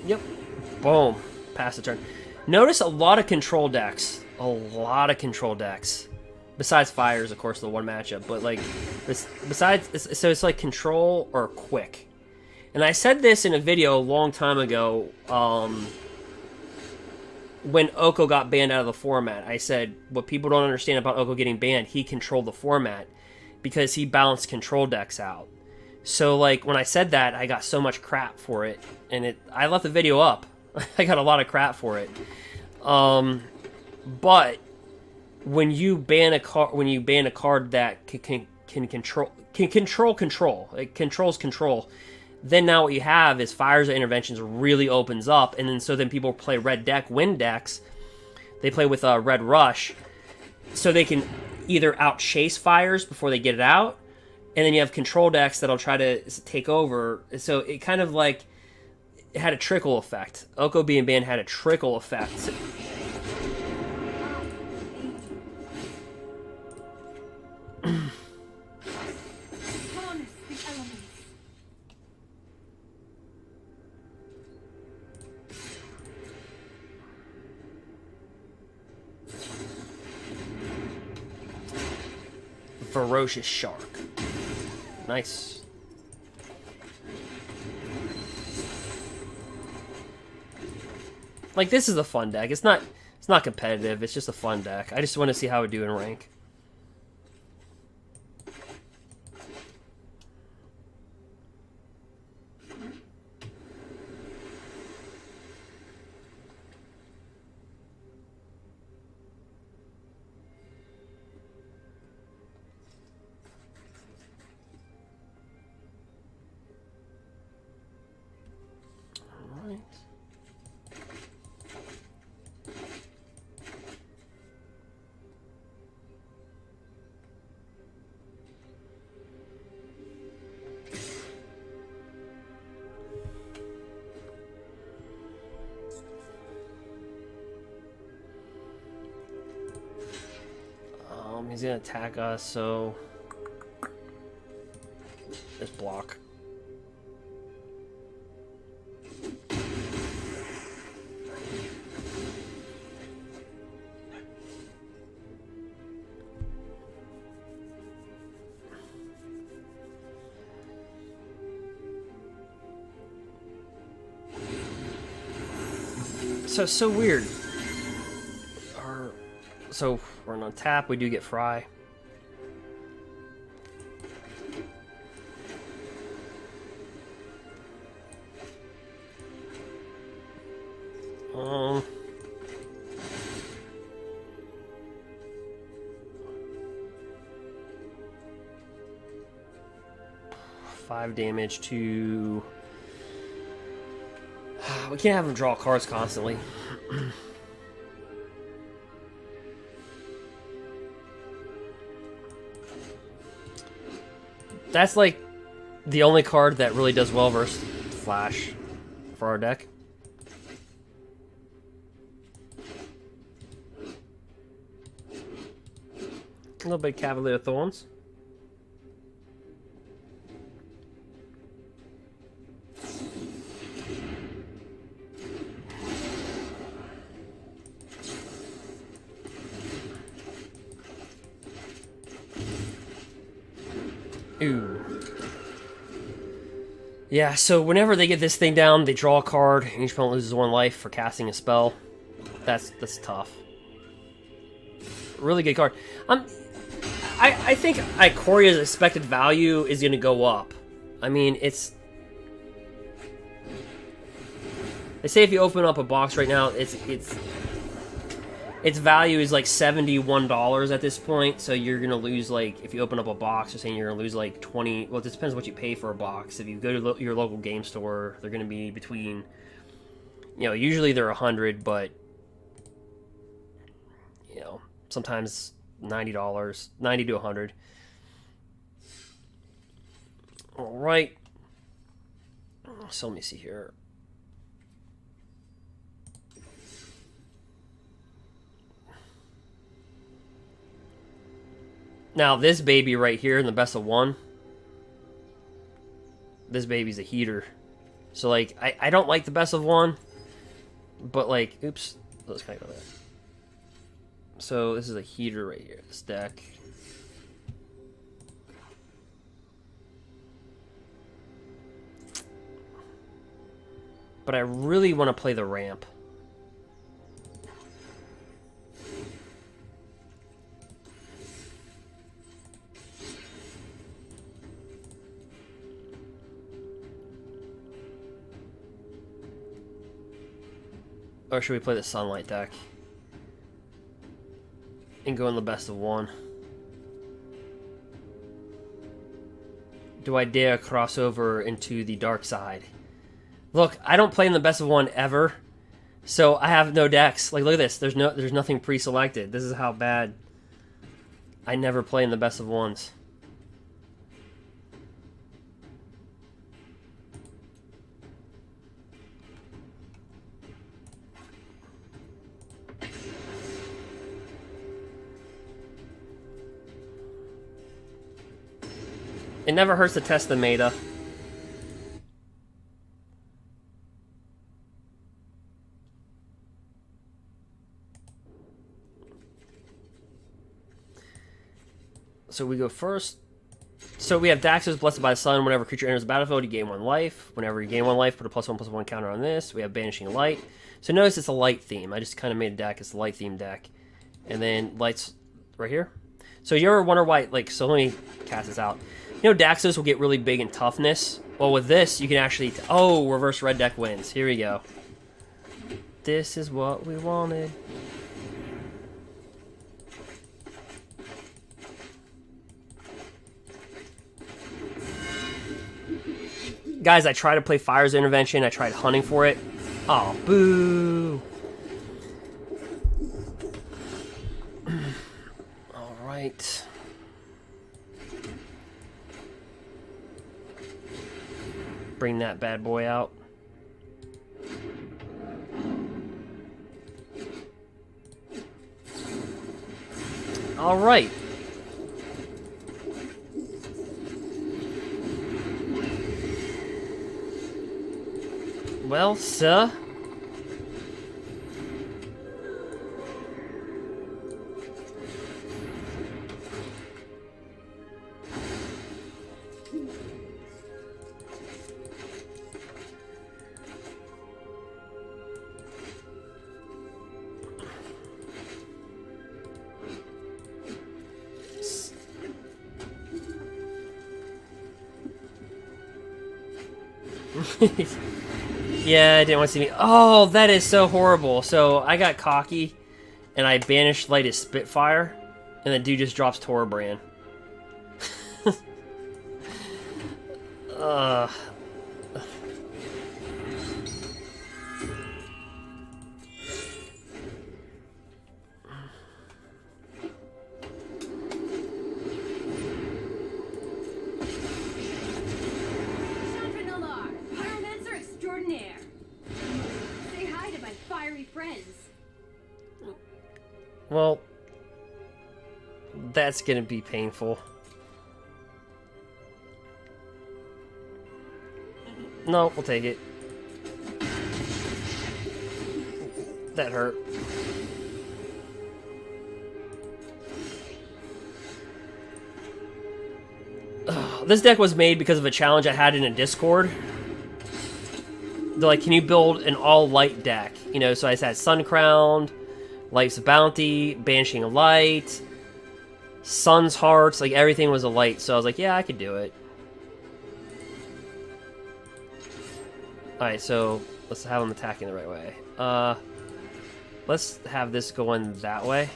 Yep. Boom. Pass the turn. Notice a lot of control decks. A lot of control decks. Besides Fires, of course, the one matchup. But, like, so it's like control or quick. And I said this in a video a long time ago, when Oko got banned out of the format. I said, what people don't understand about Oko getting banned, he controlled the format because he balanced control decks out. So, like, when I said that, I got so much crap for it. And I left the video up. I got a lot of crap for it. But when you ban a card that can control, it controls control, then now what you have is Fires or Interventions really opens up, and then people play red deck, win decks. They play with Red Rush, so they can either outchase Fires before they get it out, and then you have control decks that'll try to take over. So it kind of like it had a trickle effect. Oko being banned had a trickle effect. Ferocious Shark. Nice. Like, this is a fun deck. It's not competitive. It's just a fun deck. I just want to see how it would do in rank. He's gonna attack us, so just block. So weird. So we're on tap. We do get Fry. Five damage to. We can't have him draw cards constantly. That's like the only card that really does well versus Flash for our deck. A little bit of Cavalier Thorns. Ooh. Yeah, so whenever they get this thing down, they draw a card, and each opponent loses 1 life for casting a spell. That's tough. Really good card. I think Ikoria's expected value is going to go up. I mean, it's... They say if you open up a box right now, its value is like $71 at this point, so you're going to lose, like, if you open up a box, you're saying you're going to lose like 20... Well, it just depends what you pay for a box. If you go to your local game store, they're going to be between... You know, usually they're 100, but... You know, sometimes... $90, 90 to 100. All right. So let me see here. Now this baby right here in the best of 1. This baby's a heater. So like I don't like the best of 1, but like oops, let's kind of go there. So this is a heater right here, this deck. But I really want to play the ramp. Or should we play the sunlight deck? And go in the best of 1. Do I dare cross over into the dark side? Look, I don't play in the best of 1 ever, so I have no decks. Like, look at this. There's nothing pre-selected. This is how bad I never play in the best of 1s. It never hurts to test the meta. So we go first. So we have Daxos, Blessed by the Sun. Whenever a creature enters the battlefield, you gain 1 life. Whenever you gain 1 life, put a +1/+1 counter on this. We have Banishing Light. So notice it's a light theme. I just kind of made a deck. It's a light theme deck. And then lights right here. So you ever wonder why, like, so let me cast this out. You know, Daxos will get really big in toughness. Well, with this, you can actually... Oh, reverse red deck wins. Here we go. This is what we wanted. Guys, I tried to play Fire's Intervention. I tried hunting for it. Oh, boo. All right. Bring that bad boy out. All right. Well, sir. Yeah, I didn't want to see me. Oh, that is so horrible. So I got cocky, and I banished Light Spitfire, and the dude just drops Torbrand. Pyromancer extraordinaire. Say hi to my fiery friends. Well, that's gonna be painful. No, we'll take it. That hurt. This deck was made because of a challenge I had in a Discord. They're like, can you build an all-light deck? You know, so I had Sun Crowned, Life's Bounty, Banishing of Light, Sun's Hearts, like everything was a light. So I was like, yeah, I could do it. Alright, so let's have them attacking the right way. Let's have this going that way.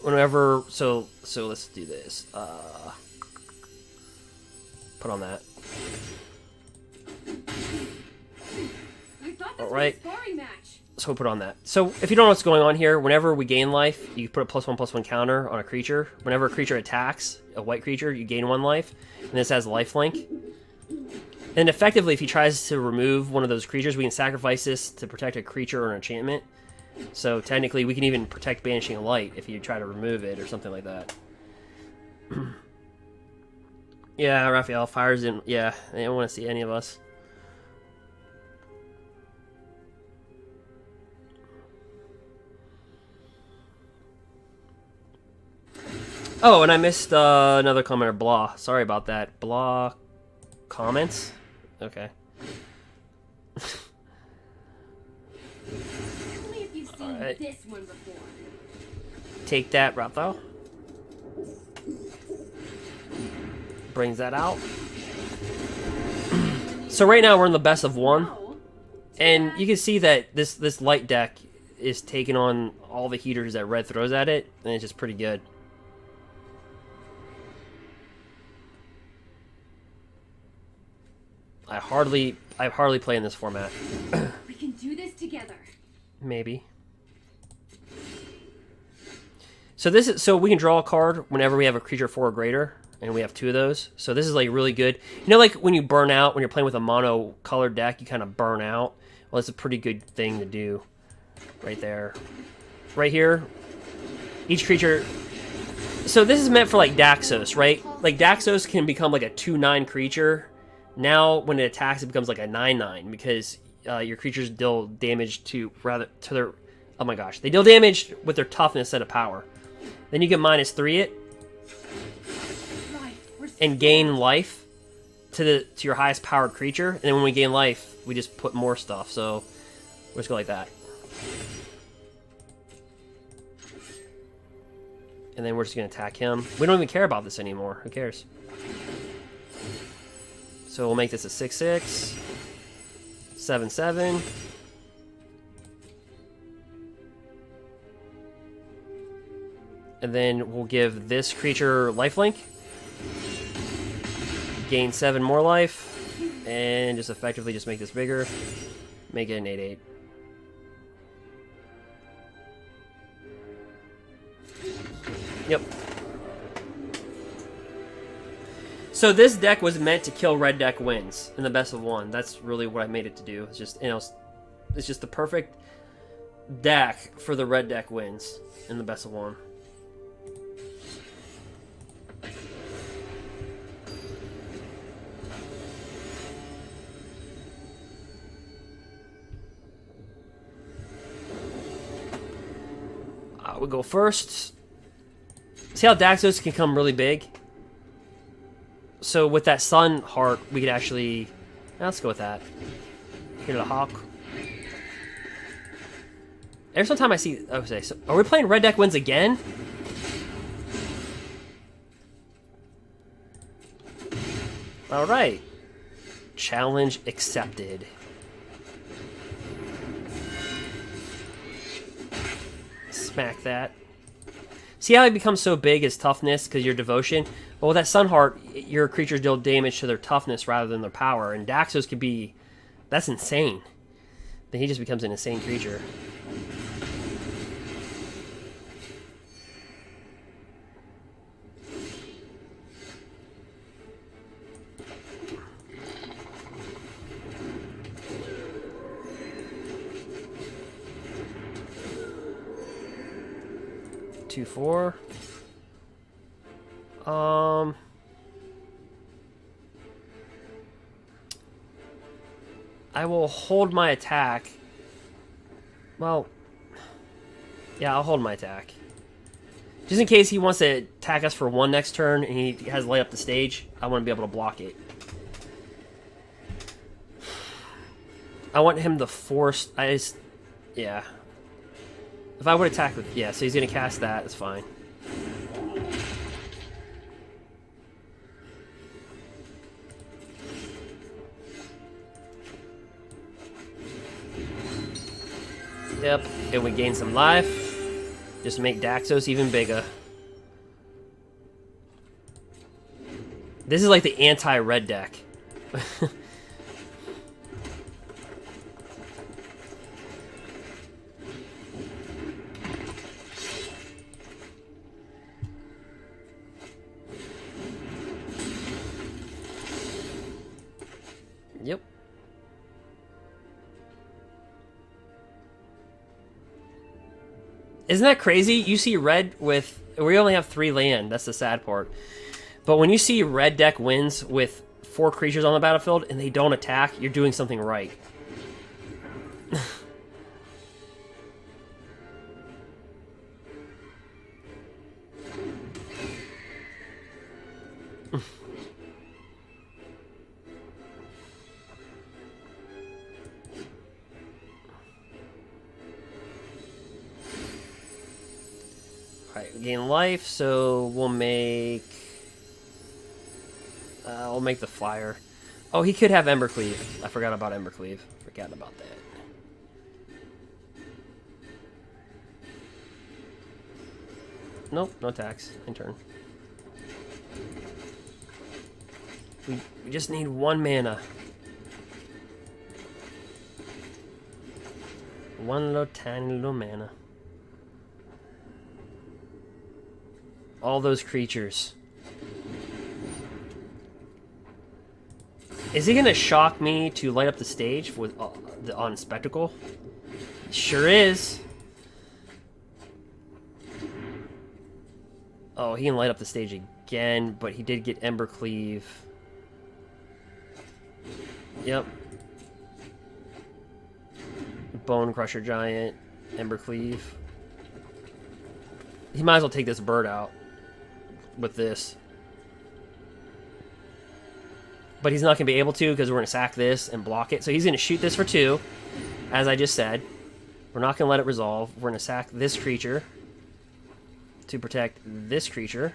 Whenever, so let's do this. Put on that. Alright. So we'll put on that. So if you don't know what's going on here, whenever we gain life, you put a +1/+1 counter on a creature. Whenever a creature attacks, a white creature, you gain 1 life. And this has lifelink. And effectively, if he tries to remove one of those creatures, we can sacrifice this to protect a creature or an enchantment. So technically, we can even protect Banishing a Light if you try to remove it or something like that. Yeah, Raphael, Fires didn't... Yeah, they didn't want to see any of us. Oh, and I missed another commenter, Blah. Sorry about that. Blah comments? Okay. Alright. Take that, Raphael. Brings that out. So right now we're in the best of 1. And you can see that this light deck is taking on all the heaters that red throws at it, and it's just pretty good. I hardly play in this format. We can do this together. Maybe. So we can draw a card whenever we have a creature 4 or greater, and we have 2 of those. So this is like really good. You know, like when you burn out when you're playing with a mono colored deck, you kind of burn out. Well, it's a pretty good thing to do, right there, right here. Each creature. So this is meant for like Daxos, right? Like Daxos can become like a 2/9 creature. Now, when it attacks, it becomes like a 9/9 because your creatures deal damage to their. Oh my gosh, they deal damage with their toughness instead of power. Then you get -3 it and gain life to your highest powered creature. And then when we gain life, we just put more stuff. So we'll just go like that. And then we're just gonna attack him. We don't even care about this anymore. Who cares? So we'll make this a 6/6, 7/7. And then we'll give this creature lifelink. Gain 7 more life. And just effectively just make this bigger. Make it an 8/8. Yep. So this deck was meant to kill red deck wins in the best of 1. That's really what I made it to do. It's just, you know, it's just the perfect deck for the red deck wins in the best of 1. We'll go first. See how Daxos can come really big? So with that Sun Heart, we could actually... Let's go with that. Hit a Hawk. Every time I see... Okay, so are we playing red deck wins again? Alright. Challenge accepted. Smack that. See how he becomes so big as toughness because your devotion? Well, with that Sun Heart, your creatures deal damage to their toughness rather than their power. And Daxos could be... That's insane. Then he just becomes an insane creature. Two, 4. I will hold my attack. Well, yeah, I'll hold my attack. Just in case he wants to attack us for 1 next turn and he has light up the stage, I want to be able to block it. I want him to force... Yeah. If I would attack with... Yeah, so he's going to cast that. It's fine. Yep, and we gain some life. Just make Daxos even bigger. This is like the anti-red deck. Yep. Isn't that crazy? You see red with... We only have 3 land. That's the sad part. But when you see red deck wins with 4 creatures on the battlefield and they don't attack, you're doing something right. Alright, we gain life, so we'll make the flyer. Oh, he could have Embercleave. I forgot about Embercleave. Forgot about that. Nope, no attacks. In turn. We just need 1 mana. 1 little tiny little mana. All those creatures. Is he gonna shock me to light up the stage with on Spectacle? Sure is. Oh, he can light up the stage again, but he did get Embercleave. Yep. Bone Crusher Giant, Embercleave. He might as well take this bird out with this. But he's not going to be able to because we're going to sack this and block it. So he's going to shoot this for 2, as I just said. We're not going to let it resolve. We're going to sack this creature to protect this creature.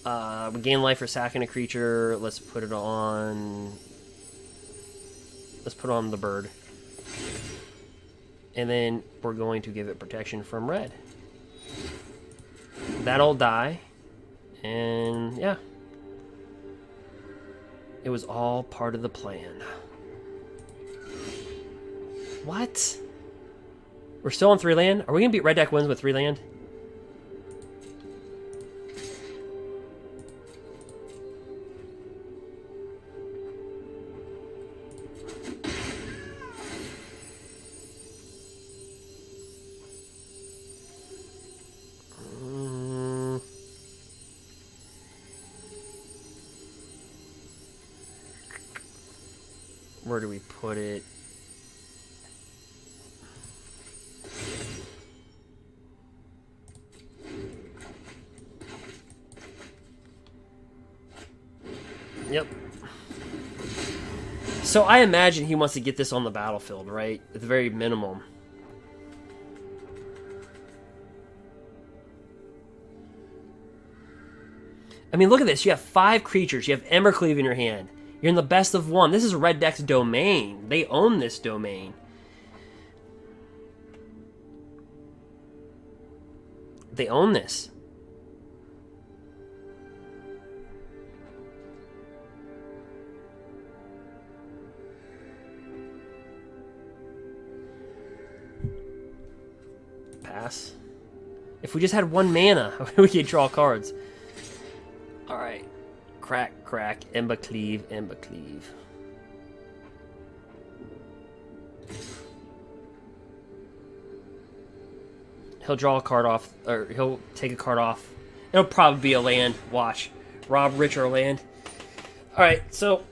We gain life for sacking a creature. Let's put it on... Let's put on the bird. And then we're going to give it protection from red. That'll die. And yeah. It was all part of the plan. What? We're still on 3 land? Are we going to beat red deck wins with 3 land? Where do we put it? Yep. So I imagine he wants to get this on the battlefield, right? At the very minimum. I mean, look at this. You have 5 creatures. You have Embercleave in your hand. You're in the best of 1. This is Red Deck's domain. They own this domain. They own this. Pass. If we just had 1 mana, we could draw cards. Alright. Crack, crack, Embercleave, Embercleave. He'll draw a card off, or he'll take a card off. It'll probably be a land. Watch. Rob Rich or land. Alright, so,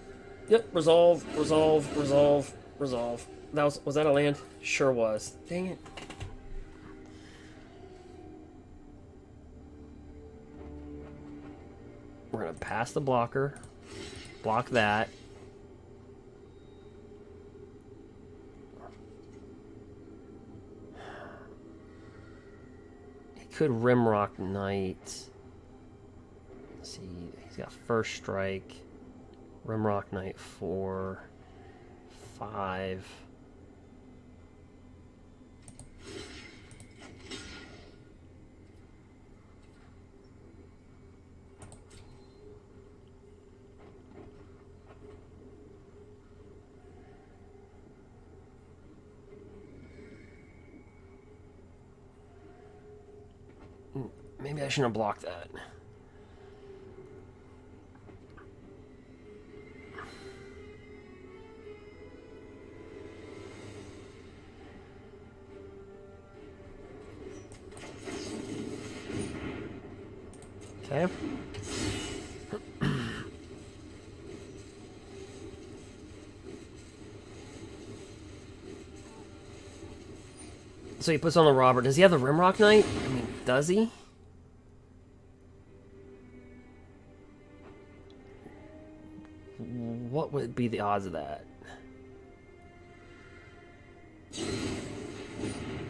yep, resolve, resolve, resolve, resolve. That was that a land? Sure was. Dang it. We're going to pass the blocker. Block that. He could Rimrock Knight. Let's see, he's got first strike. Rimrock Knight 4, 5. Maybe I shouldn't have blocked that. Okay. So he puts on the Robert. Does he have the Rimrock Knight? I mean, does he? What would be the odds of that?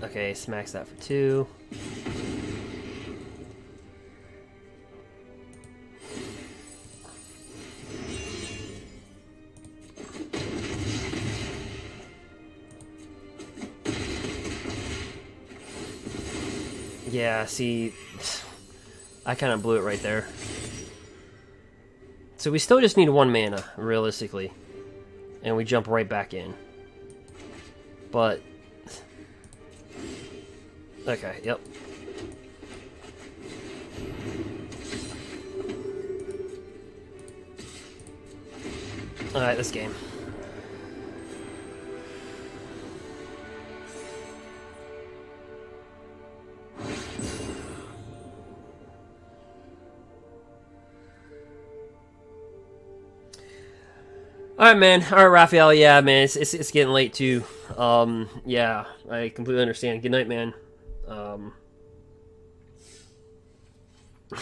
Okay, smacks that for 2. Yeah, see, I kind of blew it right there. So we still just need 1 mana, realistically. And we jump right back in. But... okay, yep. Alright, this game. Alright, man. Alright, Raphael. Yeah, man. It's getting late, too. Yeah, I completely understand. Good night, man.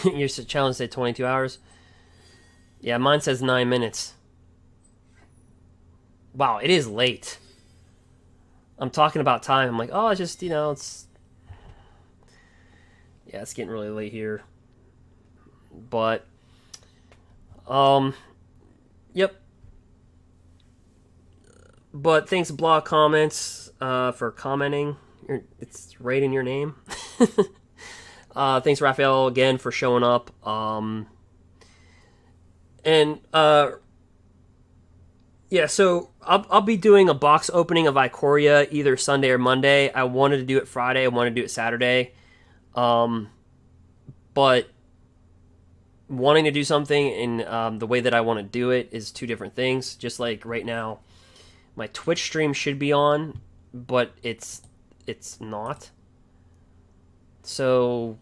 Your challenge said 22 hours. Yeah, mine says 9 minutes. Wow, it is late. I'm talking about time. I'm like, oh, it's just, you know, it's... yeah, it's getting really late here. But, yep. But thanks, Blog Comments, for commenting. It's right in your name. Thanks, Raphael, again, for showing up. Yeah, so I'll be doing a box opening of Ikoria either Sunday or Monday. I wanted to do it Friday. I wanted to do it Saturday. But wanting to do something in the way that I want to do it is 2 different things. Just like right now, my Twitch stream should be on, but it's not. So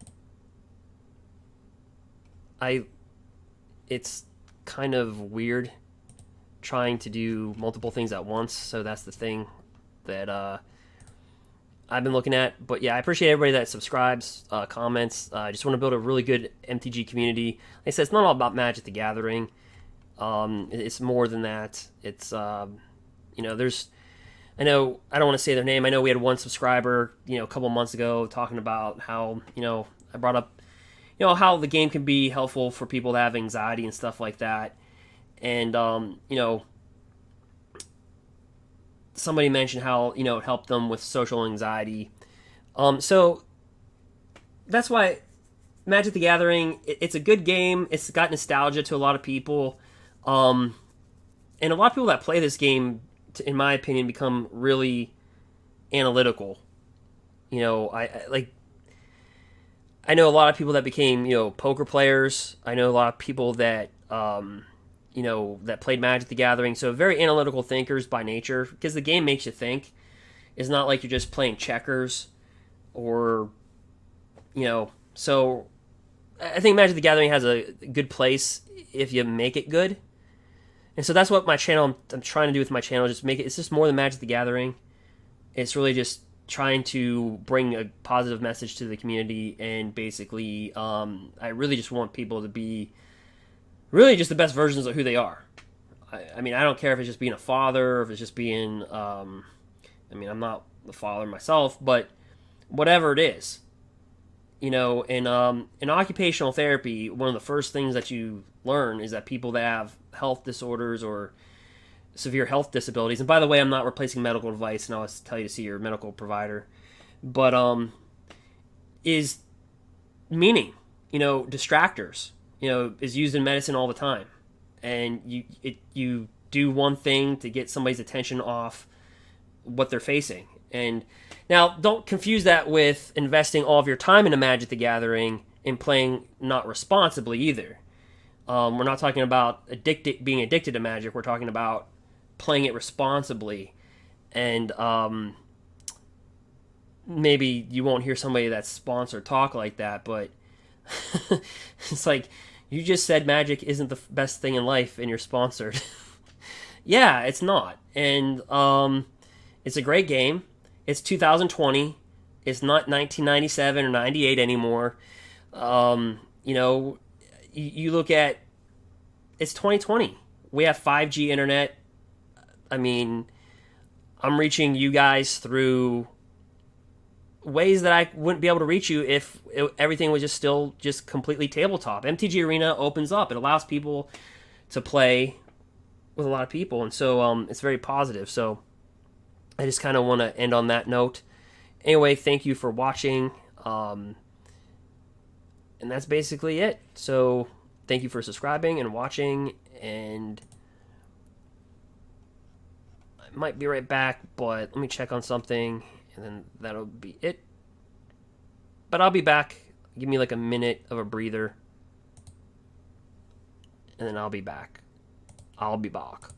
it's kind of weird trying to do multiple things at once. So that's the thing that I've been looking at. But yeah, I appreciate everybody that subscribes, comments. I just want to build a really good MTG community. Like I said, it's not all about Magic the Gathering. It's more than that. It's there's I know I don't want to say their name. I know we had one subscriber, a couple months ago talking about how, I brought up, how the game can be helpful for people that have anxiety and stuff like that. And, somebody mentioned how, it helped them with social anxiety. So that's why Magic the Gathering, it's a good game. It's got nostalgia to a lot of people. And a lot of people that play this game, in my opinion, become really analytical. I know a lot of people that became, poker players. I know a lot of people that, that played Magic the Gathering. So very analytical thinkers by nature, because the game makes you think. It's not like you're just playing checkers or, so I think Magic the Gathering has a good place if you make it good. And so that's what my channel, I'm trying to do with my channel, it's just more than Magic the Gathering. It's really just trying to bring a positive message to the community, and basically, I really just want people to be really just the best versions of who they are. I mean, I don't care if it's just being a father, or if it's just being, I'm not the father myself, but whatever it is. In occupational therapy, one of the first things that you learn is that people that have health disorders or severe health disabilities, and by the way, I'm not replacing medical advice, and I always tell you to see your medical provider, but is meaning, distractors, is used in medicine all the time, and you do one thing to get somebody's attention off what they're facing. And now, don't confuse that with investing all of your time into Magic the Gathering and playing not responsibly either. We're not talking about being addicted to Magic. We're talking about playing it responsibly. And maybe you won't hear somebody that's sponsored talk like that, but it's like, you just said Magic isn't the best thing in life and you're sponsored. Yeah, it's not. And it's a great game. It's 2020. It's not 1997 or 98 anymore. You look at, it's 2020. We have 5G internet. I mean, I'm reaching you guys through ways that I wouldn't be able to reach you if everything was just completely tabletop. MTG Arena opens up. It allows people to play with a lot of people, and so it's very positive. So I just kind of want to end on that note. Anyway, thank you for watching. And that's basically it. So thank you for subscribing and watching, and I might be right back, but let me check on something, and then that'll be it. But I'll be back. Give me like a minute of a breather, and then I'll be back. I'll be back.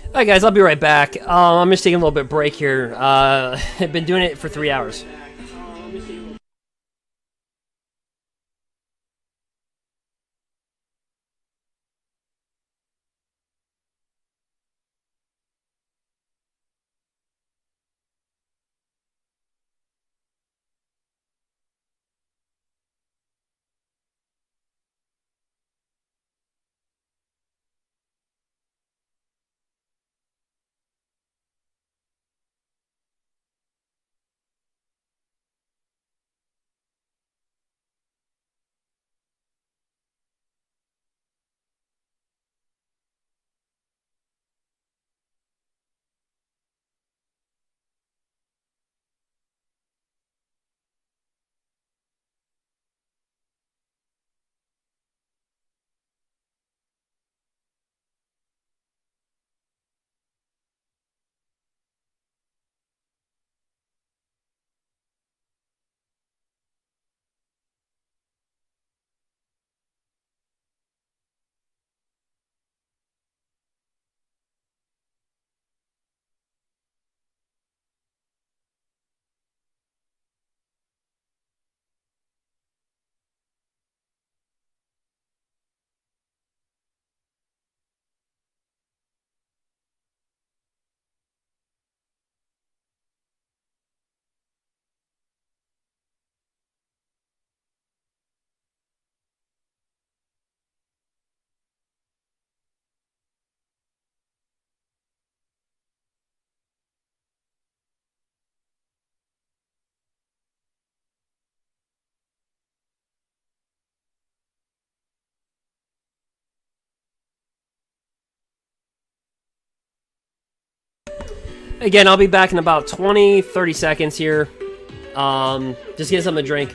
Alright guys, I'll be right back. I'm just taking a little bit break here. I've been doing it for 3 hours. Again, I'll be back in about 20-30 seconds here. Just get something to drink.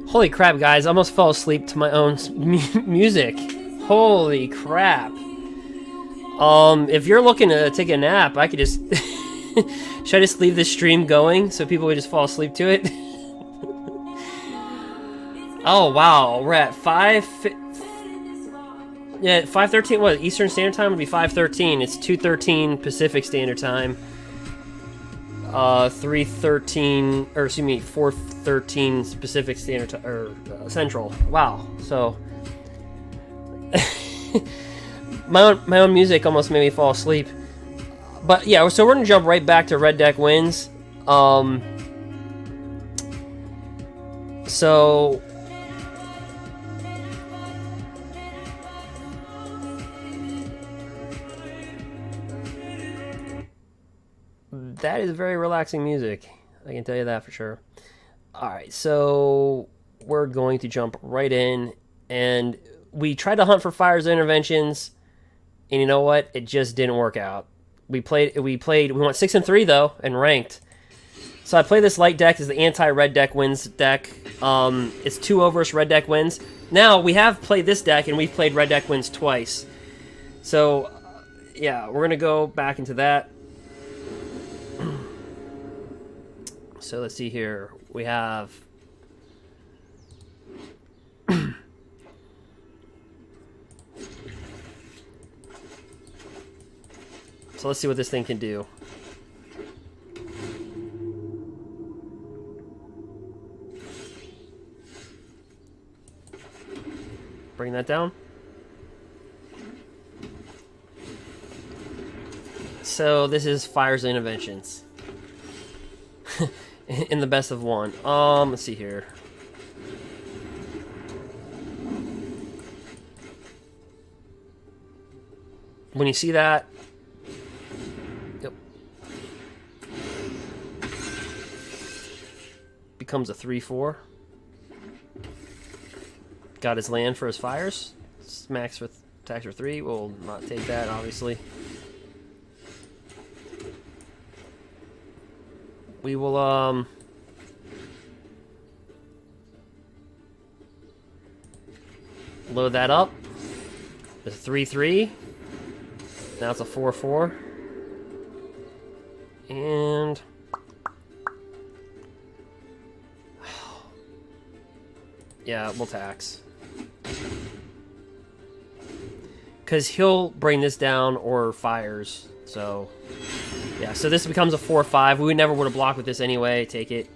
Holy crap, guys. I almost fell asleep to my own music. Holy crap. If you're looking to take a nap, I could just... Should I just leave this stream going so people would just fall asleep to it? Oh, wow. We're at 5:13. What? Eastern Standard Time would be 5:13. It's 2:13 Pacific Standard Time. 3:13, or excuse me, 4:13 Pacific Standard Time, or Central. Wow. So my own music almost made me fall asleep. But yeah, so we're gonna jump right back to red deck wins. So that is very relaxing music. I can tell you that for sure. Alright, so we're going to jump right in. And we tried to hunt for Fires interventions. And you know what? It just didn't work out. We went 6-3 though, and ranked. So I play this light deck as the anti-red deck wins deck. It's 2 versus red deck wins. Now, we have played this deck, and we've played red deck wins twice. So, yeah, we're going to go back into that. So let's see here. We have... So let's see what this thing can do. Bring that down. So this is Fires and Interventions. In the best of one. Let's see here. When you see that, yep, becomes a 3/4. Got his land for his fires. Smacks with attacks for 3. We'll not take that, obviously. We will load that up. It's a 3/3. Now it's a 4/4. And yeah, we'll tax. Because he'll bring this down or fires. So, yeah, so this becomes a 4/5. We never would have blocked with this anyway. Take it.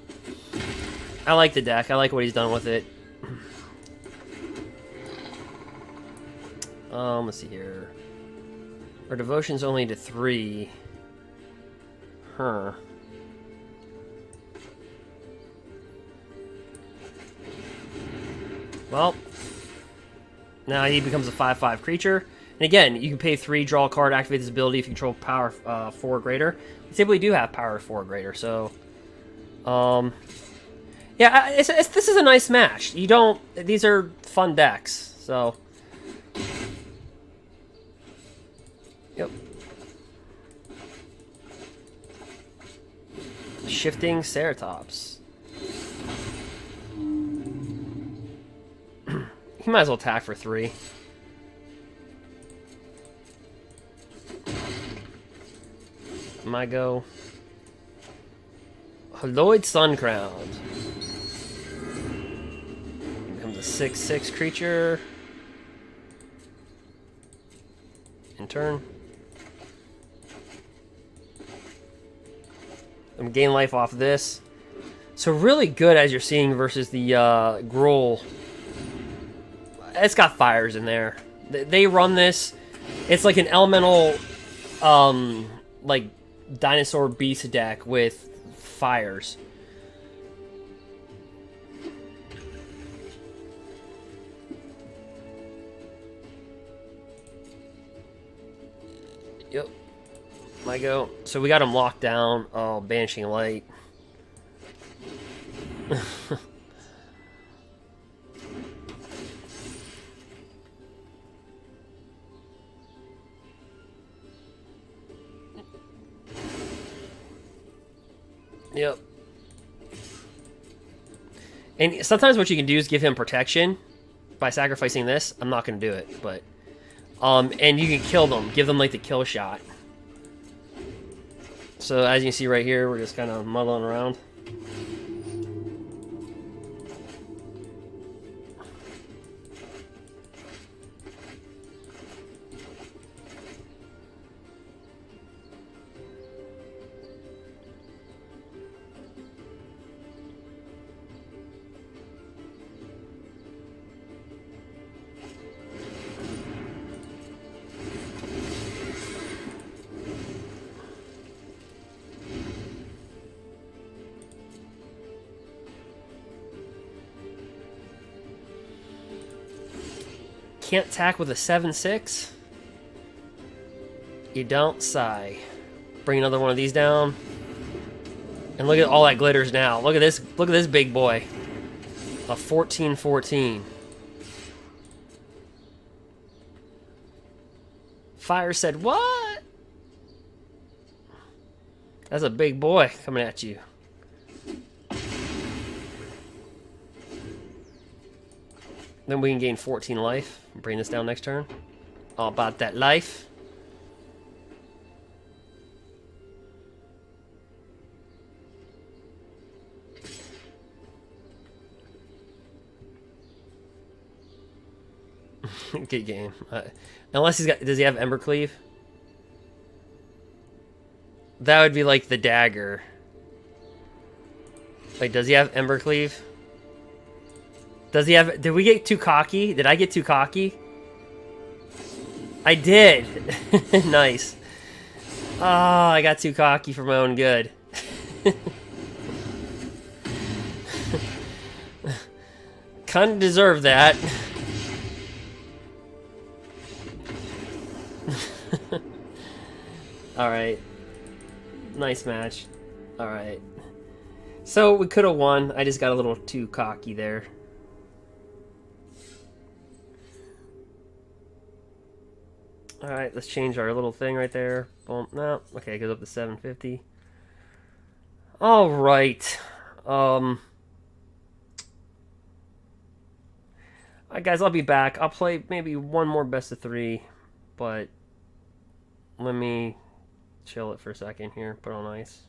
I like the deck. I like what he's done with it. Let's see here. Our devotion's only to 3. Huh. Well, now he becomes a 5/5 creature. And again, you can pay 3, draw a card, activate this ability if you control power 4 or greater. We typically do have power 4 or greater, so... yeah, this is a nice match. You don't... These are fun decks, so... Yep. Shifting Ceratops. He might as well attack for 3. My go. Haloid Suncrown. Becomes a 6/6 creature. In turn. I'm gain life off this. So really good as you're seeing versus the Gruul. It's got fires in there. They run this. It's like an elemental, like dinosaur beast deck with fires. Yep. My go. So we got him locked down. Oh, Banishing Light. Yep. And sometimes what you can do is give him protection by sacrificing this. I'm not going to do it, but... and you can kill them. Give them, like, the kill shot. So, as you can see right here, we're just kind of muddling around. Can't attack with a 7/6. You don't sigh. Bring another one of these down. And look at all that glitters now. Look at this. Look at this big boy. A 14/14. Fire said, "What?" That's a big boy coming at you. Then we can gain 14 life. Bring this down next turn. All about that life. Good game. Unless he's got... Does he have Embercleave? That would be like the dagger. Wait, does he have Embercleave? Does he have... Did we get too cocky? Did I get too cocky? I did. Nice. Oh, I got too cocky for my own good. Kind of deserve that. Alright. Nice match. Alright. So, we could have won. I just got a little too cocky there. Alright, let's change our little thing right there. Boom. No. Okay, it goes up to 750. Alright. Alright, guys, I'll be back. I'll play maybe one more best of 3, but let me chill it for a second here. Put on ice.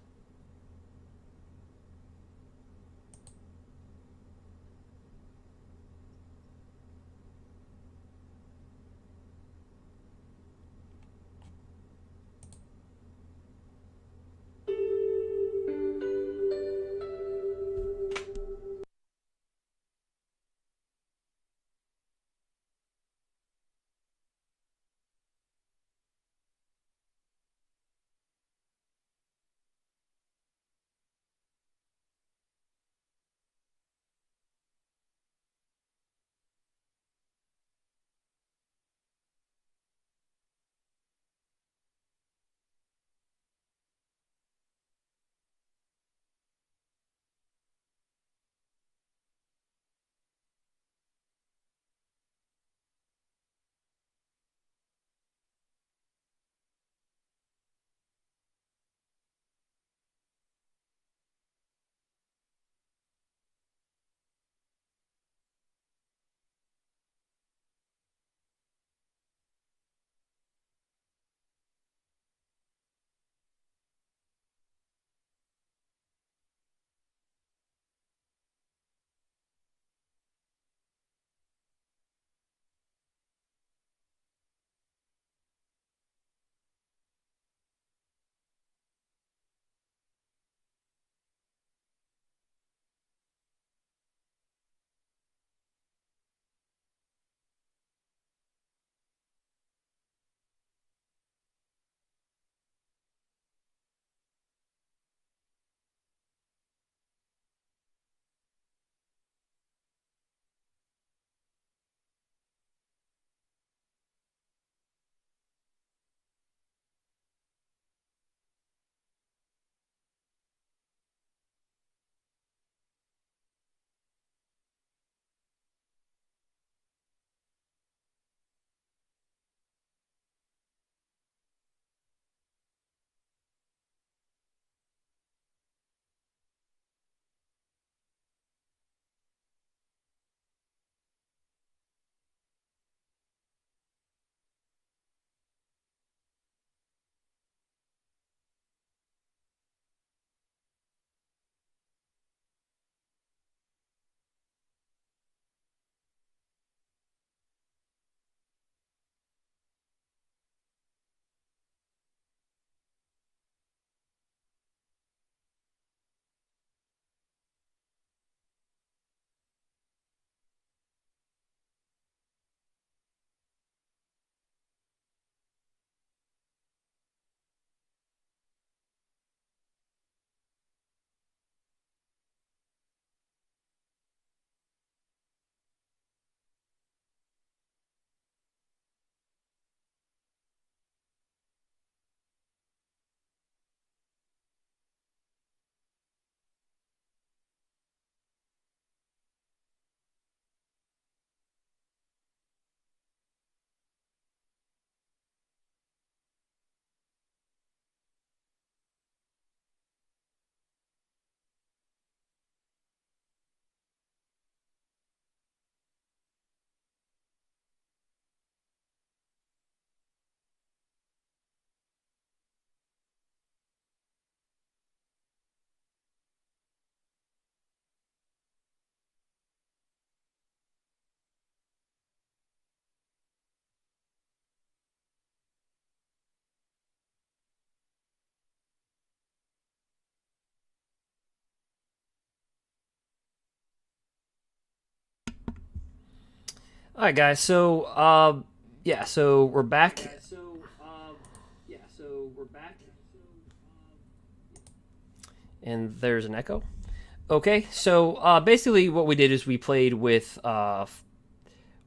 All right, guys. So, yeah. So we're back. And there's an echo. Okay. So basically, what we did is we played with.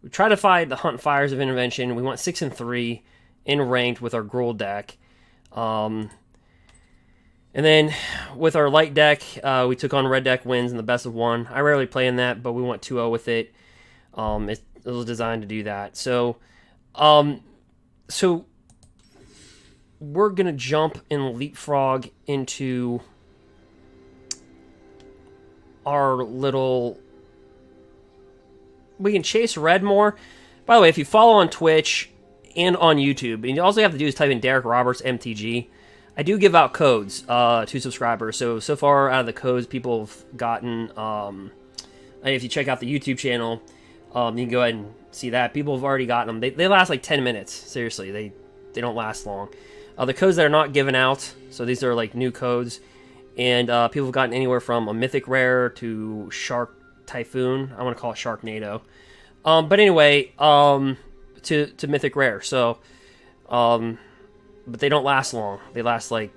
We tried to find the Hunt Fires of Intervention. We went 6 and 3 in ranked with our Gruul deck. And then with our light deck, we took on red deck wins in the best of one. I rarely play in that, but we went 2-0 with it. It was designed to do that. So we're gonna jump and leapfrog into our little. We can chase red more. By the way, if you follow on Twitch and on YouTube, and all you have to do is type in Derek Roberts MTG. I do give out codes to subscribers. So far out of the codes people have gotten, if you check out the YouTube channel, you can go ahead and see that. People have already gotten them. They last like 10 minutes. Seriously, they don't last long. The codes that are not given out, so these are like new codes, and people have gotten anywhere from a Mythic Rare to Shark Typhoon. I want to call it Sharknado. But anyway, to Mythic Rare. So, but they don't last long. They last like,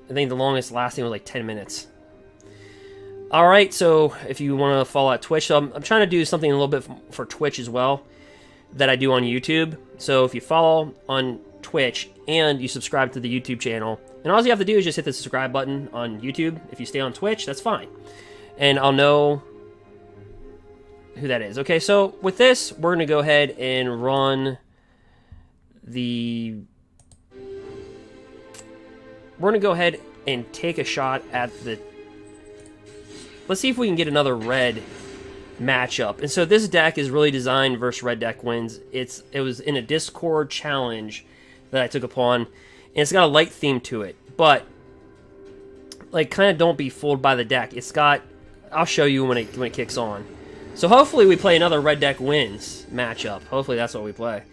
I think the longest lasting was like 10 minutes. Alright, so if you want to follow at Twitch, so I'm trying to do something a little bit for Twitch as well that I do on YouTube. So if you follow on Twitch and you subscribe to the YouTube channel, and all you have to do is just hit the subscribe button on YouTube. If you stay on Twitch, that's fine. And I'll know who that is. Okay, so with this, we're going to go ahead and run the... We're going to go ahead and take a shot at the... Let's see if we can get another red matchup. And so this deck is really designed versus red deck wins. It was in a Discord challenge that I took upon, and it's got a light theme to it. But, like, kind of don't be fooled by the deck. It's got... I'll show you when it kicks on. So hopefully we play another red deck wins matchup. Hopefully that's what we play.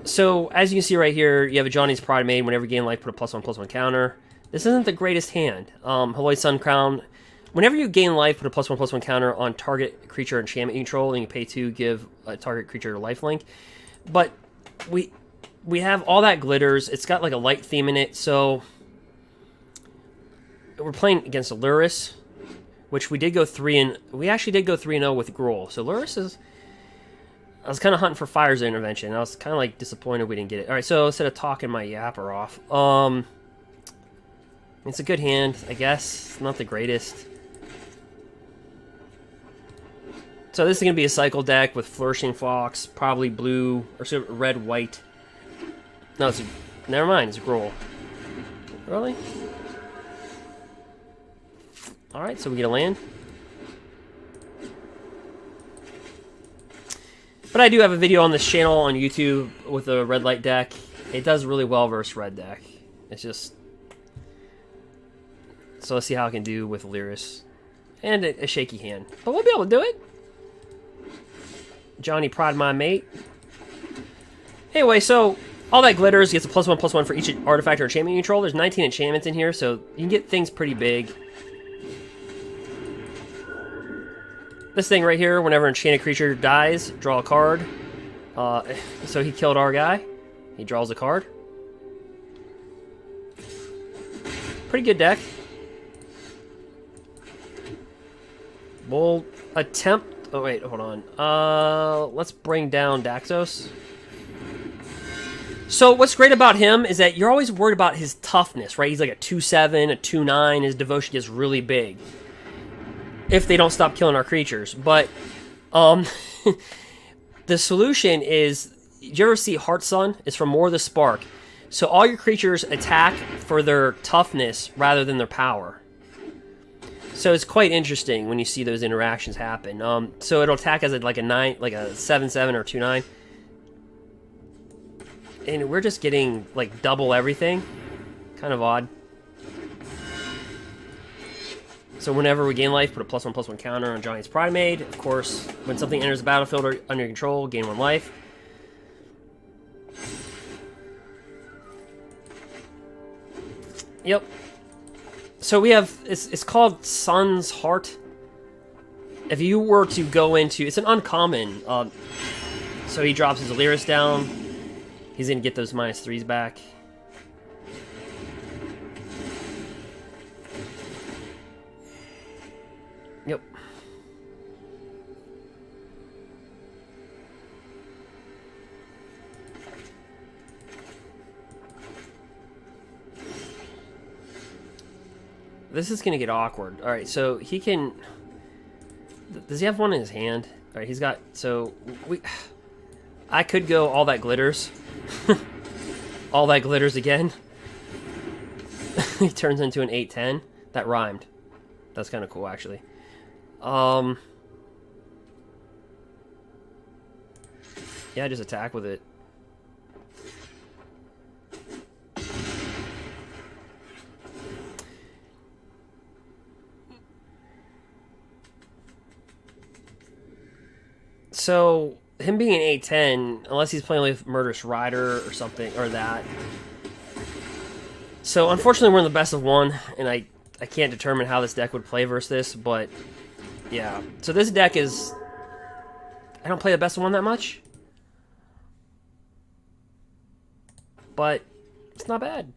So as you can see right here, you have a Johnny's Pride Maid. Whenever you gain life, put a +1/+1 counter. This isn't the greatest hand. Holloway Sun Crown. Whenever you gain life, put a +1/+1 counter on target creature enchantment you control, and you pay 2, give a target creature lifelink. But we have all that glitters. It's got like a light theme in it, so we're playing against a lurrus, which we did go 3-0 with Gruul. So lurrus is... I was kind of hunting for Fires of Intervention. I was kind of like disappointed we didn't get it. All right, so instead of talking my yapper off, it's a good hand, I guess. It's not the greatest. So this is going to be a cycle deck with Flourishing Fox, probably blue, or red, white. No, never mind, it's Gruul. Really? Alright, so we get a land. But I do have a video on this channel on YouTube with a red light deck. It does really well versus red deck. It's just... So let's see how I can do with lurrus. And a shaky hand. But we'll be able to do it. Johnny Pride My Mate. Anyway, so all that glitters gets a +1/+1 for each artifact or enchantment you control. There's 19 enchantments in here, so you can get things pretty big. This thing right here, whenever an enchanted creature dies, draw a card. So he killed our guy. He draws a card. Pretty good deck. We'll attempt... Oh, wait, hold on. Let's bring down Daxos. So what's great about him is that you're always worried about his toughness, right? He's like a 2/7, a 2/9. His devotion gets really big if they don't stop killing our creatures. But the solution is, did you ever see Heart Sun? It's from More the Spark. So all your creatures attack for their toughness rather than their power. So it's quite interesting when you see those interactions happen. So it'll attack as like a 7/7 or 2/9. And we're just getting like double everything. Kind of odd. So whenever we gain life, put a +1/+1 counter on Johnny's Pride Maid. Of course, when something enters the battlefield or under your control, gain 1 life. Yep. So we have, it's called Sun's Heart. if you were to go into, it's an uncommon. So he drops his lurrus down. He's gonna get those -3s back. Yep. This is gonna get awkward. All right, so he can. Does he have one in his hand? All right, he's got. So we. I could go all that glitters. All that glitters again. He turns into an 8/10. That rhymed. That's kind of cool, actually. Yeah, just attack with it. So, him being an 8/10, unless he's playing with Murderous Rider or something, or that. So, unfortunately, we're in the best of one, and I can't determine how this deck would play versus this, but yeah. So, this deck is. I don't play the best of one that much, but it's not bad.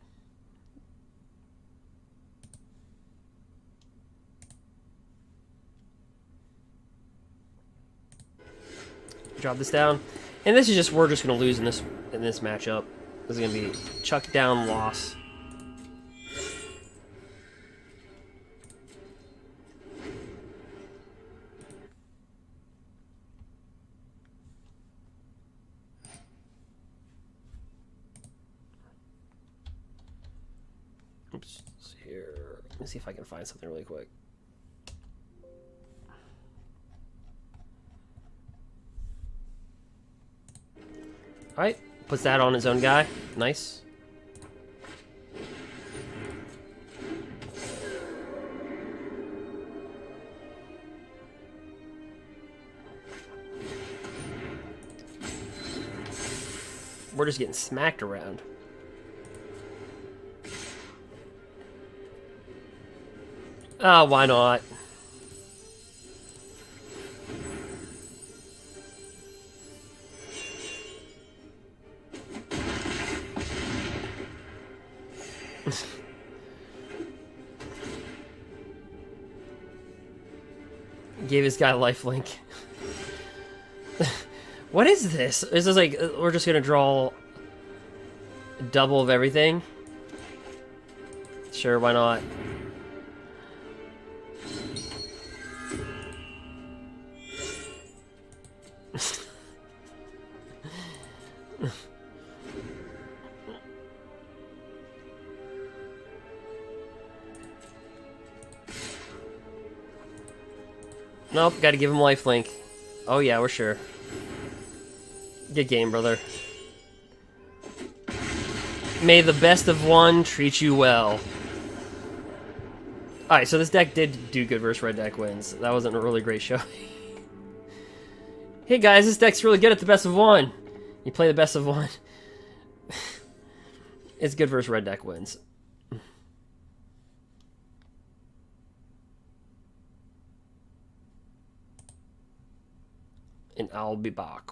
Drop this down, and this is just we're just gonna lose in this matchup. This is gonna be chuck down loss. Oops, here. Let me see if I can find something really quick. Alright, puts that on his own guy. Nice. We're just getting smacked around. Ah, why not? Gave this guy lifelink. What is this? Is this like we're just gonna draw double of everything? Sure, why not? Nope, gotta give him lifelink. Oh yeah, we're sure. Good game, brother. May the best of one treat you well. Alright, so this deck did do good versus red deck wins. That wasn't a really great show. Hey guys, this deck's really good at the best of one. You play the best of one. It's good versus red deck wins. And I'll be back.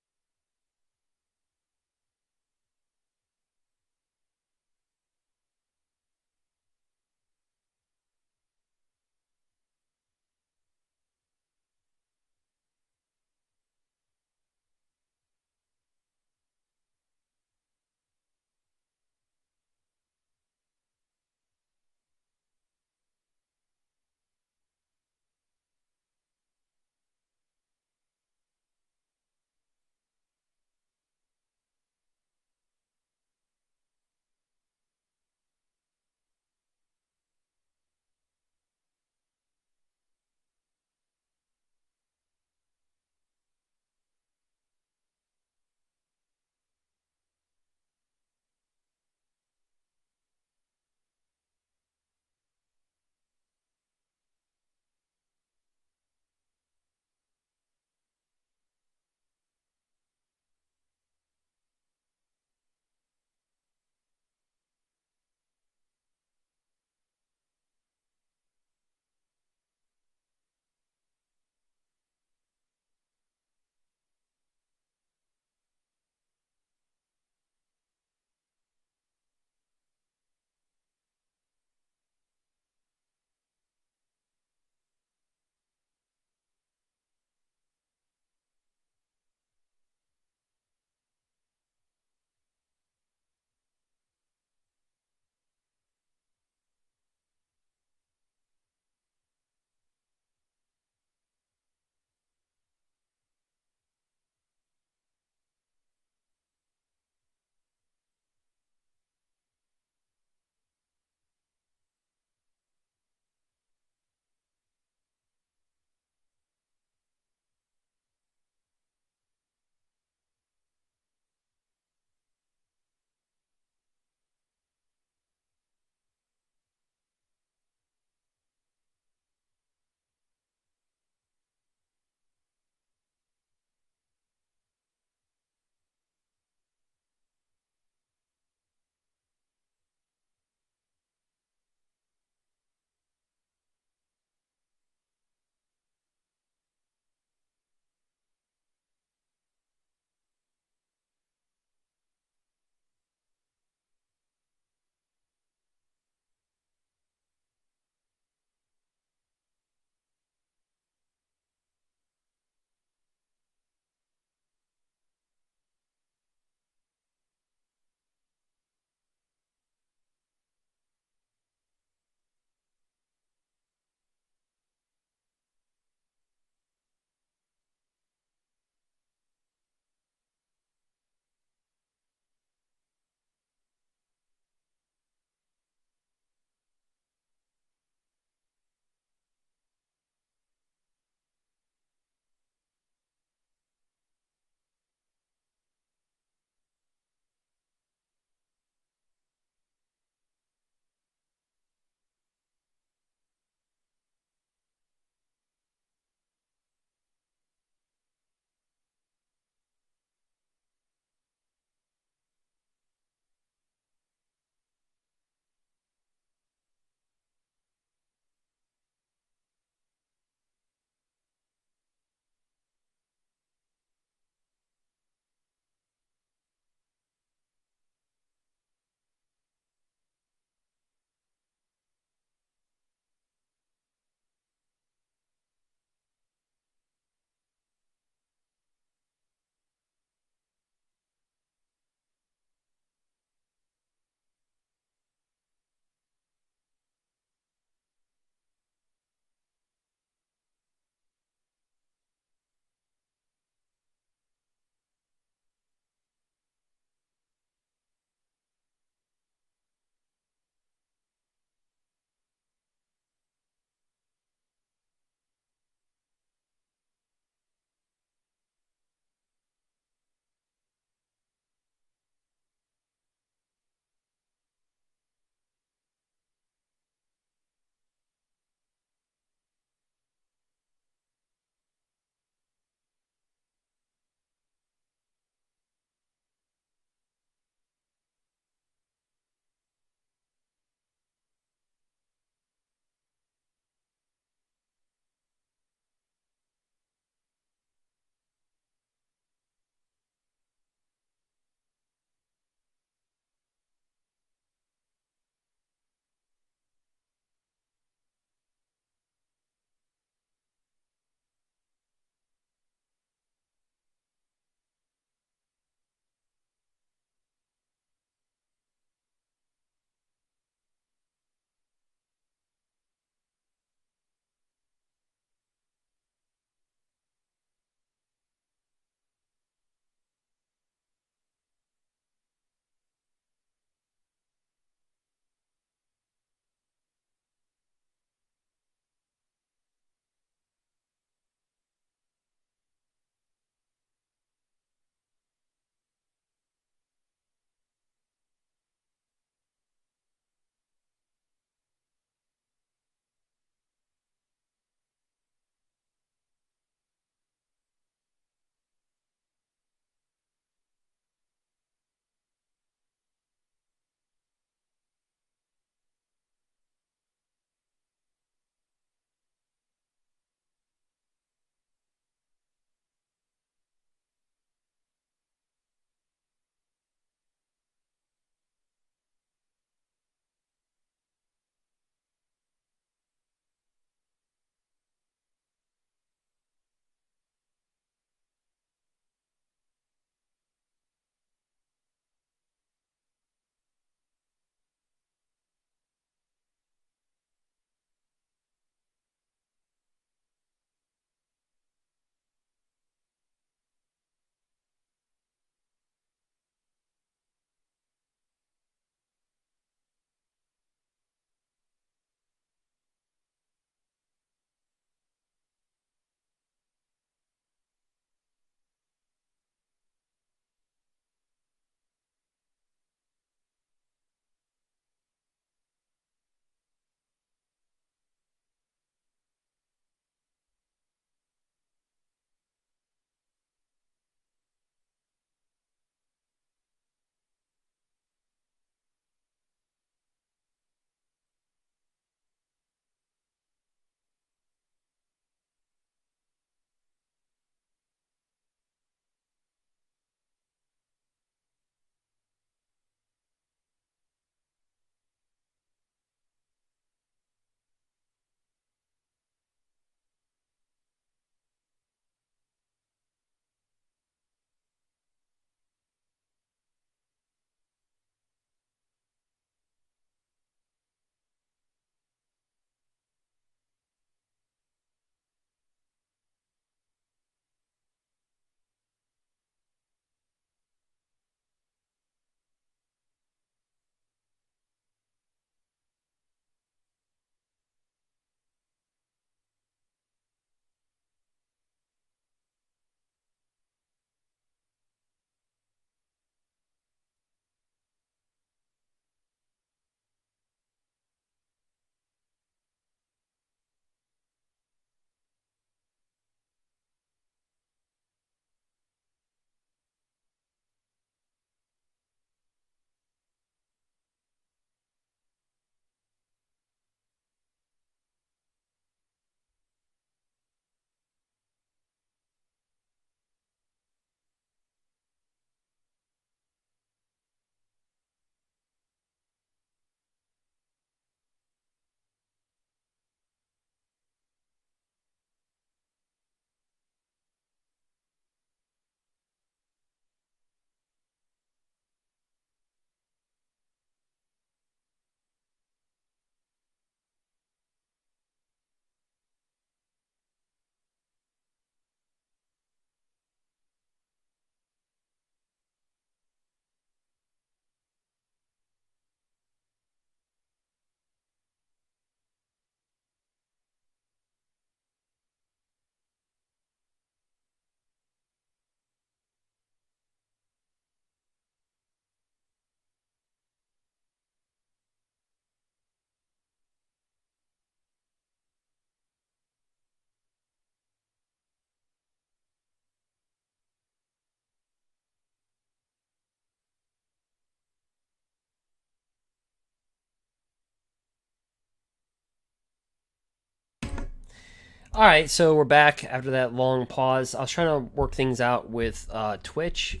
All right, so we're back after that long pause. I was trying to work things out with Twitch.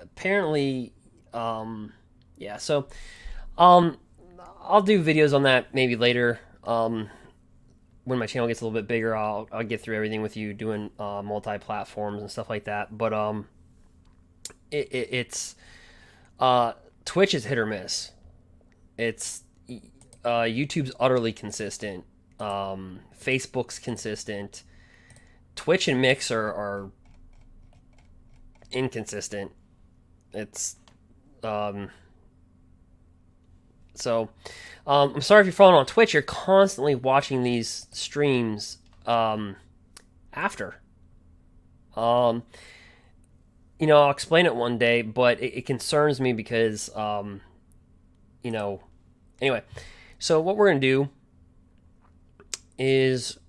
Apparently, yeah. So, I'll do videos on that maybe later. When my channel gets a little bit bigger, I'll get through everything with you doing multi-platforms and stuff like that. But it's Twitch is hit or miss. It's YouTube's utterly consistent. Facebook's consistent. Twitch and Mix are inconsistent. It's so I'm sorry if you're following on Twitch. You're constantly watching these streams after. I'll explain it one day, but it concerns me because anyway. So what we're gonna do is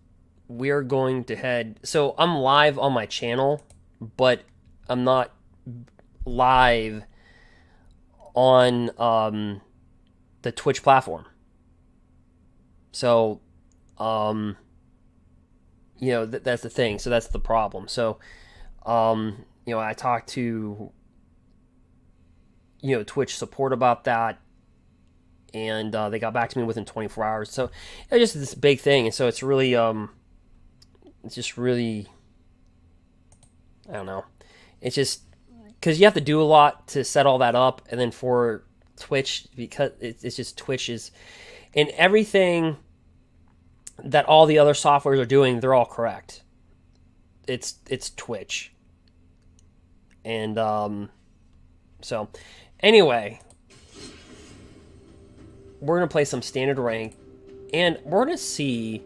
we're going to head. So I'm live on my channel, but I'm not live on the Twitch platform. So, that's the thing. So that's the problem. So, I talked to, Twitch support about that, and they got back to me within 24 hours. So it's just this big thing. And so it's really, it's just really, I don't know. It's just, because you have to do a lot to set all that up, and then for Twitch, because it's just Twitch is, and everything that all the other softwares are doing, they're all correct. It's Twitch, and so anyway, we're gonna play some standard rank, and we're gonna see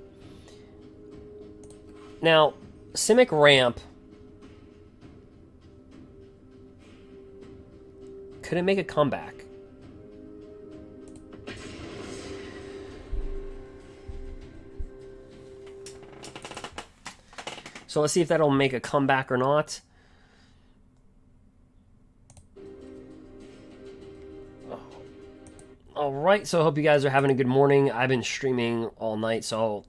now Simic Ramp. Could it make a comeback? So let's see if that'll make a comeback or not. All right, so I hope you guys are having a good morning. I've been streaming all night, so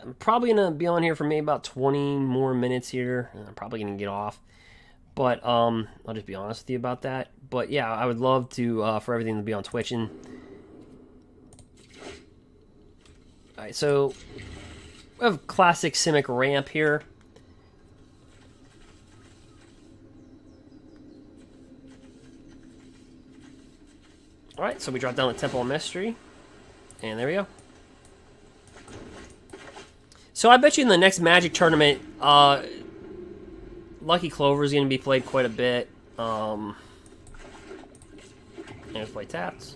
I'm probably going to be on here for maybe about 20 more minutes here. I'm probably going to get off. But I'll just be honest with you about that. But yeah, I would love to for everything to be on Twitch. And all right, so we have classic Simic Ramp here. All right, so we drop down the Temple of Mystery, and there we go. So I bet you in the next Magic tournament, Lucky Clover is going to be played quite a bit. There's play taps.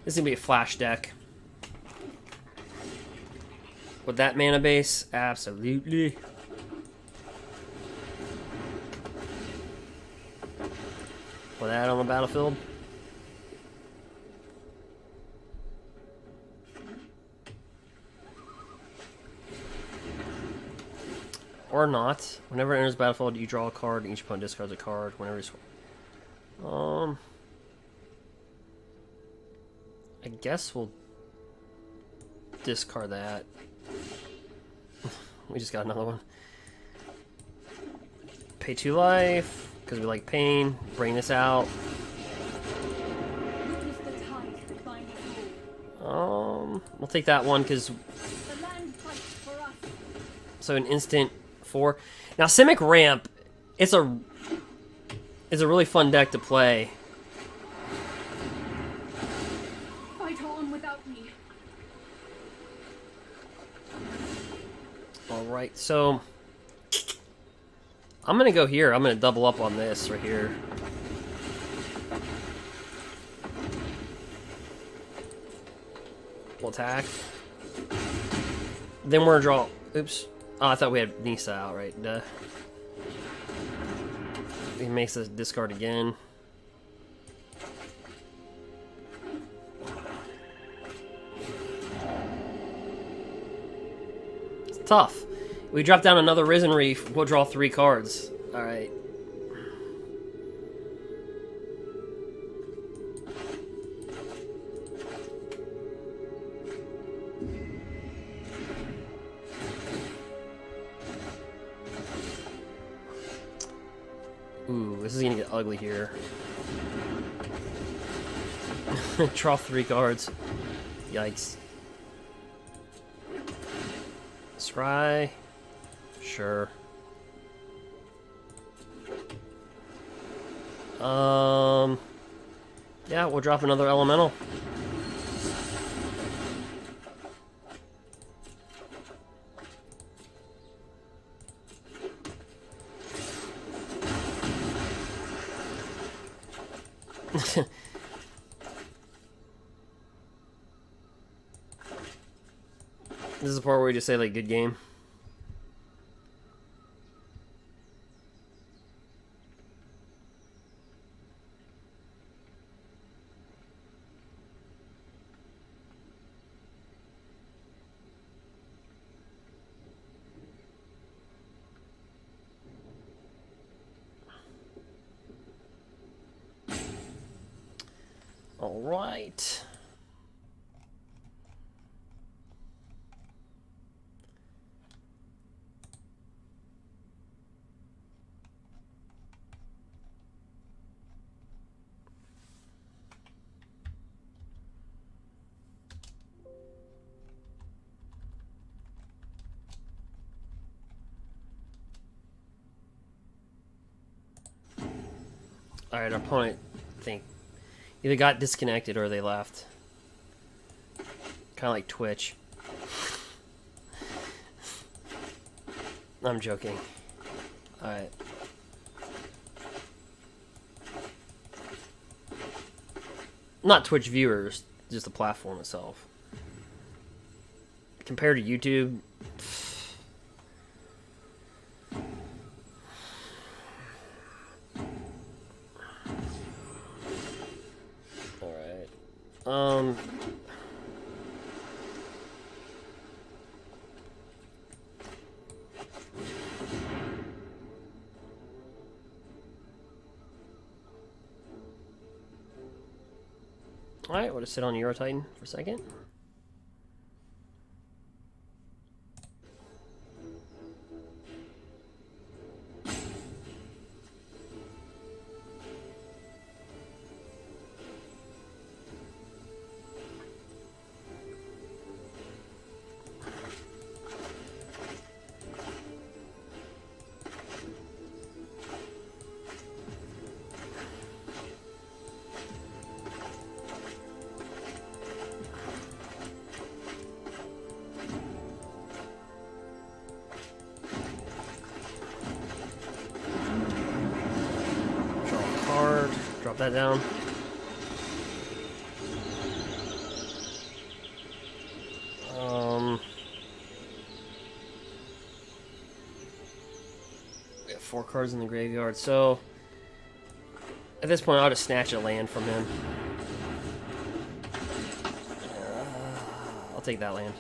This is going to be a flash deck. With that mana base, absolutely. Put that on the battlefield. Or not. Whenever it enters the battlefield, you draw a card, and each opponent discards a card. Whenever it's... I guess we'll discard that. We just got another one. Pay 2 life, because we like pain. Bring this out. We'll take that one, because... So an instant... Now Simic Ramp, it's a really fun deck to play. Fight on without me. All right, so I'm gonna go here. I'm gonna double up on this right here. We'll attack. Then we're gonna draw. Oops. Oh, I thought we had Nisa out, right? Duh. He makes us discard again. It's tough. We drop down another Risen Reef, we'll draw 3 cards. Alright. Ooh, this is gonna get ugly here. Draw 3 cards. Yikes. Scry. Sure. Yeah, we'll drop another elemental. This is the part where we just say, like, good game. All right. All right, our opponent, I think, either got disconnected or they left. Kind of like Twitch. I'm joking. All right. Not Twitch viewers, just the platform itself. Compared to YouTube, all right. Alright, we'll just sit on Euro Titan for a second. Drop that down. We have 4 cards in the graveyard, so at this point I'll just snatch a land from him. I'll take that land.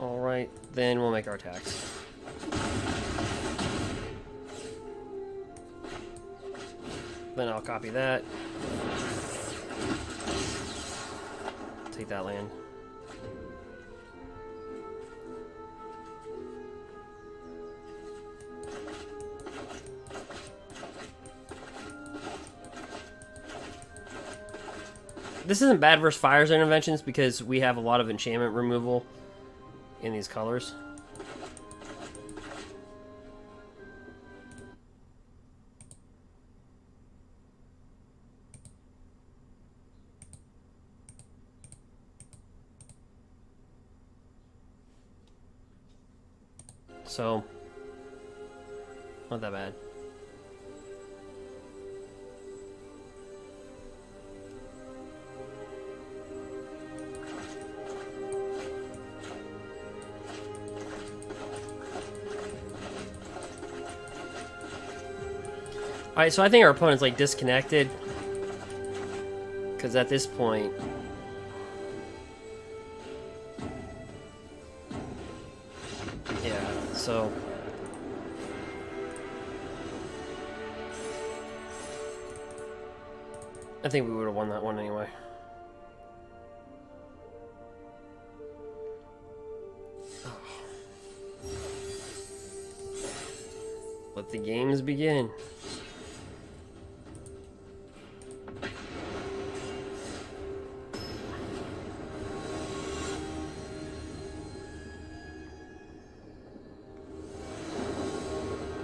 Alright, then we'll make our attacks. Then I'll copy that. Take that land. This isn't bad versus Fire's Interventions because we have a lot of enchantment removal in these colors. So, not that bad. Alright, so I think our opponent's like disconnected. Because at this point, so I think we would have won that one anyway. Let the games begin.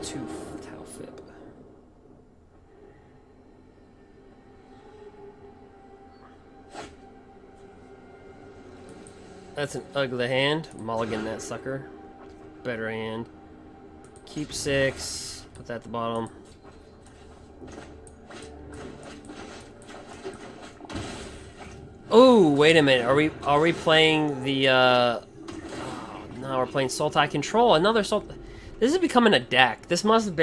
Two Tau Fib. That's an ugly hand. Mulligan that sucker. Better hand. Keep 6. Put that at the bottom. Oh, wait a minute. Are we playing the oh, no, we're playing Sultai Control. Another Sultai. This is becoming a deck. This must have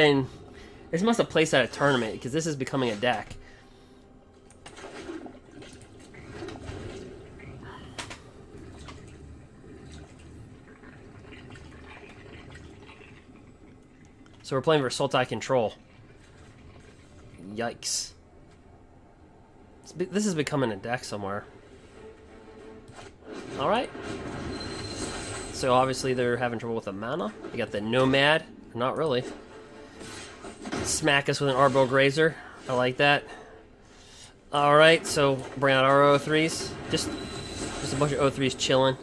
placed at a tournament because this is becoming a deck. So we're playing for Sultai Control. Yikes. This is becoming a deck somewhere. Alright. So obviously they're having trouble with the mana. You got the Nomad. Not really. Smack us with an Arbo Grazer. I like that. Alright, so bring out our O3s. Just a bunch of O3s chilling.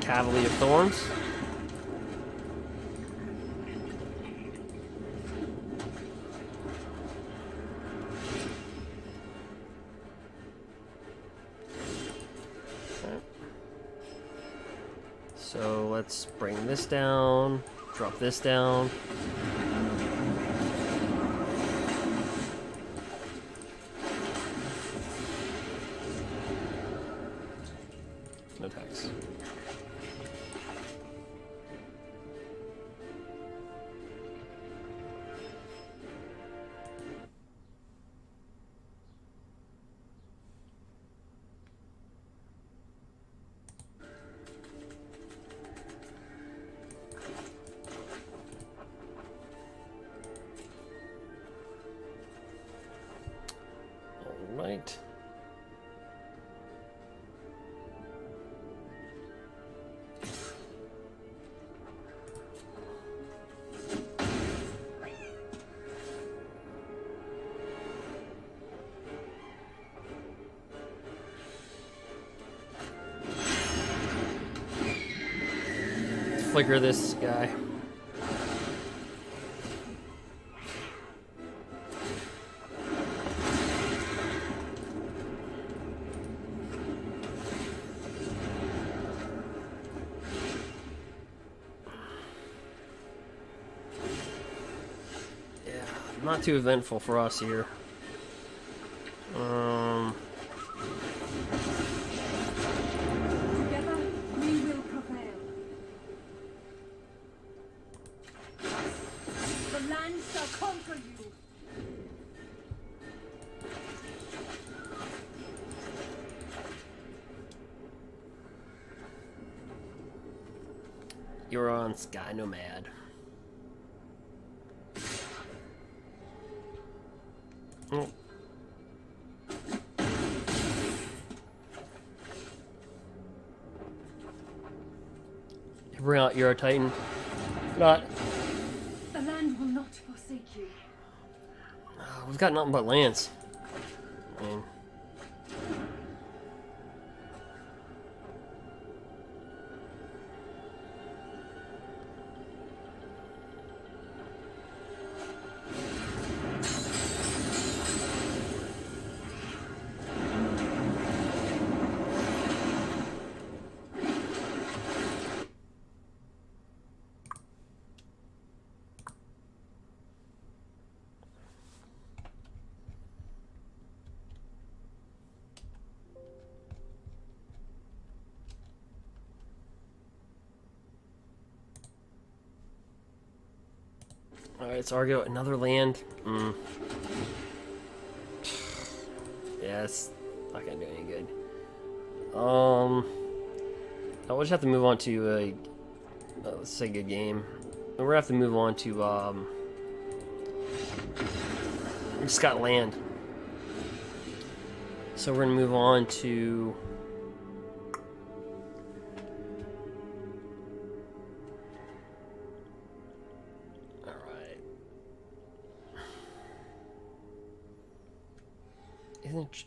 Cavalier of Thorns. Okay. So let's bring this down, drop this down. No tax. Right. Flicker this guy. Not too eventful for us here. Together, we will prevail. The land shall conquer you. Yorion, Sky Nomad. Oh. Bring out Euro Titan. Not. The land will not forsake you. We've got nothing but lands. I mean, alright, so Argo, another land. Yeah, it's not gonna do any good. I'll just have to move on to let's say good game. And we're gonna have to move on to we just got land. So we're gonna move on to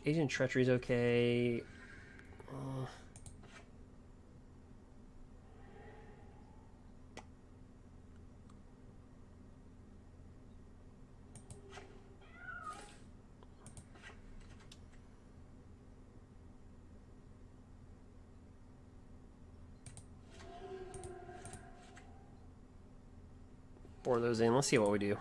Agent Treachery is okay. Pour those in. Let's see what we do.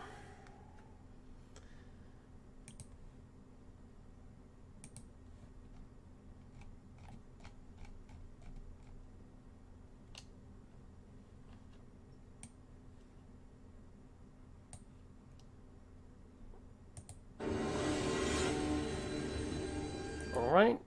All right.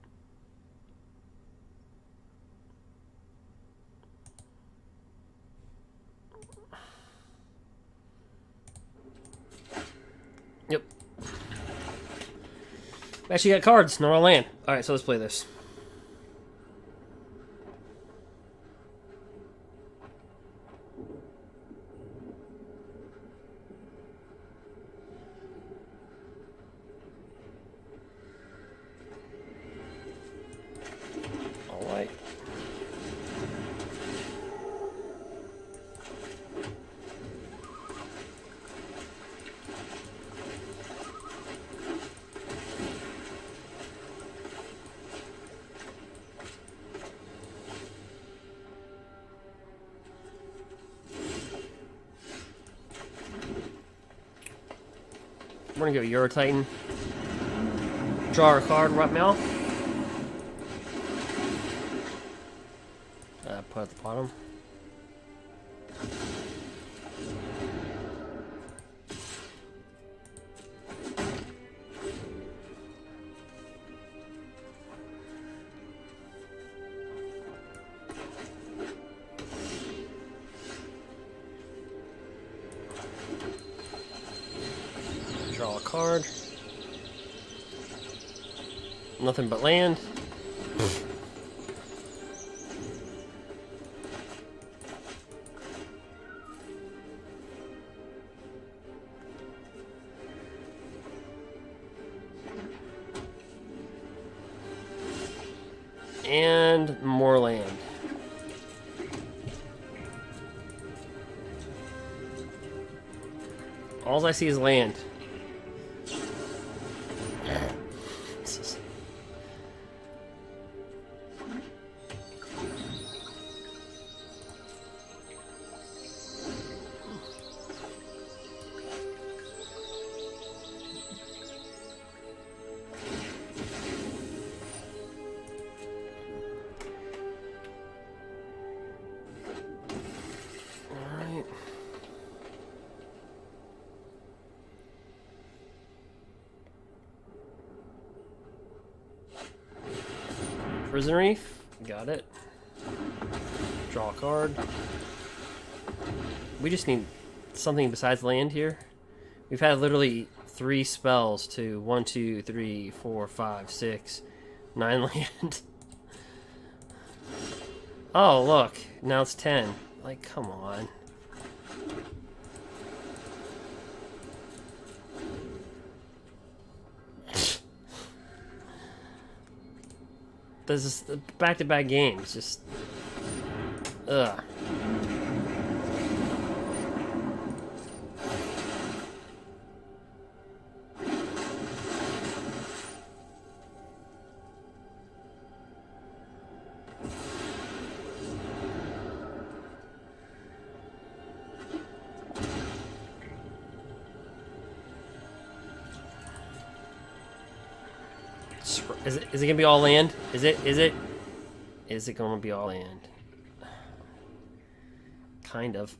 Yep. We actually got cards, not on land. Alright, so let's play this. Alright. We're gonna go Euro Titan. Draw a card right now. Put at the bottom. Draw a card. Nothing but land. And more land. All I see is land. Prison Reef, got it. Draw a card. We just need something besides land here. We've had literally 3 spells to 1, 2, 3, 4, 5, 6, 9 land. Oh, look, now it's 10. Like, come on. This is back-to-back games, just... Ugh. Is it gonna be all land? Is it gonna be all land? Kind of.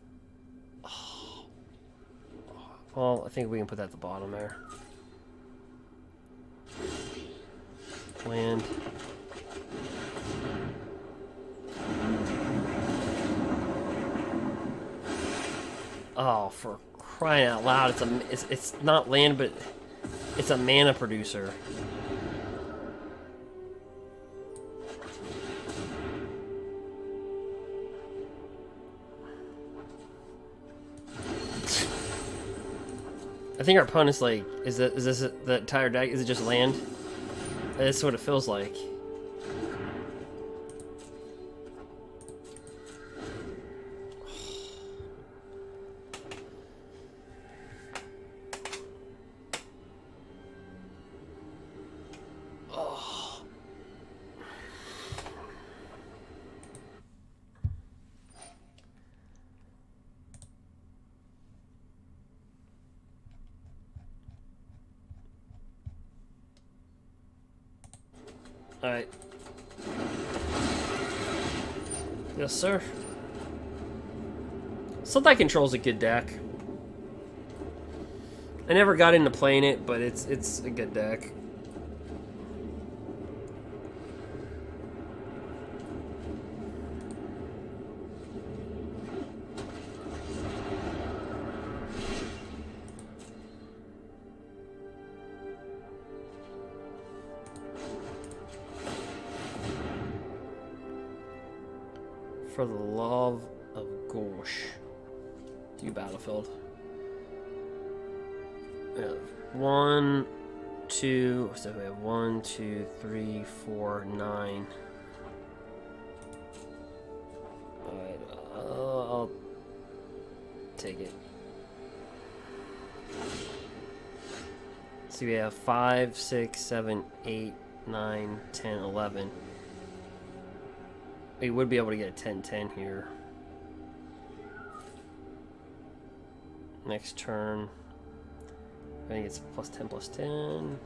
Oh. Well, I think we can put that at the bottom there. Land. Oh, for crying out loud! It's not land, but it's a mana producer. I think our opponent's like, is this the entire deck? Is it just land? That's what it feels like. Alright. Yes, sir. Sultai Control's a good deck. I never got into playing it, but it's a good deck. For the love of gosh. Do battlefield. We have 1, 2, so we have 1, 2, 3, 4, 9. Alright, I'll take it. So we have 5, 6, 7, 8, 9, 10, 11. We would be able to get a 10-10 here. Next turn. I think it's +10/+10.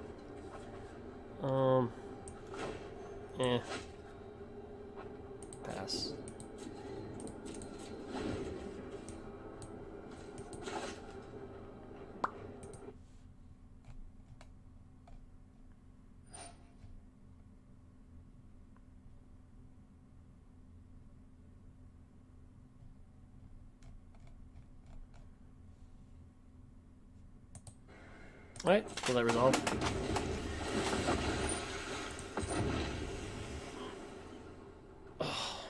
Pass. Alright, will that resolve? Oh.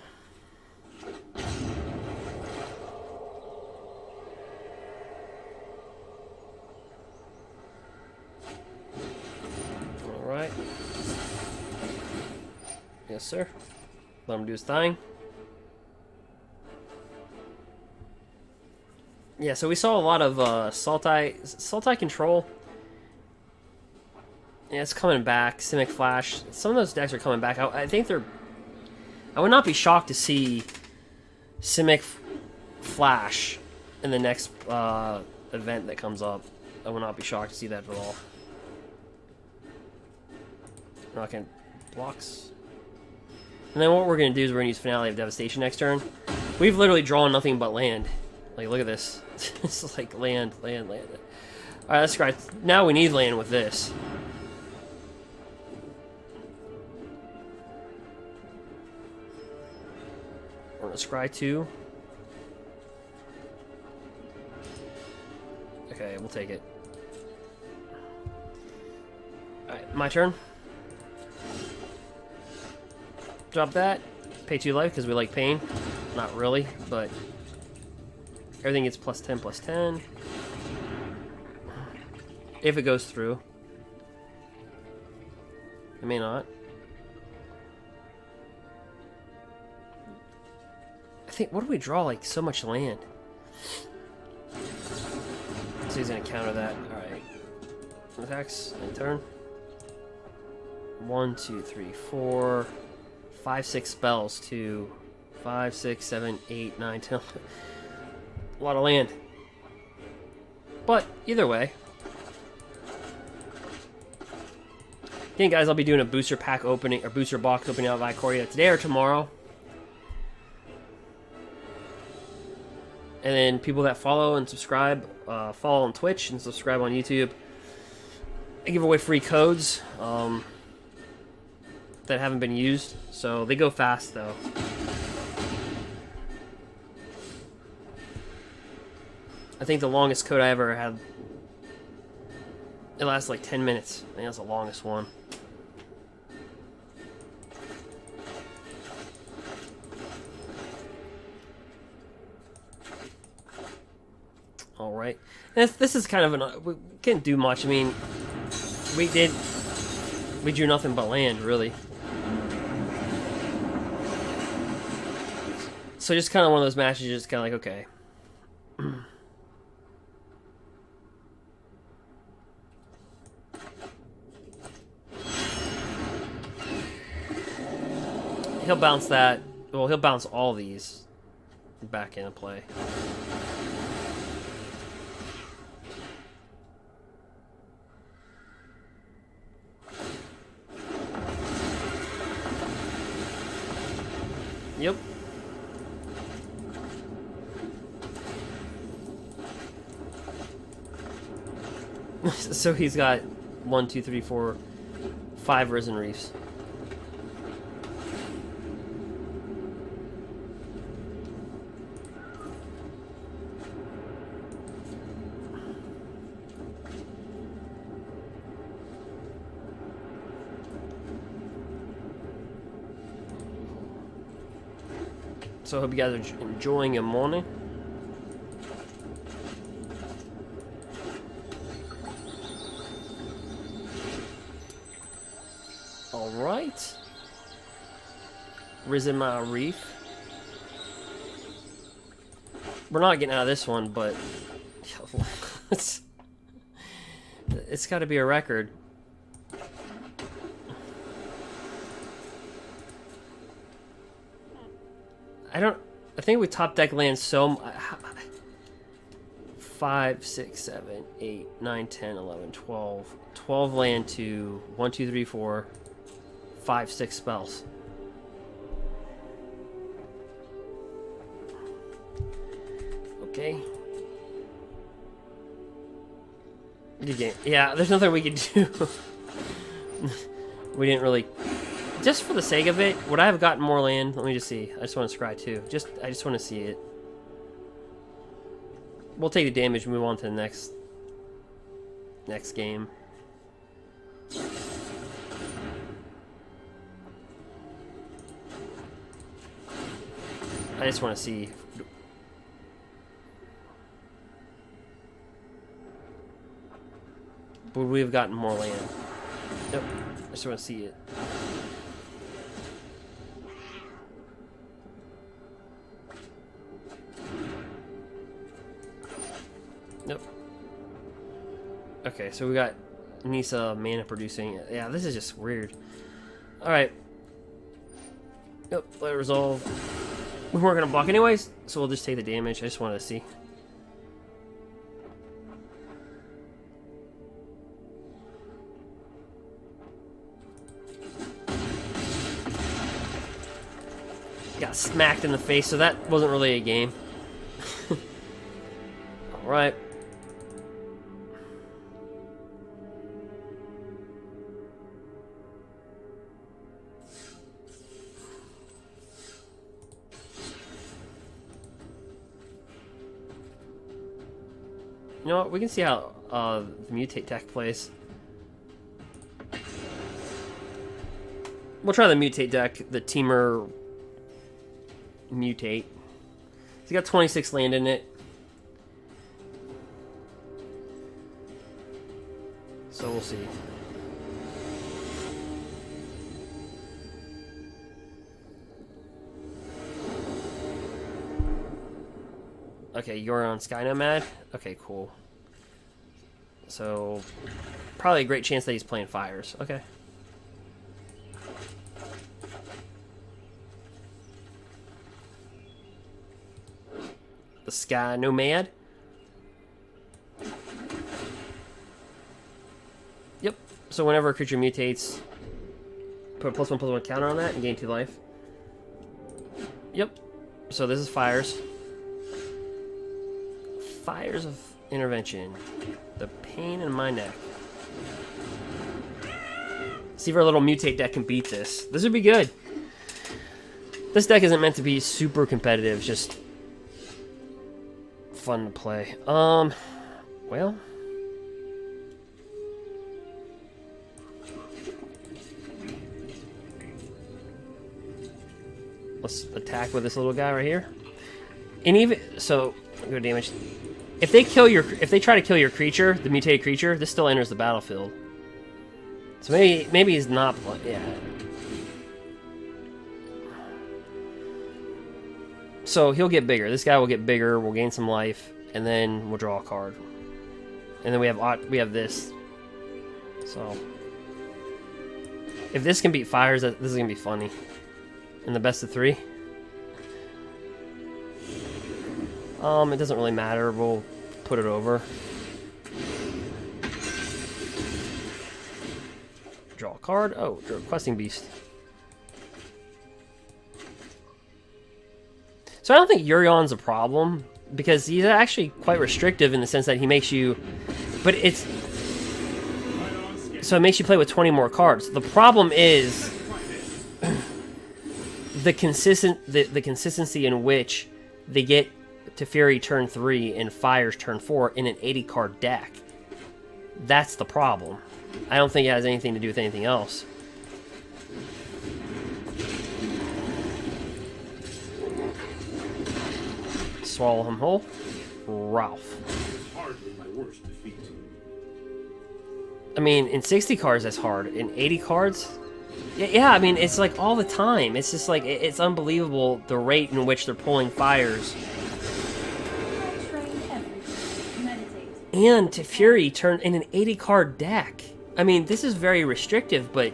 Alright. Yes, sir. Let him do his thing. Yeah, so we saw a lot of Sultai Control. Yeah, it's coming back. Simic Flash. Some of those decks are coming back. I think they're... I would not be shocked to see Simic Flash in the next event that comes up. I would not be shocked to see that at all. Rocking blocks. And then what we're going to do is we're going to use Finale of Devastation next turn. We've literally drawn nothing but land. Like, look at this. It's like land, land, land. Alright, that's great. Now we need land with this. We're gonna scry 2. Okay, we'll take it. Alright, my turn. Drop that. Pay 2 life because we like pain. Not really, but everything gets +10/+10. If it goes through. It may not. I think, what do we draw? Like, so much land. So he's gonna counter that. Alright. Attacks. And turn. 1, 2, 3, 4, 5, 6 spells. 2, 5, 6, 7, 8, 9, 10. A lot of land. But, either way. Again, guys, I'll be doing a booster pack opening, or booster box opening out of Ikoria today or tomorrow. And then people that follow and subscribe, follow on Twitch and subscribe on YouTube. I give away free codes that haven't been used. So they go fast, though. I think the longest code I ever had, it lasts like 10 minutes. I think that's the longest one. Alright. This is kind of an... We can't do much. I mean, we did We drew nothing but land, really. So just kind of one of those matches, just kind of like, okay. He'll bounce that. Well, he'll bounce all these back into play. Yep. So he's got 1, 2, 3, 4, 5 Risen Reefs. So I hope you guys are enjoying your morning. Alright. Risen my reef. We're not getting out of this one, but it's got to be a record. I think we top deck land so 5, 6, 7, 8, 9, 10, 11, 12. 12 land to 1, 2, 3, 4, 5, 6 spells. Okay. Good game. Yeah, there's nothing we can do. We didn't really... Just for the sake of it, would I have gotten more land? Let me just see. I just want to scry too. I just want to see it. We'll take the damage and move on to the next game. I just want to see. Would we have gotten more land? Yep. I just want to see it. Nope. Okay, so we got Nisa mana producing. Yeah, this is just weird. Alright. Yep, let it resolve. We weren't gonna block anyways, so we'll just take the damage. I just wanted to see. Got smacked in the face, so that wasn't really a game. Alright. You know what? We can see how the mutate deck plays. We'll try the mutate deck, the Teamer mutate. He's got 26 land in it. So we'll see. Okay, Yorion Sky Nomad. Okay, cool. So, probably a great chance that he's playing Fires. Okay. The Sky Nomad. Yep. So whenever a creature mutates, put a +1/+1 counter on that and gain 2 life. Yep. So this is Fires. Fires of Intervention. The pain in my neck. See if our little mutate deck can beat this. This would be good. This deck isn't meant to be super competitive, it's just fun to play. Well, let's attack with this little guy right here. And even so, good damage. If they try to kill your creature, the mutated creature, this still enters the battlefield. So maybe he's not. Yeah. So he'll get bigger. This guy will get bigger. We'll gain some life, and then we'll draw a card. And then we have this. So if this can beat Fires, this is gonna be funny. In the best of 3. It doesn't really matter. We'll put it over. Draw a card. Oh, draw a Questing Beast. So I don't think Yorion's a problem, because he's actually quite restrictive in the sense that he makes you... But it's... So it makes you play with 20 more cards. The problem is... the consistency in which they get Teferi turn 3 and Fires turn 4 in an 80-card deck. That's the problem. I don't think it has anything to do with anything else. Swallow him whole. Ralph. Hardly my worst defeat. I mean, in 60 cards that's hard. In 80 cards... Yeah, I mean, it's like all the time. It's just like, it's unbelievable the rate in which they're pulling Fires. And Teferi turned in an 80-card deck. I mean, this is very restrictive, but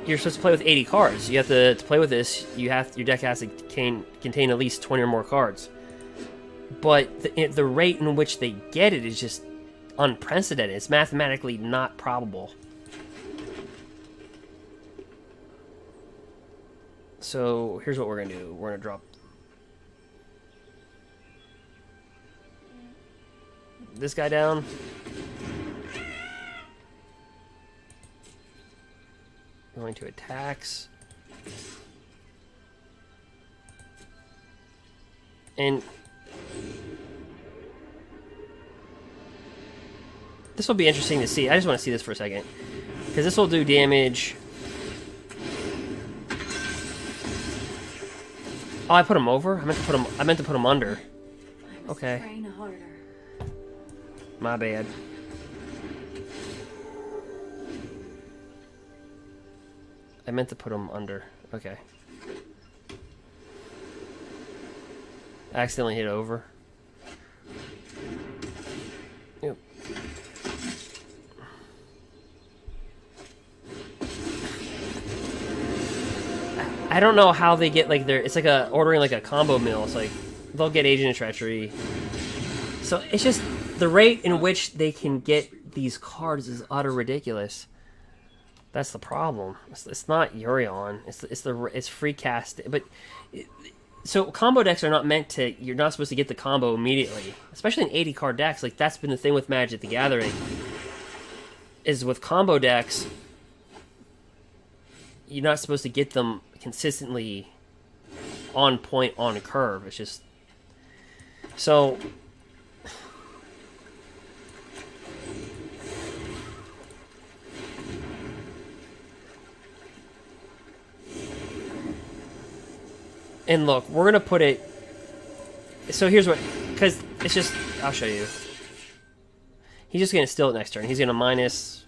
you're supposed to play with 80 cards. You have to play with this. Your deck has to contain at least 20 or more cards. But the rate in which they get it is just unprecedented. It's mathematically not probable. So here's what we're gonna do. We're gonna drop this guy down. Going to attacks. And this will be interesting to see. I just want to see this for a second, because this will do damage. Oh, I put him over? I meant to put him under. Okay. My bad. I meant to put him under. Okay. I accidentally hit over. Yep. I don't know how they get like it's like ordering like a combo meal. It's like they'll get Agent of Treachery. So it's just the rate in which they can get these cards is utter ridiculous. That's the problem. It's not Yorion. It's free cast. But so combo decks are not meant to. You're not supposed to get the combo immediately, especially in 80 card decks. Like that's been the thing with Magic the Gathering. Is with combo decks, you're not supposed to get them consistently on point on a curve. It's just so. And look, we're gonna put it. So here's what, because it's just. I'll show you. He's just gonna steal it next turn. He's gonna minus.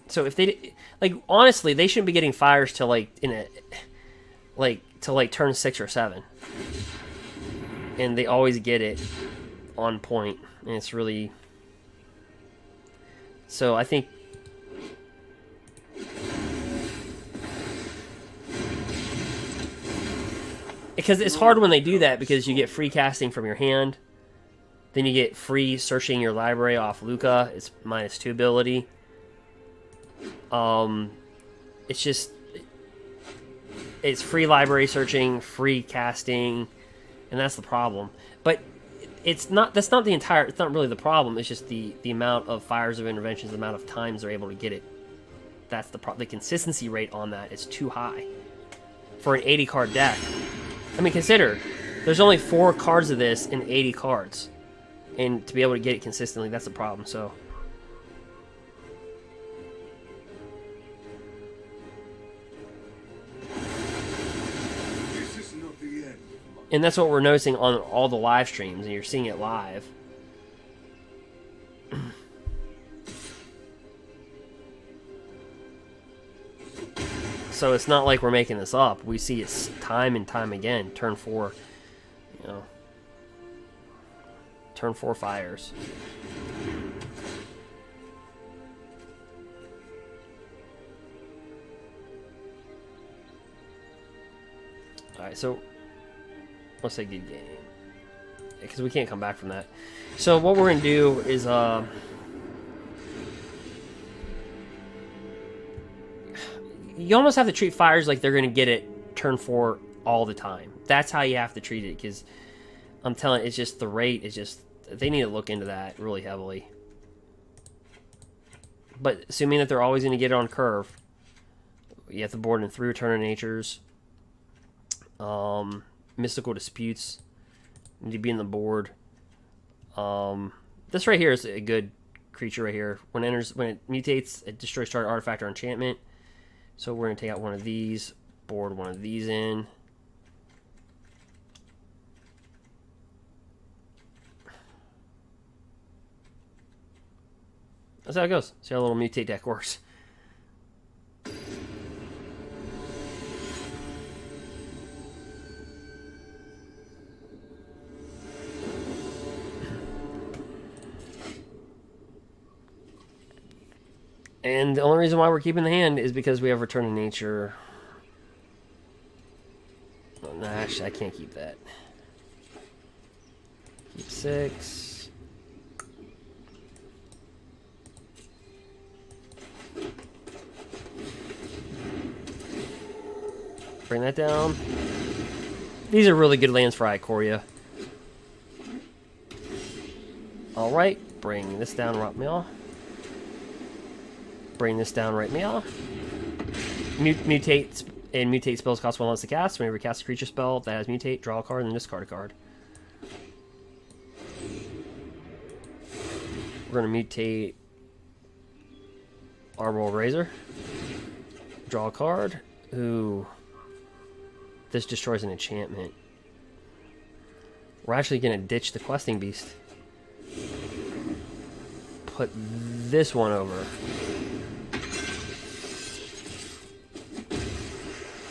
So if they like, honestly, they shouldn't be getting Fires till like till turn 6 or 7, and they always get it on point, and it's really. So I think. Because it's hard when they do that, because you get free casting from your hand. Then you get free searching your library off Lukka. It's -2 ability. It's just... It's free library searching, free casting, and that's the problem. But it's not... That's not the entire... It's not really the problem. It's just the amount of Fires of Interventions, the amount of times they're able to get it. That's the problem. The consistency rate on that is too high for an 80-card deck. I mean, consider, there's only 4 cards of this in 80 cards. And to be able to get it consistently, that's the problem, so. This is not the end. And that's what we're noticing on all the live streams, and you're seeing it live. So it's not like we're making this up. We see it time and time again. Turn 4, you know. Turn 4 fires. Alright, so let's say good game. Because we can't come back from that. So what we're going to do is you almost have to treat fires like they're going to get it turn 4 all the time. That's how you have to treat it, because I'm telling you, it's just the rate is just, they need to look into that really heavily. But assuming that they're always going to get it on curve, you have to board in 3 Return of Natures. Mystical Disputes need to be in the board. This right here is a good creature right here. When it mutates, it destroys target artifact or enchantment. So we're going to take out one of these, board one of these in. That's how it goes. See how a little mutate deck works. And the only reason why we're keeping the hand is because we have Return to Nature. Oh, no, actually, I can't keep that. Keep 6. Bring that down. These are really good lands for Ikoria. Alright, bring this down, Rot Mill. Bring this down, right meow. Mutate and mutate spells cost 1 less to cast. Whenever you cast a creature spell that has mutate, draw a card and discard a card. We're gonna mutate Arbol Razor. Draw a card. Ooh. This destroys an enchantment. We're actually gonna ditch the questing beast. Put this one over.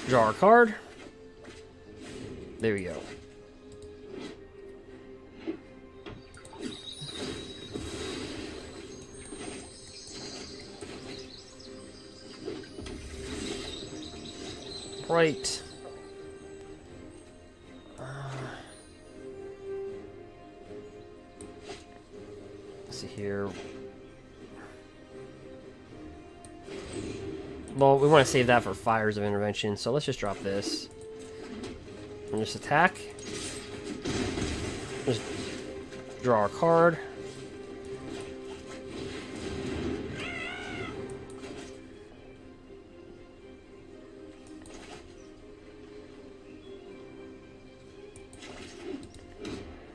Draw a card. There we go. Right. Let's see here. Well, we want to save that for Fires of Intervention, so let's just drop this. And just attack. Just draw a card.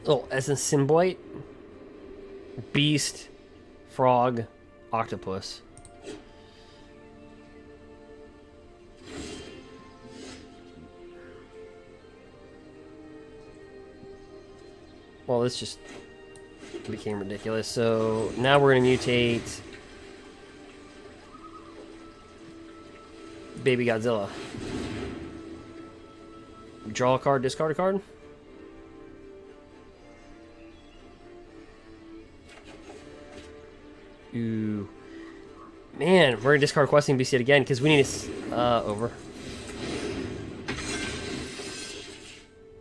Oh, Essence Symbiote. Beast. Frog. Octopus. Well, this just became ridiculous. So now we're going to mutate Baby Godzilla. Draw a card, discard a card. Ooh. Man, we're going to discard Questing Beast yet again because we need to... over.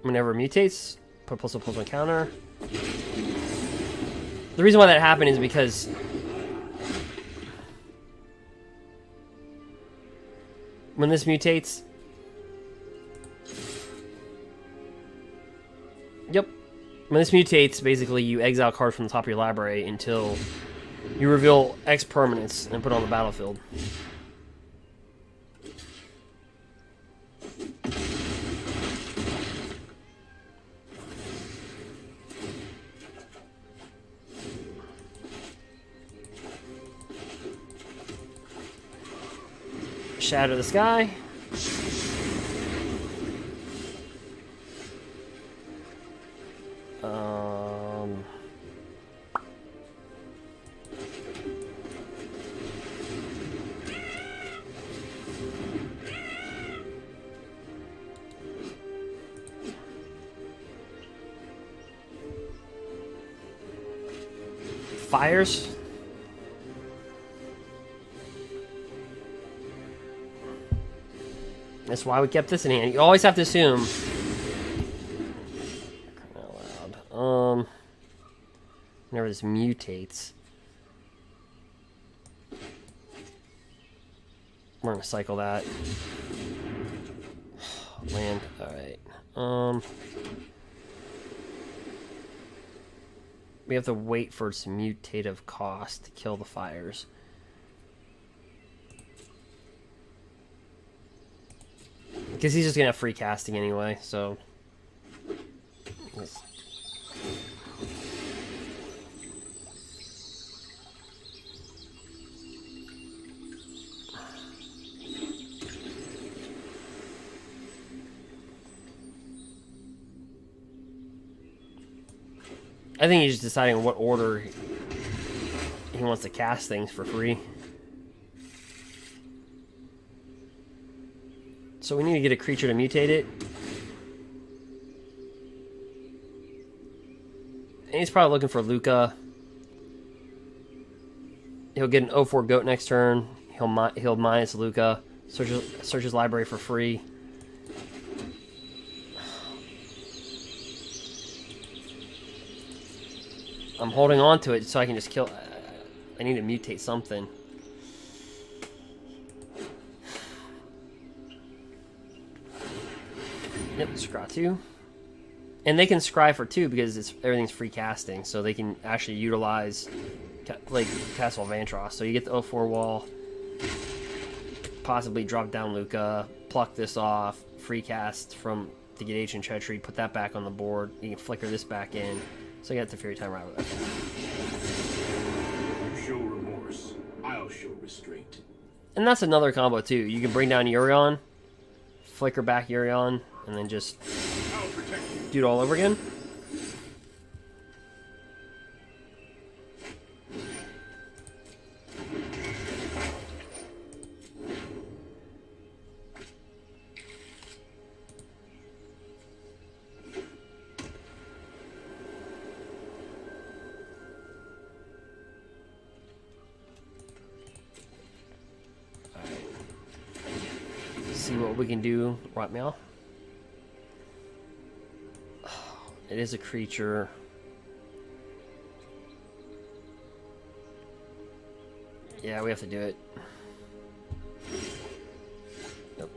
Whenever it mutates... Put +1/+1 counter. The reason why that happened is because when this mutates, when this mutates, basically you exile a card from the top of your library until you reveal X permanents and put it on the battlefield. Shadow the Sky. fires. That's why we kept this in hand. You always have to assume. Out loud. Whenever this mutates, we're gonna cycle that. Land. All right. We have to wait for its mutative cost to kill the fires. Because he's just gonna have free casting anyway, so. I think he's just deciding what order he wants to cast things for free. So we need to get a creature to mutate it. And he's probably looking for Lukka. He'll get an 0/4 goat next turn. He'll minus Lukka. Search his library for free. I'm holding on to it so I can just kill. I need to mutate something. Yep, scry 2. And they can scry for 2 because everything's free casting, so they can actually utilize like Castle of Vantros. So you get the 0/4 wall, possibly drop down Lukka, pluck this off, free cast from to get Ancient Treachery, put that back on the board. You can flicker this back in. So you got Teferi time right with that. You show remorse, I'll show restraint. And that's another combo too. You can bring down Yorion, flicker back Yorion, and then just I'll protect you. do it all over again. See what we can do right now. It is a creature. Yeah, we have to do it. Yep.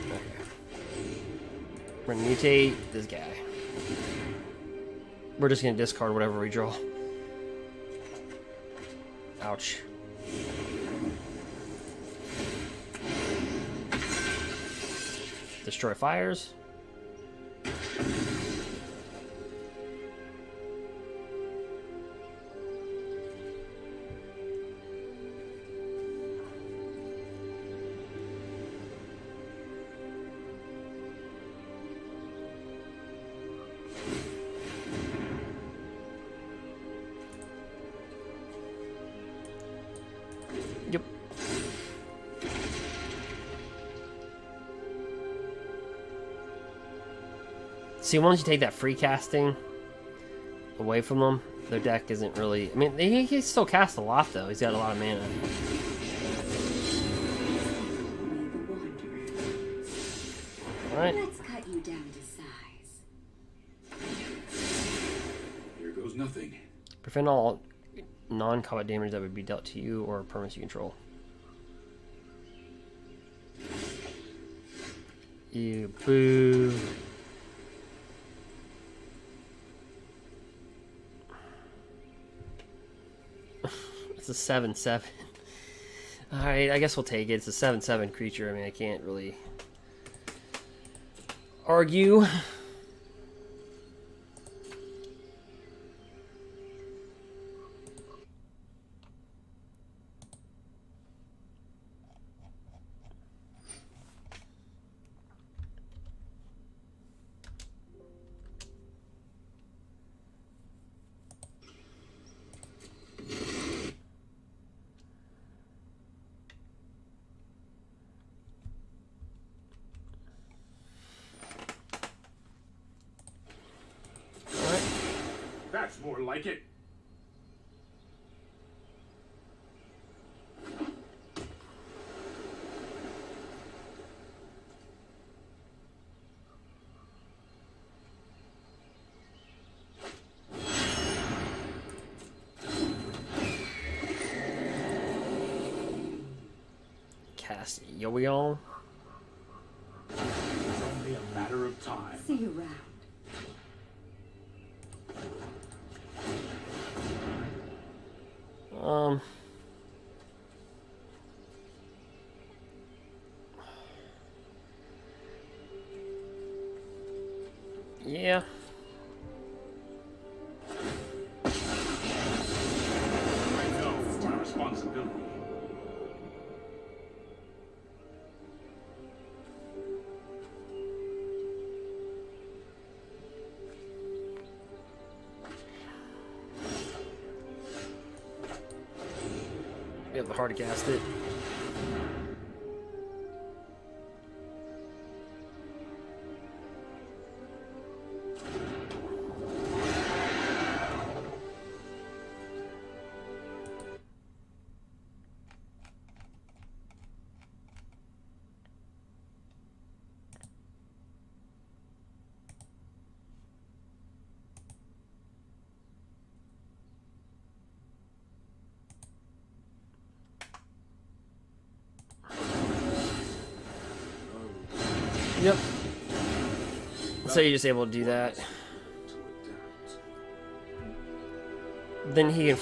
Okay. We're gonna mutate this guy. We're just gonna discard whatever we draw. Ouch. Destroy fires. Yep. See, once you take that free casting away from them, their deck isn't really... I mean, he can still cast a lot, though. He's got a lot of mana. Alright. Let's cut you down to size. Here goes nothing. Prevent all non-combat damage that would be dealt to you or permanents you control. You boo. It's a 7/7. Alright, I guess we'll take it. It's a 7/7 creature. I mean, I can't really argue. That's more like it. Cast Yorion. It's only a matter of time. See you around. Yeah. I know it's my responsibility. We have the hard to cast it. Yep. So you're just able to do that. Then he can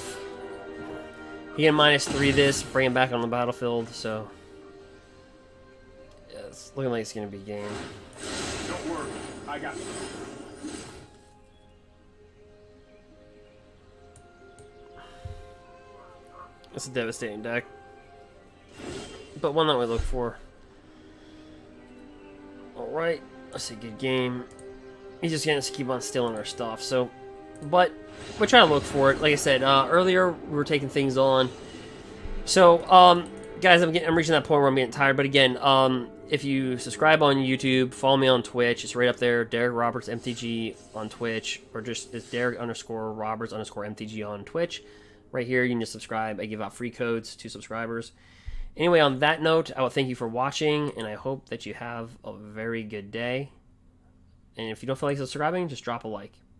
-3 this, bring him back on the battlefield. So yeah, it's looking like it's gonna be game. Don't worry, I got you. It's a devastating deck, but one that we look for. Alright, let's see, good game. He's just gonna keep on stealing our stuff, so... But, we're trying to look for it. Like I said, earlier, we were taking things on. So, guys, I'm reaching that point where I'm getting tired, but again, if you subscribe on YouTube, follow me on Twitch, it's right up there, Derek Roberts MTG on Twitch, or just, it's Derek_Roberts_MTG on Twitch. Right here, you can just subscribe. I give out free codes to subscribers. Anyway, on that note, I will thank you for watching, and I hope that you have a very good day. And if you don't feel like subscribing, just drop a like.